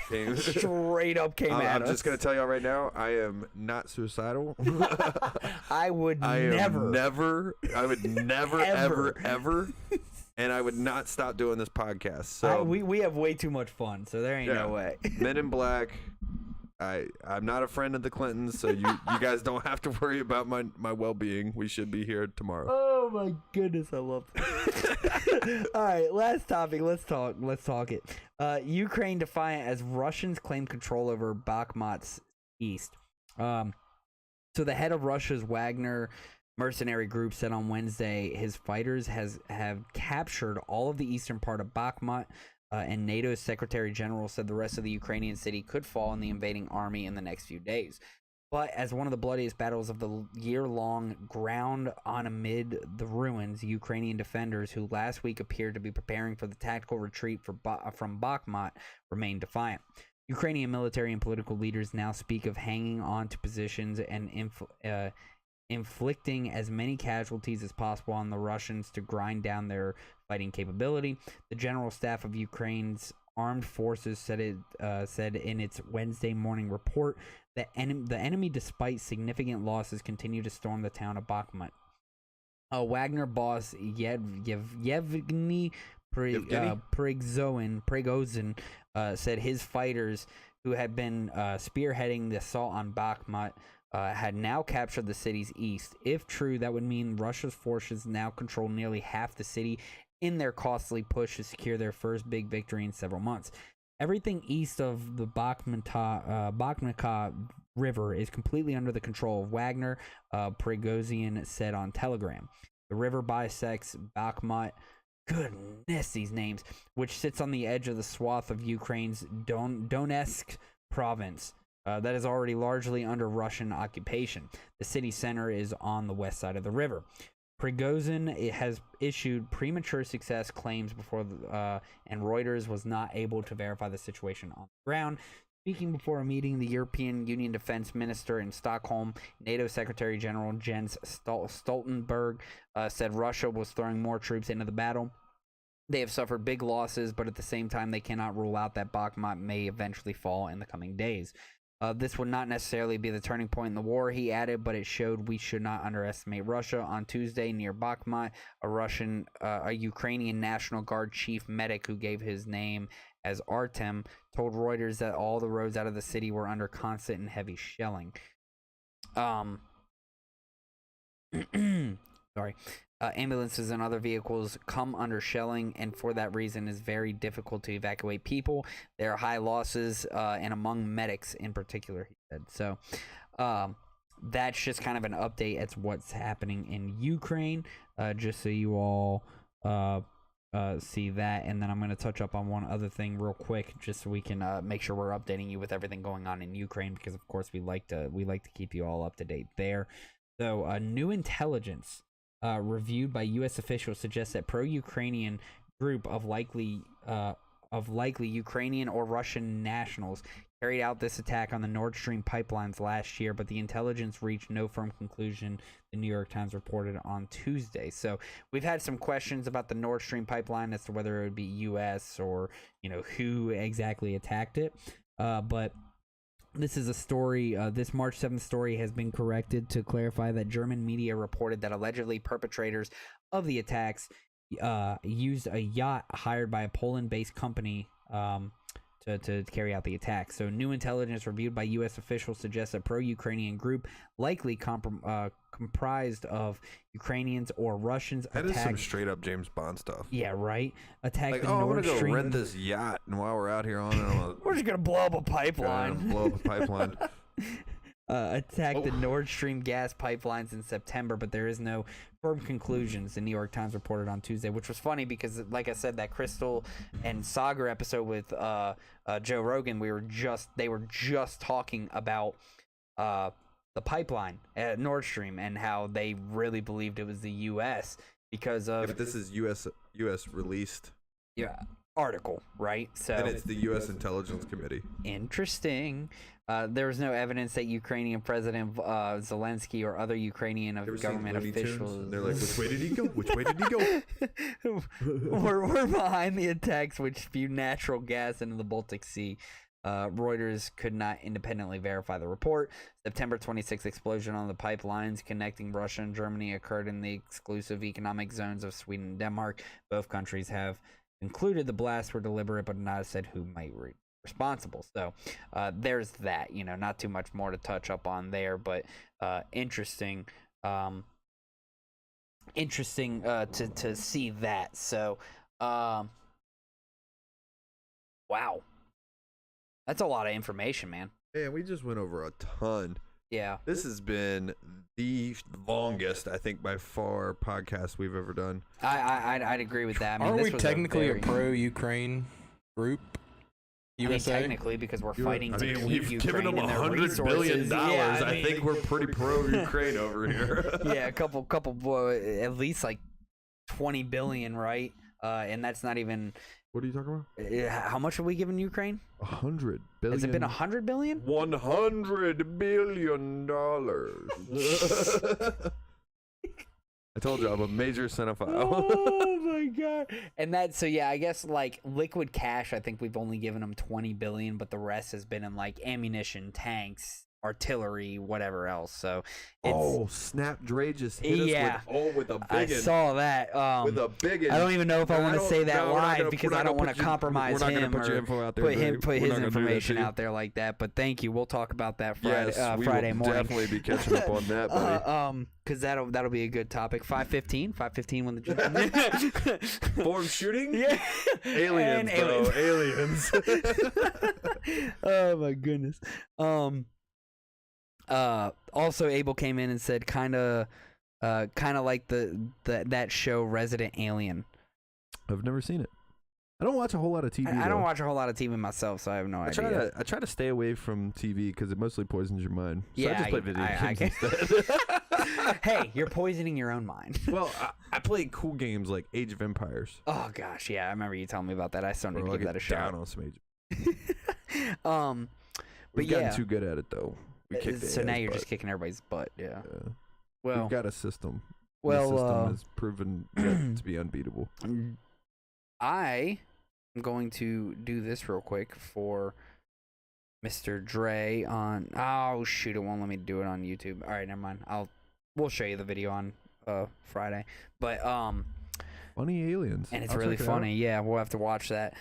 [SPEAKER 2] came
[SPEAKER 1] straight up came at us.
[SPEAKER 2] I'm just gonna tell y'all right now, I am not suicidal.
[SPEAKER 1] I would never,
[SPEAKER 2] ever, and I would not stop doing this podcast. So
[SPEAKER 1] we have way too much fun, so there ain't no way.
[SPEAKER 2] Men in Black. I'm not a friend of the Clintons, so you guys don't have to worry about my well-being. We should be here tomorrow.
[SPEAKER 1] Oh my goodness, I love that. All right, last topic. Let's talk it. Ukraine defiant as Russians claim control over Bakhmut's east. So the head of Russia's Wagner mercenary group said on Wednesday his fighters have captured all of the eastern part of Bakhmut. And NATO's Secretary General said the rest of the Ukrainian city could fall in the invading army in the next few days. But as one of the bloodiest battles of the year-long ground on amid the ruins, Ukrainian defenders who last week appeared to be preparing for the tactical retreat from Bakhmut remain defiant. Ukrainian military and political leaders now speak of hanging on to positions and inflicting as many casualties as possible on the Russians to grind down their fighting capability. The General Staff of Ukraine's armed forces said in its Wednesday morning report that the enemy, despite significant losses, continue to storm the town of Bakhmut. Wagner boss Yevgeny Prigozhin said his fighters, who had been spearheading the assault on Bakhmut, had now captured the city's east. If true, that would mean Russia's forces now control nearly half the city in their costly push to secure their first big victory in several months. Everything east of the Bakhmutka River is completely under the control of Wagner, Prigozhin said on Telegram. The river bisects Bakhmut, goodness, these names, which sits on the edge of the swath of Ukraine's Donetsk province. That is already largely under Russian occupation. The city center is on the west side of the river. Prigozhin has issued premature success claims before, and Reuters was not able to verify the situation on the ground. Speaking before a meeting, the European Union Defense Minister in Stockholm, NATO Secretary General Jens Stoltenberg said Russia was throwing more troops into the battle. They have suffered big losses, but at the same time, they cannot rule out that Bakhmut may eventually fall in the coming days. This would not necessarily be the turning point in the war, he added, but it showed we should not underestimate Russia. On Tuesday, near Bakhmut, a Ukrainian National Guard chief medic who gave his name as Artem told Reuters that all the roads out of the city were under constant and heavy shelling. Ambulances and other vehicles come under shelling, and for that reason it's very difficult to evacuate people. There are high losses, and among medics in particular, he said. So that's just kind of an update as what's happening in Ukraine, just so you all see that. And then I'm going to touch up on one other thing real quick, just so we can make sure we're updating you with everything going on in Ukraine, because of course we like to keep you all up to date there. So new intelligence reviewed by U.S. officials suggests that pro-Ukrainian group of likely Ukrainian or Russian nationals carried out this attack on the Nord Stream pipelines last year, but the intelligence reached no firm conclusion, the New York Times reported on Tuesday. So we've had some questions about the Nord Stream pipeline as to whether it would be U.S. or, who exactly attacked it. But this is a story, this March 7th story has been corrected to clarify that German media reported that allegedly perpetrators of the attacks used a yacht hired by a Poland-based company to carry out the attack. So new intelligence reviewed by U.S. officials suggests a pro-Ukrainian group, likely comprised of Ukrainians or Russians.
[SPEAKER 2] That is some straight up James Bond stuff.
[SPEAKER 1] Yeah, right. Attacked
[SPEAKER 2] like,
[SPEAKER 1] the
[SPEAKER 2] Nord
[SPEAKER 1] Nord
[SPEAKER 2] Stream.
[SPEAKER 1] Stream.
[SPEAKER 2] Rent this yacht, and while we're out here on it,
[SPEAKER 1] we're just gonna blow up a pipeline.
[SPEAKER 2] Blow up a pipeline.
[SPEAKER 1] Attacked the Nord Stream gas pipelines in September, but there is no firm conclusions. The New York Times reported on Tuesday, which was funny because, like I said, that Crystal and Sagar episode with Joe Rogan, they were just talking about the pipeline at Nord Stream and how they really believed it was the U.S. because of.
[SPEAKER 2] Yeah, but this is U.S. released.
[SPEAKER 1] Yeah, article, right? So
[SPEAKER 2] and it's the U.S. Intelligence Committee.
[SPEAKER 1] Interesting. There was no evidence that Ukrainian President Zelensky or other Ukrainian government officials.
[SPEAKER 2] They're like, which way did he go? Which way did he go?
[SPEAKER 1] We're behind the attacks which spewed natural gas into the Baltic Sea. Reuters could not independently verify the report. September 26th explosion on the pipelines connecting Russia and Germany occurred in the exclusive economic zones of Sweden and Denmark. Both countries have concluded the blasts were deliberate, but not said who might be responsible. So there's that. Not too much more to touch up on there, but interesting. Interesting to see that. So wow. That's a lot of information, man.
[SPEAKER 2] Man, we just went over a ton.
[SPEAKER 1] Yeah.
[SPEAKER 2] This has been the longest, I think, by far, podcast we've ever done.
[SPEAKER 1] I'd agree with that. I mean,
[SPEAKER 3] Aren't
[SPEAKER 1] this
[SPEAKER 3] we
[SPEAKER 1] was
[SPEAKER 3] technically a pro-Ukraine group? USA?
[SPEAKER 1] Technically, because we're fighting to keep
[SPEAKER 2] we've
[SPEAKER 1] Ukraine
[SPEAKER 2] given them
[SPEAKER 1] $100
[SPEAKER 2] billion.
[SPEAKER 1] Yeah,
[SPEAKER 2] I think we're pretty pro-Ukraine over here.
[SPEAKER 1] Yeah, a couple, at least like 20 billion, right? And that's not even.
[SPEAKER 2] What are you talking about?
[SPEAKER 1] How much have we given Ukraine?
[SPEAKER 2] 100 billion.
[SPEAKER 1] Has it been 100 billion?
[SPEAKER 2] $100 billion. I told you I'm a major cinephile.
[SPEAKER 1] Oh my god! And I guess like liquid cash. I think we've only given them 20 billion, but the rest has been in like ammunition, tanks, artillery, whatever else. So
[SPEAKER 2] snap! Dre just hit us with a big.
[SPEAKER 1] I saw that.
[SPEAKER 2] With a big.
[SPEAKER 1] I don't even know if I want to say that live because I don't want to compromise him
[SPEAKER 2] or
[SPEAKER 1] put his information out there like that. But thank you. We'll talk about that Friday, Friday morning.
[SPEAKER 2] Definitely be catching up on that, buddy.
[SPEAKER 1] Because that'll be a good topic. 5:15 when the
[SPEAKER 2] form shooting.
[SPEAKER 1] Yeah,
[SPEAKER 2] aliens, bro, aliens.
[SPEAKER 1] Oh my goodness. Also Abel came in and said kind of like that show Resident Alien.
[SPEAKER 2] I've never seen it. I don't watch a whole lot of TV.
[SPEAKER 1] I don't watch a whole lot of TV myself, so I have no idea.
[SPEAKER 2] I try to stay away from TV because it mostly poisons your mind. So
[SPEAKER 1] yeah,
[SPEAKER 2] I just play video games instead.
[SPEAKER 1] Hey, you're poisoning your own mind.
[SPEAKER 2] Well, I play cool games like Age of Empires.
[SPEAKER 1] Oh gosh, yeah, I remember you telling me about that. I still need to give that a shot.
[SPEAKER 2] Down on some Age.
[SPEAKER 1] We've
[SPEAKER 2] gotten too good at it though.
[SPEAKER 1] So now you're just kicking everybody's butt. Yeah. Well,
[SPEAKER 2] we've got a system.
[SPEAKER 1] Well,
[SPEAKER 2] the system has proven to be unbeatable.
[SPEAKER 1] I am going to do this real quick for Mr. Dre on. Oh shoot! It won't let me do it on YouTube. All right, never mind. We'll show you the video on Friday. But
[SPEAKER 2] funny aliens,
[SPEAKER 1] and it's really funny. Yeah, we'll have to watch that.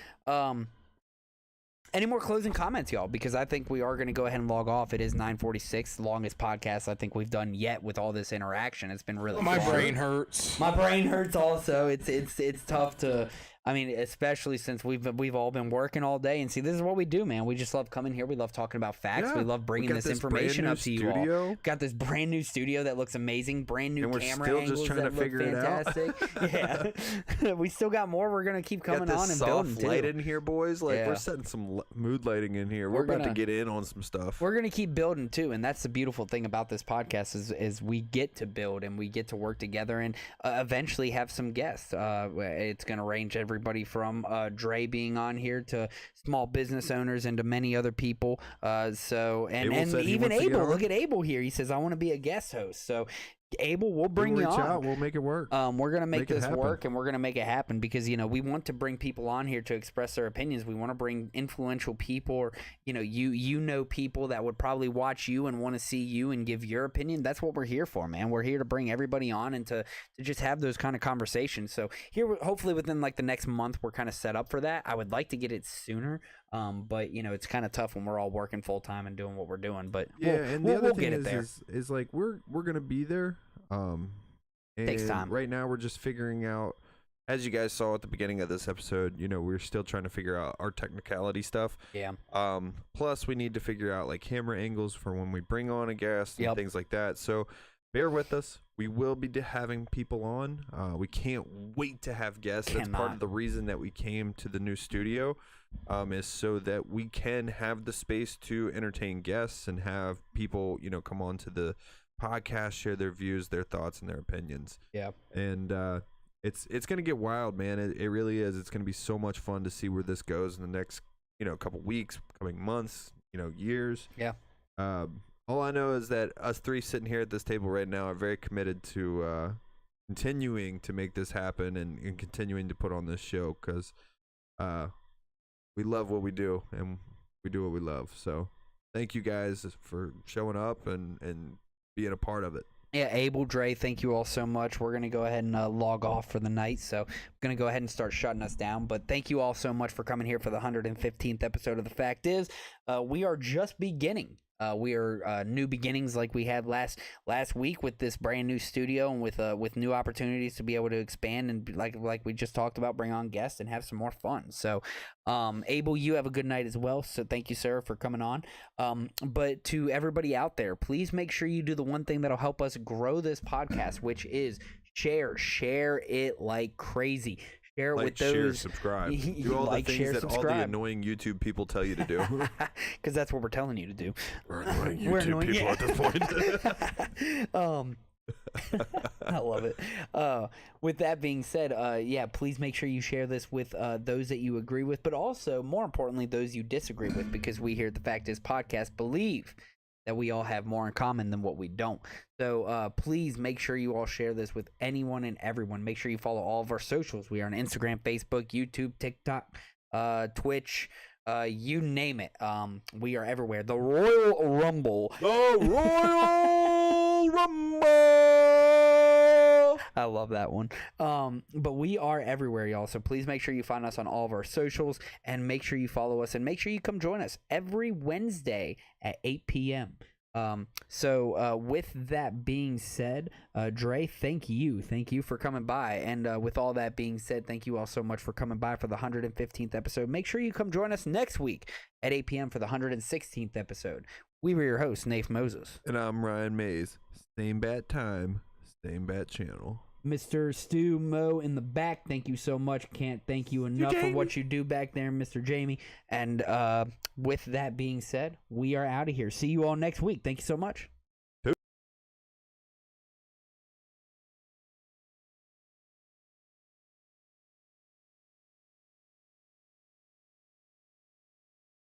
[SPEAKER 1] Any more closing comments, y'all? Because I think we are going to go ahead and log off. It is 9:46, the longest podcast I think we've done yet with all this interaction. It's been really
[SPEAKER 3] My
[SPEAKER 1] fun.
[SPEAKER 3] brain hurts.
[SPEAKER 1] My brain hurts also. It's tough to. I mean, especially since we've all been working all day, and see, this is what we do, man. We just love coming here. We love talking about facts.
[SPEAKER 2] Yeah,
[SPEAKER 1] we love bringing this information up to you all. Got this brand new studio that looks amazing, brand new
[SPEAKER 2] and we're
[SPEAKER 1] camera
[SPEAKER 2] still
[SPEAKER 1] angles
[SPEAKER 2] just trying
[SPEAKER 1] that
[SPEAKER 2] to figure
[SPEAKER 1] look fantastic.
[SPEAKER 2] It
[SPEAKER 1] Yeah, we still got more. We're gonna keep coming on and building
[SPEAKER 2] soft light
[SPEAKER 1] too.
[SPEAKER 2] in here, boys. Like we're setting some mood lighting in here. We're about to get in on some stuff.
[SPEAKER 1] We're gonna keep building too, and that's the beautiful thing about this podcast is we get to build and we get to work together and eventually have some guests. It's gonna range everybody from Dre being on here to small business owners and to many other people. And even Abel, look at Abel here. He says, I want to be a guest host. So Abel, we'll bring you
[SPEAKER 2] reach
[SPEAKER 1] on.
[SPEAKER 2] Out. We'll make it work.
[SPEAKER 1] We're gonna make this work, and we're gonna make it happen because we want to bring people on here to express their opinions. We want to bring influential people, or you know people that would probably watch you and want to see you and give your opinion. That's what we're here for, man. We're here to bring everybody on and to just have those kind of conversations. So here, hopefully within like the next month, we're kind of set up for that. I would like to get it sooner, but it's kind of tough when we're all working full time and doing what we're doing. But
[SPEAKER 2] and the other thing is like we're gonna be there.
[SPEAKER 1] Takes time.
[SPEAKER 2] Right now we're just figuring out, as you guys saw at the beginning of this episode, we're still trying to figure out our technicality stuff.
[SPEAKER 1] Yeah.
[SPEAKER 2] Plus we need to figure out like camera angles for when we bring on a guest and things like that. So bear with us. We will be having people on. We can't wait to have guests. That's part of the reason that we came to the new studio, is so that we can have the space to entertain guests and have people, come on to the podcast, share their views, their thoughts, and their opinions.
[SPEAKER 1] Yeah.
[SPEAKER 2] And it's gonna get wild, man. It really is. It's gonna be so much fun to see where this goes in the next couple weeks, coming months, years.
[SPEAKER 1] Yeah.
[SPEAKER 2] All I know is that us three sitting here at this table right now are very committed to continuing to make this happen and continuing to put on this show, because we love what we do and we do what we love. So thank you guys for showing up and being a part of it.
[SPEAKER 1] Yeah, Abel, Dre, thank you all so much. We're going to go ahead and log off for the night, so I'm going to go ahead and start shutting us down. But thank you all so much for coming here for the 115th episode of The Fact Is. We are just beginning. We are new beginnings like we had last week with this brand new studio and with new opportunities to be able to expand and like we just talked about, bring on guests and have some more fun. So Abel, you have a good night as well. So thank you, sir, for coming on. But to everybody out there, please make sure you do the one thing that'll help us grow this podcast, which is share it like crazy. Share it with those.
[SPEAKER 2] Share, subscribe. Do all the things that all the annoying YouTube people tell you to do.
[SPEAKER 1] Because that's what we're telling you to do.
[SPEAKER 2] We're annoying YouTube people at this point.
[SPEAKER 1] I love it. With that being said, please make sure you share this with those that you agree with, but also, more importantly, those you disagree with, because we here at The Fact Is Podcast believe that we all have more in common than what we don't. So please make sure you all share this with anyone and everyone. Make sure you follow all of our socials. We are on Instagram, Facebook, YouTube, TikTok, Twitch, you name it. We are everywhere. The Royal Rumble. The Royal Rumble. I love that one. But we are everywhere, y'all. So please make sure you find us on all of our socials and make sure you follow us and make sure you come join us every Wednesday at 8 p.m. So with that being said, Dre, thank you for coming by. And with all that being said, thank you all so much for coming by for the 115th episode. Make sure you come join us next week at 8 p.m. for the 116th episode. We were your hosts, Nath Moses.
[SPEAKER 2] And I'm Ryan Mays. Same bat time, same bat channel.
[SPEAKER 1] Mr. Stu Mo in the back, thank you so much. Can't thank you enough for what you do back there, Mr. Jamie. And with that being said, we are out of here. See you all next week. Thank you so much.